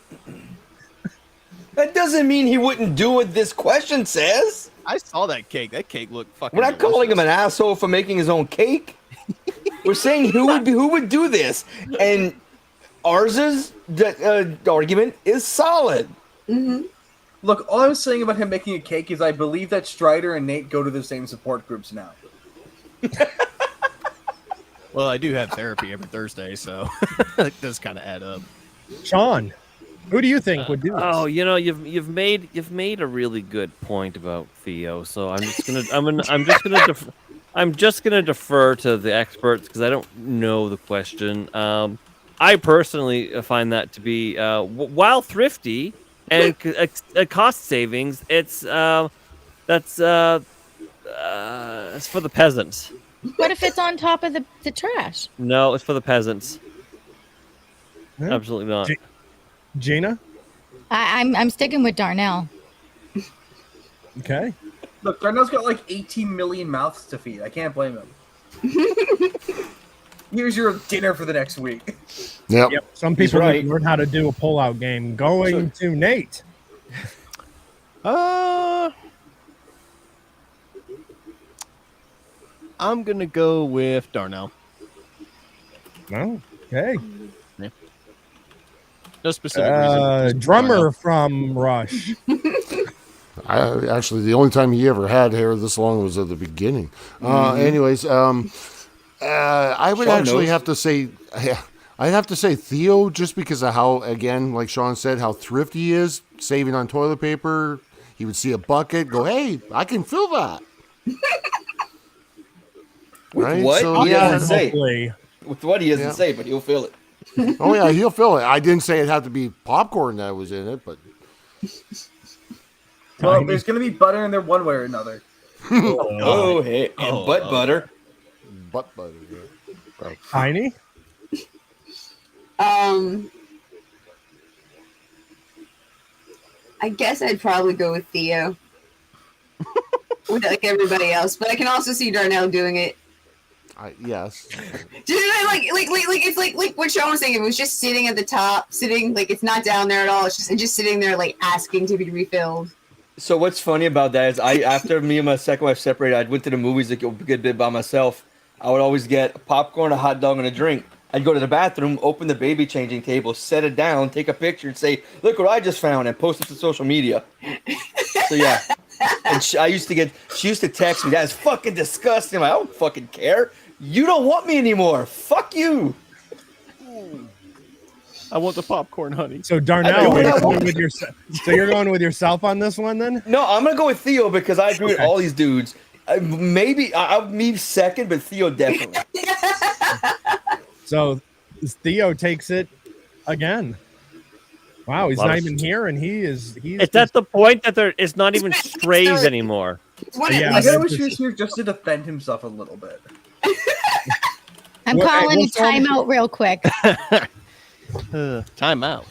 That doesn't mean he wouldn't do what this question says. I saw that cake. That cake looked fucking. We're not calling him an delicious. asshole for making his own cake. We're saying who would do this, and ours argument is solid. Look, all I was saying about him making a cake is I believe that Strider and Nate go to the same support groups now. Well, I do have therapy every Thursday, so it does kind of add up. Sean, who do you think would do this? Oh, you know, you've made a really good point about Theo. So I'm just gonna defer to the experts because I don't know the question. I personally find that to be while thrifty and a cost savings. It's for the peasants. What if it's on top of the trash? No, it's for the peasants. Yeah. Absolutely not. Gina? I'm sticking with Darnell. Okay. Look, Darnell's got like 18 million mouths to feed. I can't blame him. Here's your dinner for the next week. Yep. Yep. Some He's people right. learn how to do a pull-out game. Going to Nate. I'm gonna go with Darnell. Oh, okay. No specific reason. just Drummer Darnell. from Rush. Actually, the only time he ever had hair this long was at the beginning. Anyways, I would Sean actually knows. have to say, I'd have to say Theo, just because of how, again, like Sean said, how thrifty he is, saving on toilet paper. He would see a bucket, go, "Hey, I can fill that." Right? what? So, He yeah. doesn't say. Hopefully. With what he doesn't Yeah. say, but he'll feel it. Oh yeah, he'll fill it. I didn't say it had to be popcorn that was in it, but Well, there's gonna be butter in there one way or another. Oh, hey, and Oh, butt oh. butter. butt butter. Yeah. Tiny. I guess I'd probably go with Theo. With like everybody else, but I can also see Darnell doing it. Yes. Just like it's like what Sean was saying. It was just sitting at the top, sitting like it's not down there at all. It's just sitting there like asking to be refilled. So what's funny about that is after me and my second wife separated, I went to the movies like a good bit by myself. I would always get popcorn, a hot dog, and a drink. I'd go to the bathroom, open the baby changing table, set it down, take a picture, and say, "Look what I just found," and post it to social media. So yeah, and she used to text me, "That's fucking disgusting." I'm like, "I don't fucking care. You don't want me anymore. Fuck you." I want the popcorn, honey. So I Darnell, know you're that going one. with so you're going with yourself on this one then? No, I'm gonna go with Theo because I agree with all these dudes. Maybe me second, but Theo definitely. So Theo takes it again. Wow, he's Lot not of- even here, and he's It's at the point that it's not even strays anymore. What Yeah, I it kinda that's wish he just- was here just to defend himself a little bit. I'm Well, calling a well, Sean- timeout real quick. Time out.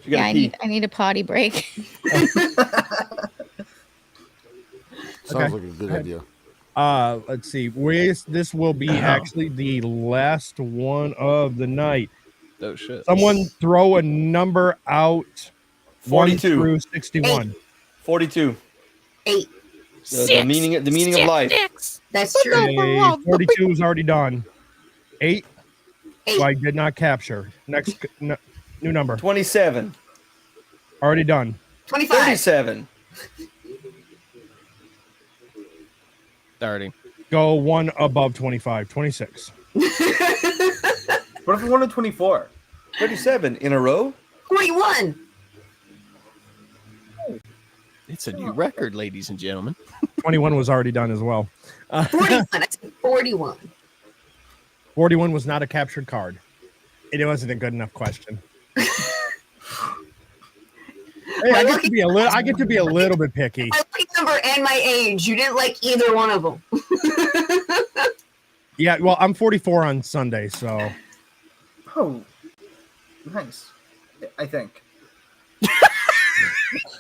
You gotta Yeah, pee. I need a potty break. Sounds Okay. like a good idea. Let's see. This will be actually the last one of the night. Oh shit. Someone throw a number out. 42. 1 through 61. 42. 8. The meaning of life. That's true. Okay, 42 is already done. 8. 8. I did not capture. Next new number. 27. Already done. 25. 37. 30. Go one above 25. 26. What if we wanted 24? 37 in a row. 41. It's a new record, ladies and gentlemen. 21 was already done as well. 41. I said 41. 41 was not a captured card. It wasn't a good enough question. Hey, I get to be a little bit picky. My lucky number and my age. You didn't like either one of them. Yeah, well, I'm 44 on Sunday, so Oh, nice. I think.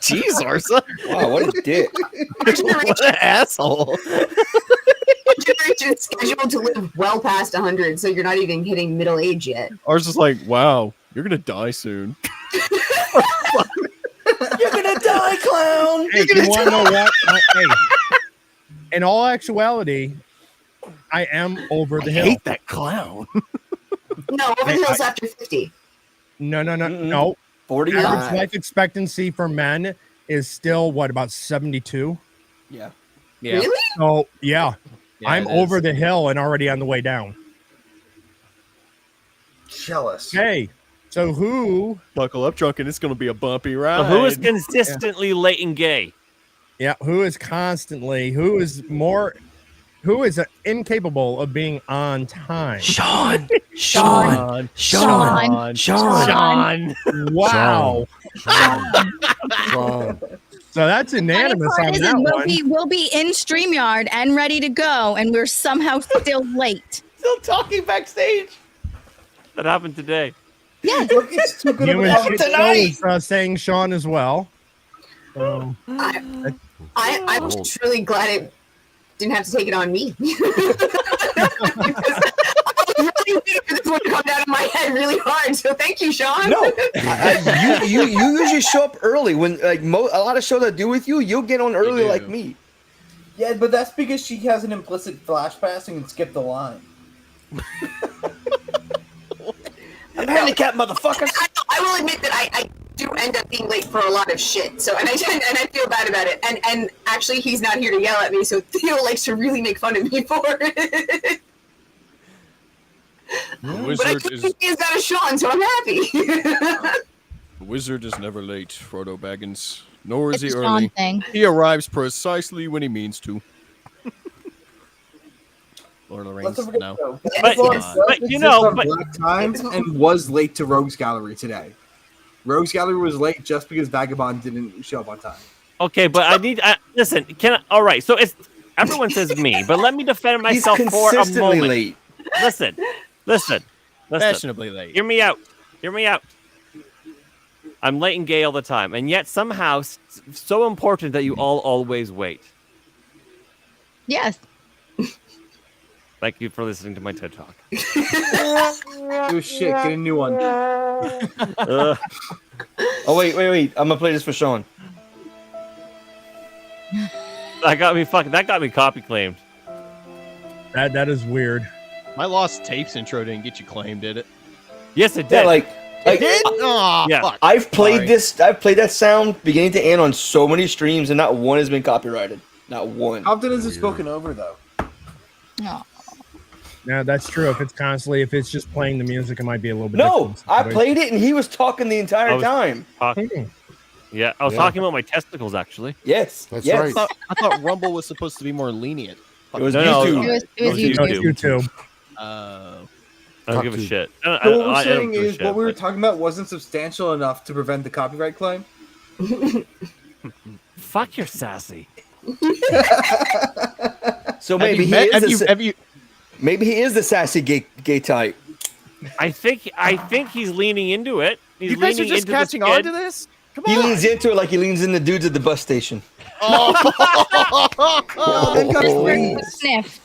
Jeez, Arsa. Wow, what a dick. What an asshole. Generation's scheduled to live well past 100, so you're not even hitting middle age yet. Arsa's like, wow, you're gonna die soon. You're gonna die, clown. hey, you want to know what? Hey, in all actuality, I am over the I hill. hate that clown. No, over the hill's after 50. No. Mm-mm. Average 45. life expectancy for men is still what, about 72? Yeah. Yeah. Really? So yeah, Yeah, I'm it over is. the hill and already on the way down. Jealous. Hey, so who? Buckle up, drunken. It's gonna be a bumpy ride. So who is consistently late and gay? Yeah, who is incapable of being on time? Sean. Sean. Wow. Sean. So that's Funny unanimous part on is that one. we'll be in StreamYard and ready to go, and we're somehow still late. Still talking backstage. That happened today. Yeah. Look, it's too good of Human a Shit Show tonight. is saying Sean as well. So, I'm just really glad it didn't have to take it on me. Because I was really my head really hard. So thank you, Sean. No, you usually show up early when like a lot of shows I do with you. You'll get on early do. like me. Yeah, but that's because she has an implicit flash pass and can skip the line. I'm handicapped, motherfuckers. I will admit that I do end up being late for a lot of shit. So and I feel bad about it. And actually, he's not here to yell at me. So Theo likes to really make fun of me for it. But I think he's got a Sean, so I'm happy. The wizard is never late, Frodo Baggins. Nor is It's he a Sean early. thing. He arrives precisely when he means to. Lord of the Let's Rings not forget, now. though, But- Amazon but, does you know, exist on but- Black Times and was late to Rogues Gallery today. Rogues Gallery was late just because Vagabond didn't show up on time. Okay, but listen. All right. So it's everyone says me, but let me defend He's myself for a consistently moment. late. Listen. Fashionably late. Hear me out. I'm late and gay all the time, and yet somehow so important that you all always wait. Yes. Thank you for listening to my TED Talk. Oh shit, get a new one. Ugh. Oh wait. I'm gonna play this for Sean. That got me copy claimed. That is weird. My lost tapes intro didn't get you claimed, did it? Yes, it did. Yeah, like Oh, Yeah. fuck. I've played Sorry. this. I've played that sound beginning to end on so many streams, and not one has been copyrighted. Not one. How often is it spoken over though? No. Yeah, that's true. If it's just playing the music, it might be a little bit. No, different I situation. played it, and he was talking the entire time. Yeah, I was talking about my testicles actually. Yes, That's yes. right. I thought Rumble was supposed to be more lenient. It was No, YouTube. It was YouTube. No, it's YouTube. I don't give a Copy. shit. So what we're I don't saying give a is shit, what we were but- talking about wasn't substantial enough to prevent the copyright claim. Fuck, you're sassy. So maybe maybe he is the sassy gay type. I think he's leaning into it. He's You guys are leaning just into catching the on skid. to this? Come He on. leans into it like he leans into dudes at the bus station. Sniff.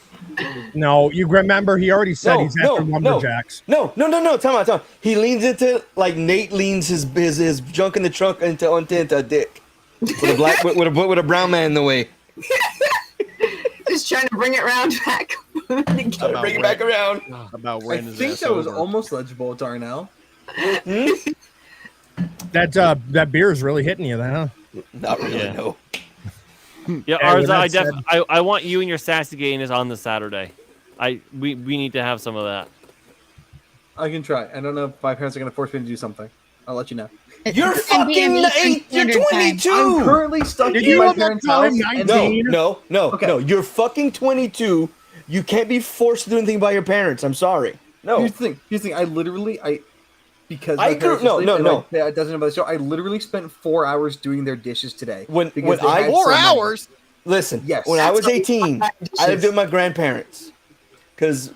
No, you remember he already said he's after lumberjacks. No. Time out. He leans into it like Nate leans his junk in the trunk into a dick with a black with a brown man in the way. Just trying to bring it round back. Bring it back around. About I wearing his think ass that was over. almost legible, Darnell. That beer is really hitting you, then, huh? Not really. Yeah. No. Yeah, Hey, when Arza, that I want you and your sassy gayness on the Saturday. We need to have some of that. I can try. I don't know if my parents are gonna force me to do something. I'll let you know. You're It's fucking NBME eight. You're standard time. 22. I'm currently stuck Did in you my have that parents' time house. 19? And No. Okay. You're fucking 22. You can't be forced to do anything by your parents. I'm sorry. No. Here's the thing. I literally because I my parents grew- are no, asleep no, and my dad doesn't know about the show. I literally spent 4 hours doing their dishes today. When because they I had 4 so many. hours? listen, Yes. when I was That's 18, I lived with my grandparents. Because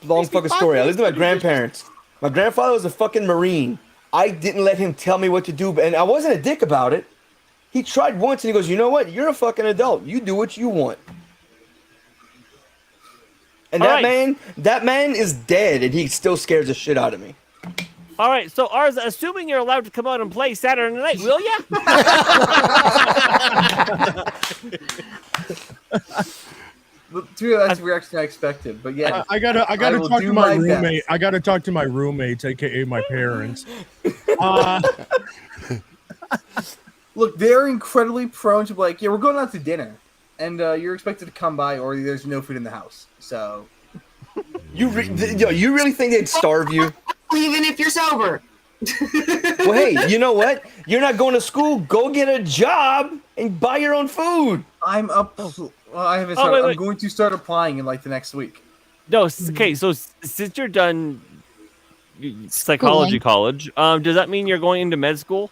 long fucking story. I lived with my grandparents. My grandfather was a fucking Marine. I didn't let him tell me what to do, and I wasn't a dick about it. He tried once, and he goes, "You know what? You're a fucking adult. You do what you want." And All that right. man is dead, and he still scares the shit out of me. All right, so Arza, assuming you're allowed to come out and play Saturday night, will ya? That's the reaction I expected. But yeah, I gotta I will talk do to my my best. roommate. I gotta talk to my roommates, aka my parents. look, they're incredibly prone to be like, yeah, we're going out to dinner, and you're expected to come by, or there's no food in the house. So You really think they'd starve you? Even if you're sober. Well, hey, you know what? You're not going to school. Go get a job and buy your own food. I'm up. Well, I haven't Oh, started. wait. I'm going to start applying in like the next week. No, okay, so since you're done psychology college, does that mean you're going into med school?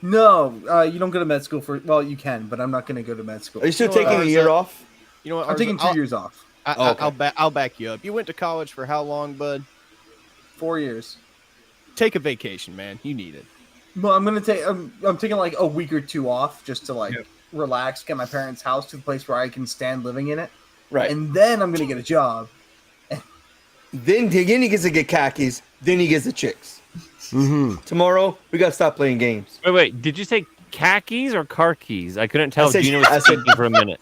No, you don't go to med school for. Well, you can, but I'm not going to go to med school. Are you still You know what, taking a year off? You know what? I'm taking 2 years off. I'll back you up. You went to college for how long, bud? 4 years. Take a vacation, man. You need it. Well, I'm gonna take. I'm taking like a week or two off just to like relax, get my parents' house to the place where I can stand living in it, Right. and then I'm gonna get a job. Then he gets to get khakis, then he gets the chicks. Mm-hmm. Tomorrow, we got to stop playing games. Wait. Did you say khakis or car keys? I couldn't tell. I said- Gina was I said- speaking for a minute.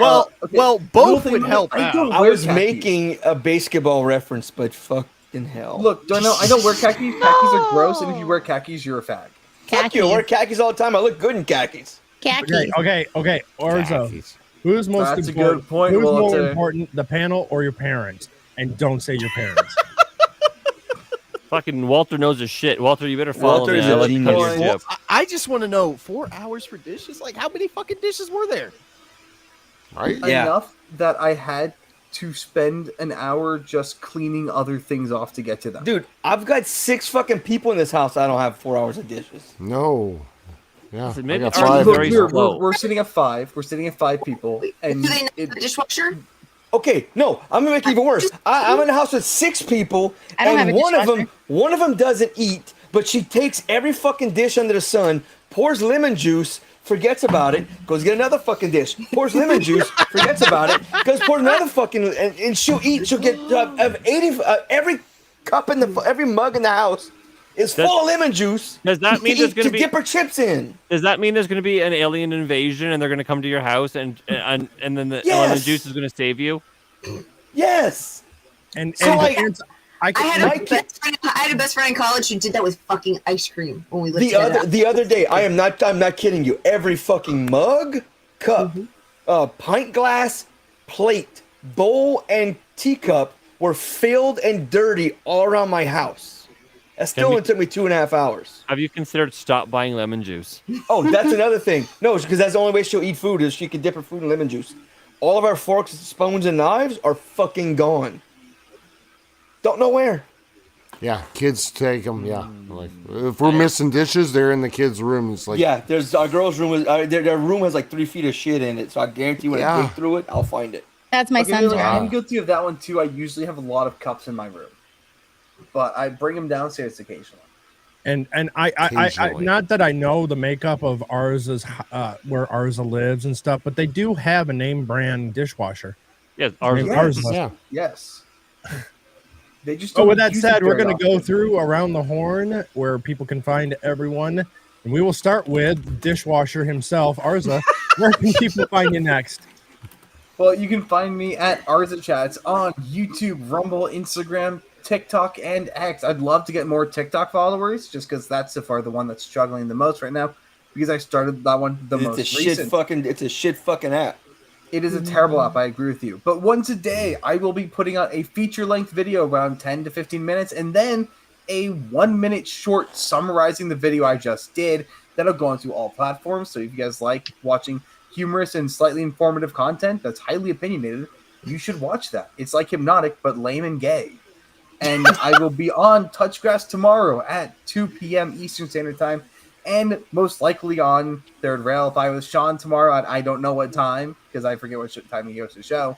Well, Okay. well, both would Thing, help I out. don't I wear was khakis. making a basketball reference, but fucking hell. Look, Darnell, I don't wear khakis. Khakis are gross, and if you wear khakis, you're a fag. Fuck you. I wear khakis all the time. I look good in khakis. Khakis. Okay. Orzo, who's most That's a important? good point, Who's more Walter. important, the panel or your parents? And don't say your parents. Fucking Walter knows his shit. Walter, you better follow Walter me. is I'll a let you cut your genius. tip. I just want to know 4 hours for dishes. Like, how many fucking dishes were there? Right? Yeah. Enough that I had to spend an hour just cleaning other things off to get to them. Dude, I've got 6 fucking people in this house. I don't have 4 hours of dishes. No. Yeah. Listen, I maybe got ours is five. Look, very we're, slow. sitting at 5. We're sitting at 5 people, and Do they not it, have a dishwasher? Okay, no, I'm gonna make it even worse. I'm in a house with 6 people, I don't and have a one of them doesn't eat, but she takes every fucking dish under the sun, pours lemon juice, forgets about it, goes get another fucking dish, pours lemon juice, forgets about it, goes pour another fucking, and she'll eat. She'll get 80 every cup in the every mug in the house is full of lemon juice. Does that mean there's going to be? dip her chips in? Does that mean there's going to be an alien invasion and they're going to come to your house and then the Yes. lemon juice is going to save you? Yes. And So, like, I I had, My a best friend, I had a best friend in college who did that with fucking ice cream when we lived together. The other day, I'm not kidding you. Every fucking mug, cup, pint glass, plate, bowl, and teacup were filled and dirty all around my house. That still only took me 2.5 hours. Have you considered stop buying lemon juice? Oh, that's another thing. No, because that's the only way she'll eat food is she can dip her food in lemon juice. All of our forks, spoons, and knives are fucking gone. Don't know where. Yeah, kids take them. Yeah, like if we're missing dishes, they're in the kids' room. It's like Yeah, there's our girls' room. Their room has like 3 feet of shit in it, so I guarantee when I dig through it, I'll find it. That's my Okay, son's Lily, room. I'm guilty of that one too. I usually have a lot of cups in my room, but I bring them downstairs occasionally. And I Occasionally. not that I know the makeup of Arza's where Arza lives and stuff, but they do have a name brand dishwasher. Yes, ours. Named Yes. Arza. yeah. Yes. They just. So don't with that use it said, we're very going to go often. through around the horn where people can find everyone, and we will start with dishwasher himself, Arza. Where can people find you next? Well, you can find me at Arza Chats on YouTube, Rumble, Instagram, TikTok, and X. I'd love to get more TikTok followers, just because that's so far the one that's struggling the most right now, because I started that one the most recent. It's a shit fucking app. It is a terrible app, I agree with you. But once a day, I will be putting out a feature-length video around 10 to 15 minutes, and then a 1-minute short summarizing the video I just did. That'll go onto all platforms, so if you guys like watching humorous and slightly informative content that's highly opinionated, you should watch that. It's like Hypnotic, but lame and gay. And I will be on Touchgrass tomorrow at 2 p.m. Eastern Standard Time, and most likely on Third Railify with Sean tomorrow at I don't know what time, because I forget what time he goes to the show.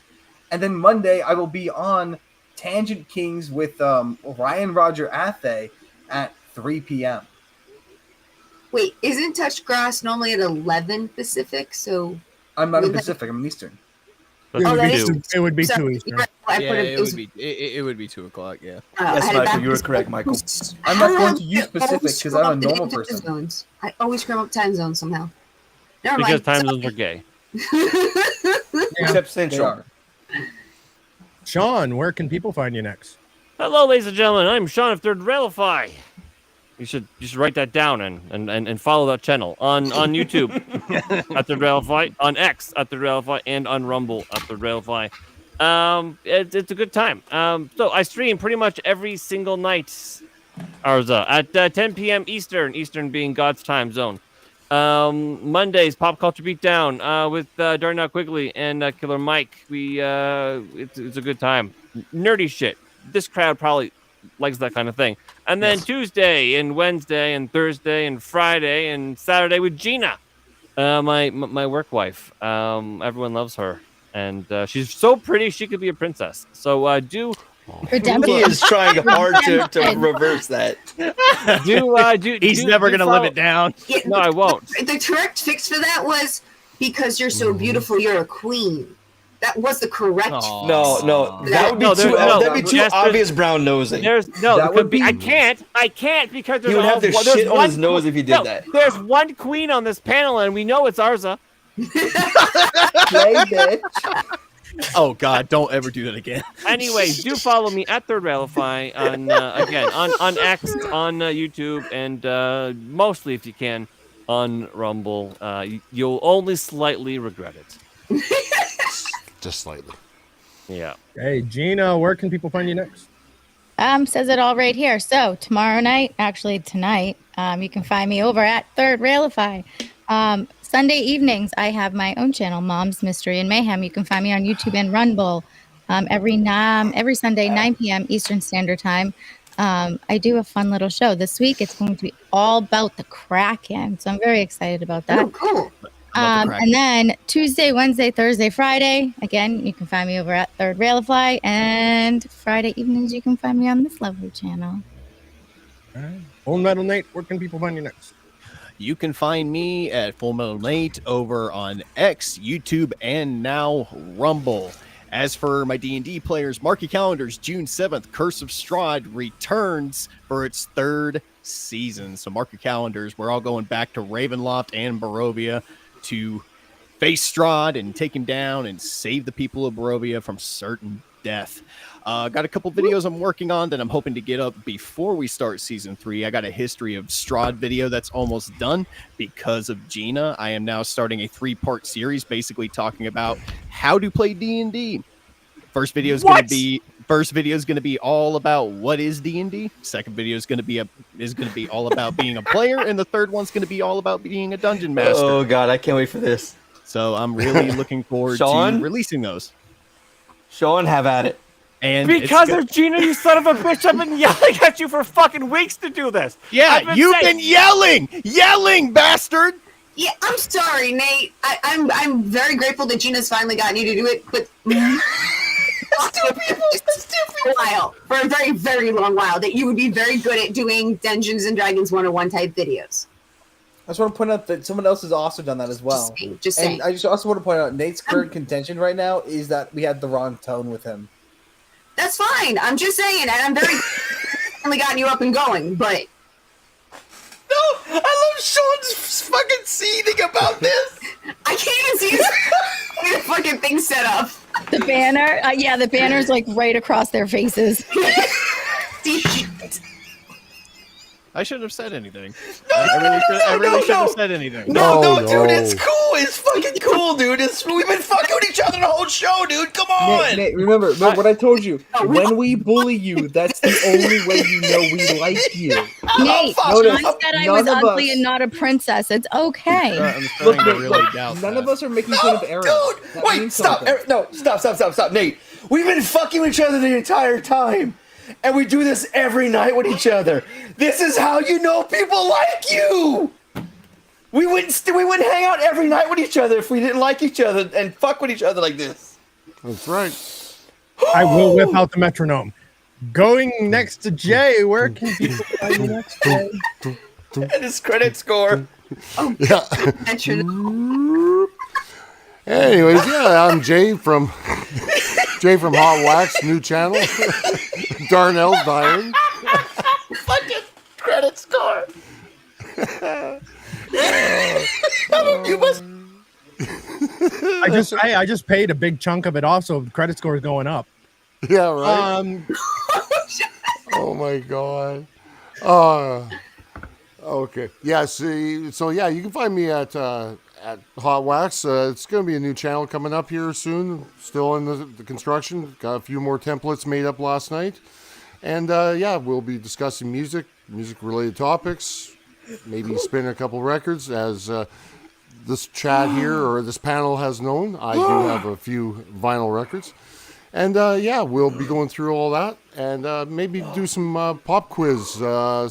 And then Monday, I will be on Tangent Kings with Ryan Roger Athe at 3 p.m. Wait, isn't Touchgrass normally at 11 Pacific? So I'm not in Would that- Pacific, I'm in Eastern. That's Oh, what that we is- do. It would be Sorry, 2 you're Eastern. right. I Yeah, put it would be. It would be 2 o'clock. Yeah. Yes, I had it Michael, back you were to- correct, Michael. I'm not going to use Pacific because I'm a normal Time person. zones. I always screw up time zones somehow. Never Because mind. time zones are gay. Except They Central. are. Sean, where can people find you next? Hello, ladies and gentlemen. I'm Sean of Third Railify. You should write that down and follow that channel on YouTube at Third Railify, on X at Third Railify, and on Rumble at Third Railify. It's a good time. So I stream pretty much every single night, Arza, at 10 p.m. Eastern being God's time zone. Mondays, Pop Culture Beatdown with Darnell Quigley and Killer Mike. It's a good time. Nerdy shit. This crowd probably likes that kind of thing. And then Tuesday and Wednesday and Thursday and Friday and Saturday with Gina, my work wife. Everyone loves her, and she's so pretty she could be a princess. So do Redemption. He is trying hard to reverse that. He's never gonna live it down. Yeah, No, I won't. The correct fix for that was because you're so beautiful, you're a queen. That was the correct. Aw. No, that would be that'd be too obvious brown nosing. There's That would be- I can't because there's He would have the there's shit on one his nose if he did that. There's one queen on this panel, and we know it's Arza. Play, bitch. Oh God, don't ever do that again. Anyways, do follow me at Third Railify on again on X, on YouTube, and mostly if you can on Rumble. You'll only slightly regret it. Just slightly. Yeah. Hey, Gina, where can people find you next? Says it all right here. So tomorrow night, actually tonight, you can find me over at Third Railify. Sunday evenings, I have my own channel, Mom's Mystery and Mayhem. You can find me on YouTube and Rumble every Sunday, 9 p.m. Eastern Standard Time. I do a fun little show. This week, it's going to be all about the Kraken, so I'm very excited about that. Oh, cool. And then Tuesday, Wednesday, Thursday, Friday, again, you can find me over at Third Railify. And Friday evenings, you can find me on this lovely channel. All right. Full Metal Nate, where can people find you next? You can find me at Full Metal Nate over on X, YouTube, and now Rumble. As for my D&D players, mark your calendars. June 7th, Curse of Strahd returns for its 3rd season. So mark your calendars. We're all going back to Ravenloft and Barovia to face Strahd and take him down and save the people of Barovia from certain death. Got a couple videos I'm working on that I'm hoping to get up before we start season 3. I got a history of Strahd video that's almost done because of Gina. I am now starting a 3-part series basically talking about how to play D&D. First video is going to be all about what is D&D. Second video is going to be all about being a player, and the third one's going to be all about being a dungeon master. Oh God, I can't wait for this. So I'm really looking forward to releasing those. Sean, have at it. And because of Gina, you son of a bitch, I've been yelling at you for fucking weeks to do this. Yeah, you've been yelling, bastard. Yeah, I'm sorry, Nate. I'm very grateful that Gina's finally gotten you to do it, but for a very, very long while, that you would be very good at doing Dungeons and Dragons 101 type videos. I just want to point out that someone else has also done that as well. Just saying. And I just also want to point out Nate's current contention right now is that we had the wrong tone with him. That's fine. I'm just saying, and I'm very finally gotten you up and going, but No, I love Sean's fucking seething about this. I can't even see the fucking thing set up. The banner, the banner's like right across their faces. I shouldn't have said anything. I really shouldn't have said anything. No, dude, it's cool. It's fucking cool, dude. We've been fucking with each other the whole show, dude. Come on. Nate, remember what I told you. When we bully you, that's the only way you know we like you. Nate, Sean said I was ugly and not a princess. It's okay. Look, none of us are making fun of Aaron. Dude, wait, stop. No, stop. Nate, we've been fucking with each other the entire time. And we do this every night with each other. This is how you know people like you. We wouldn't hang out every night with each other if we didn't like each other and fuck with each other like this. That's right. I will whip out the metronome. Going next to Jay, where can people find you next, Jay? And his credit score. Yeah. Anyways, I'm Jay from Hot Wax, new channel. Darnell's dying. Fucking credit score. You must. I just paid a big chunk of it off, so the credit score is going up. Yeah, right. Oh my god. Okay. Yeah. See. So yeah, you can find me at Hot Wax. It's going to be a new channel coming up here soon. Still in the construction. Got a few more templates made up last night. And we'll be discussing music-related topics, maybe spin a couple records. As this chat here, or this panel has known, I do have a few vinyl records. And we'll be going through all that. And maybe do some pop quiz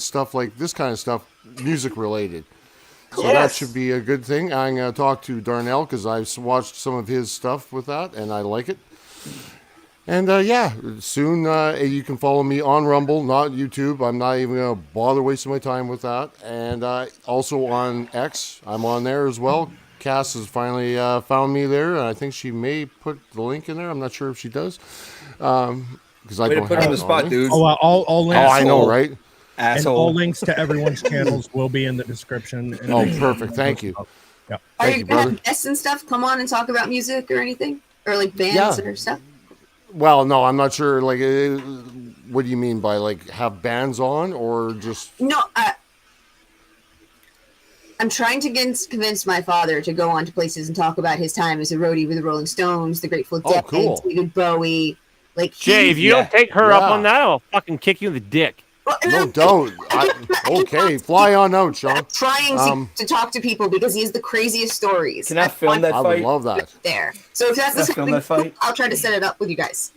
stuff, like this kind of stuff, music-related. So that should be a good thing. I'm going to talk to Darnell because I've watched some of his stuff with that, and I like it. And soon you can follow me on Rumble, not YouTube. I'm not even going to bother wasting my time with that. And also on X, I'm on there as well. Cass has finally found me there. I think she may put the link in there. I'm not sure if she does. Because I Way to don't put have on the it spot, me. dude. All links. Oh, I know, right? And all Asshole. links to everyone's channels will be in the description. And Oh, perfect. Thank you. Yeah. Are Thank you you, gonna brother. have guests and stuff come on and talk about music or anything, or like bands or stuff? Well, no, I'm not sure. Like, what do you mean by like have bands on or just? No, I'm trying to convince my father to go on to places and talk about his time as a roadie with the Rolling Stones, the Grateful Dead, cool. David Bowie. Like, Jay, if you don't take her up on that, I'll fucking kick you in the dick. No, don't. Okay, fly on out, Sean. I'm trying to talk to people because he has the craziest stories. Can I film that I fight? would love that. There. So if that's Can I the film that fight? I'll try to set it up with you guys.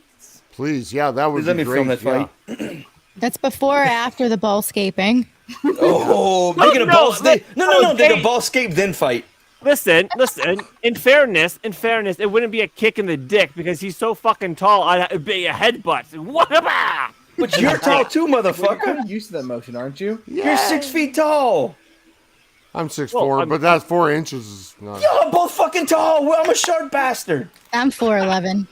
Please, yeah, that would Please let be me great. film that fight. Yeah. That's before or after the ballscaping. Oh, making a ball escape. No. They Jay. a ball escape, then fight. Listen. In fairness, it wouldn't be a kick in the dick because he's so fucking tall. It'd be a headbutt. What about? But you're tall too, Well, you're motherfucker. kind of used to that motion, aren't you? You're 6 feet tall. I'm 6'4", Well, but that's 4 inches. Is not... Y'all are both fucking tall. Well, I'm a short bastard. I'm 4'11".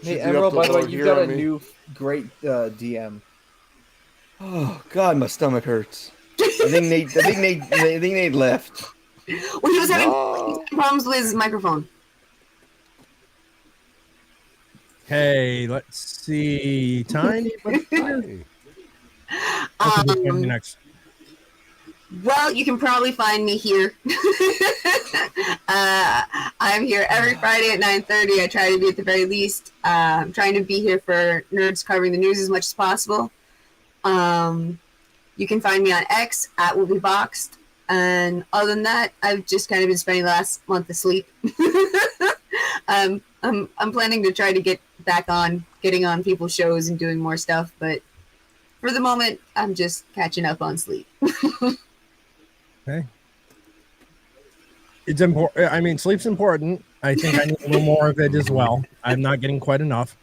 Hey, be Emerald, up by to the way, load you've here got a on me. new great DM. Oh God, my stomach hurts. I think Nate left. Well, he was having problems with his microphone. Okay, let's see. Tiny but tiny. Okay, who's gonna be next? Well, you can probably find me here. I'm here every Friday at 9:30. I try to be at the very least. I'm trying to be here for Nerds Covering the News as much as possible. You can find me on X at Will Be Boxed. And other than that, I've just kind of been spending the last month asleep. I'm planning to try to get back on, getting on people's shows and doing more stuff. But for the moment, I'm just catching up on sleep. Okay. It's important. I mean, sleep's important. I think I need a little more of it as well. I'm not getting quite enough.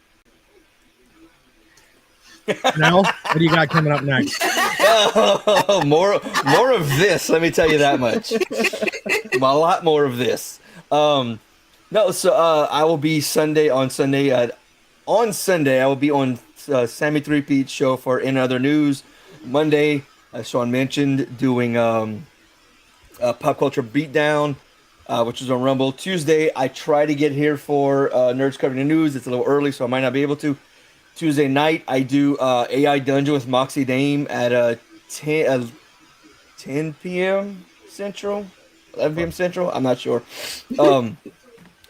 Now, what do you got coming up next? Oh, more of this. Let me tell you that much. A lot more of this. I will be on Sunday. I will be on Sammy 3-Peat show for In Other News. Monday, as Sean mentioned, doing a Pop Culture Beatdown, which is on Rumble. Tuesday, I try to get here for Nerds Covering the News. It's a little early, so I might not be able to. Tuesday night, I do AI Dungeon with Moxie Dame at 10 p.m. Central, 11 p.m. Central. I'm not sure.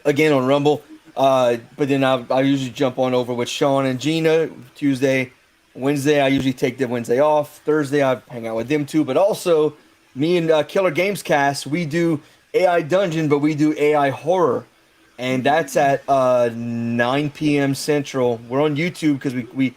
Again on Rumble. But then I usually jump on over with Sean and Gina Tuesday. Wednesday, I usually take the Wednesday off. Thursday, I hang out with them too. But also, me and Killer Games Cast, we do AI Dungeon, but we do AI Horror. And that's at 9 p.m. Central. We're on YouTube because we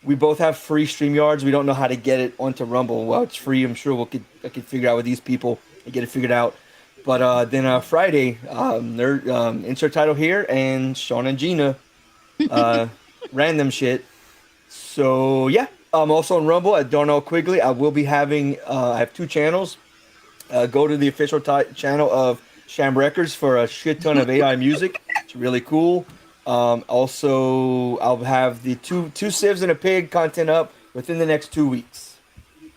both have free StreamYards. We don't know how to get it onto Rumble. Well, it's free. I'm sure I could figure it out with these people and get it figured out. But then Friday, insert title here, and Sean and Gina random shit. So yeah, I'm also on Rumble at Darnell Quigley. I will be having I have 2 channels. Go to the official channel of Sham Records for a shit ton of AI music. It's really cool. Also, I'll have the two Civs and a Pig content up within the next 2 weeks.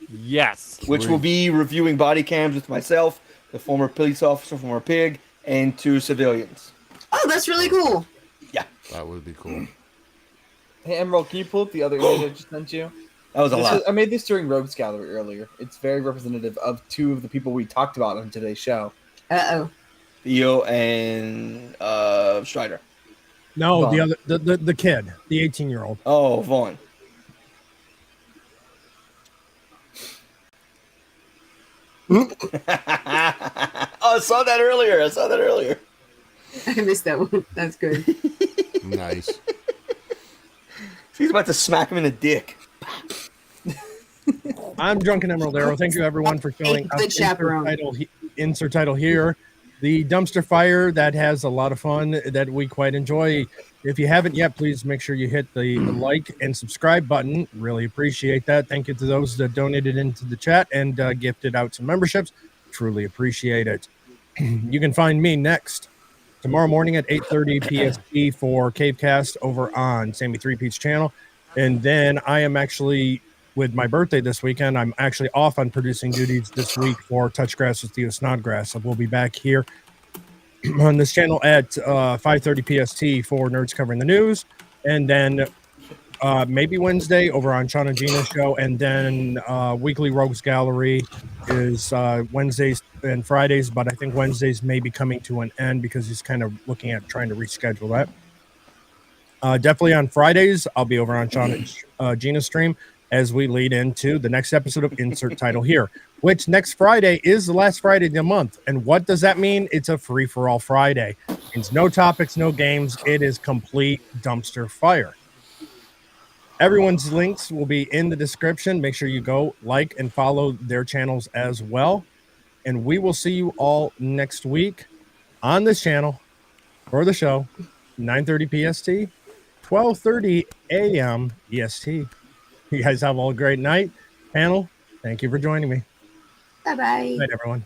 Yes. Which will be reviewing body cams with myself, the former police officer, former Pig, and 2 civilians. Oh, that's really cool. Yeah. That would be cool. Hey, Emerald, can you pull up the other image I just sent you? That was a lot. I made this during Rogues Gallery earlier. It's very representative of 2 of the people we talked about on today's show. Uh-oh. Theo and Strider. No, Vaughn. the kid, the 18-year-old. Oh, Vaughn. I saw that earlier. I missed that one. That's good. Nice. He's about to smack him in the dick. I'm Drunken Emerald Arrow. Thank you, everyone, for showing Good us chaperone. insert title here. The dumpster fire that has a lot of fun that we quite enjoy. If you haven't yet, please make sure you hit the like and subscribe button. Really appreciate that. Thank you to those that donated into the chat and gifted out some memberships. Truly appreciate it. You can find me next tomorrow morning at 8:30 PST for Cavecast over on Sammy 3P's channel. And then I am actually, with my birthday this weekend, I'm actually off on producing duties this week for Touchgrass with Theo Snodgrass. So we'll be back here on this channel at 5:30 PST for Nerds Covering the News. And then maybe Wednesday over on Sean and Gina's show. And then Weekly Rogues Gallery is Wednesdays and Fridays, but I think Wednesdays may be coming to an end because he's kind of looking at trying to reschedule that. Definitely on Fridays, I'll be over on Sean and Gina's stream as we lead into the next episode of Insert Title Here, which next Friday is the last Friday of the month. And what does that mean? It's a free-for-all Friday. It means no topics, no games. It is complete dumpster fire. Everyone's links will be in the description. Make sure you go like and follow their channels as well. And we will see you all next week on this channel for the show, 9:30 PST, 12:30 a.m. EST. You guys have all a great night. Panel, thank you for joining me. Bye-bye. Good night, everyone.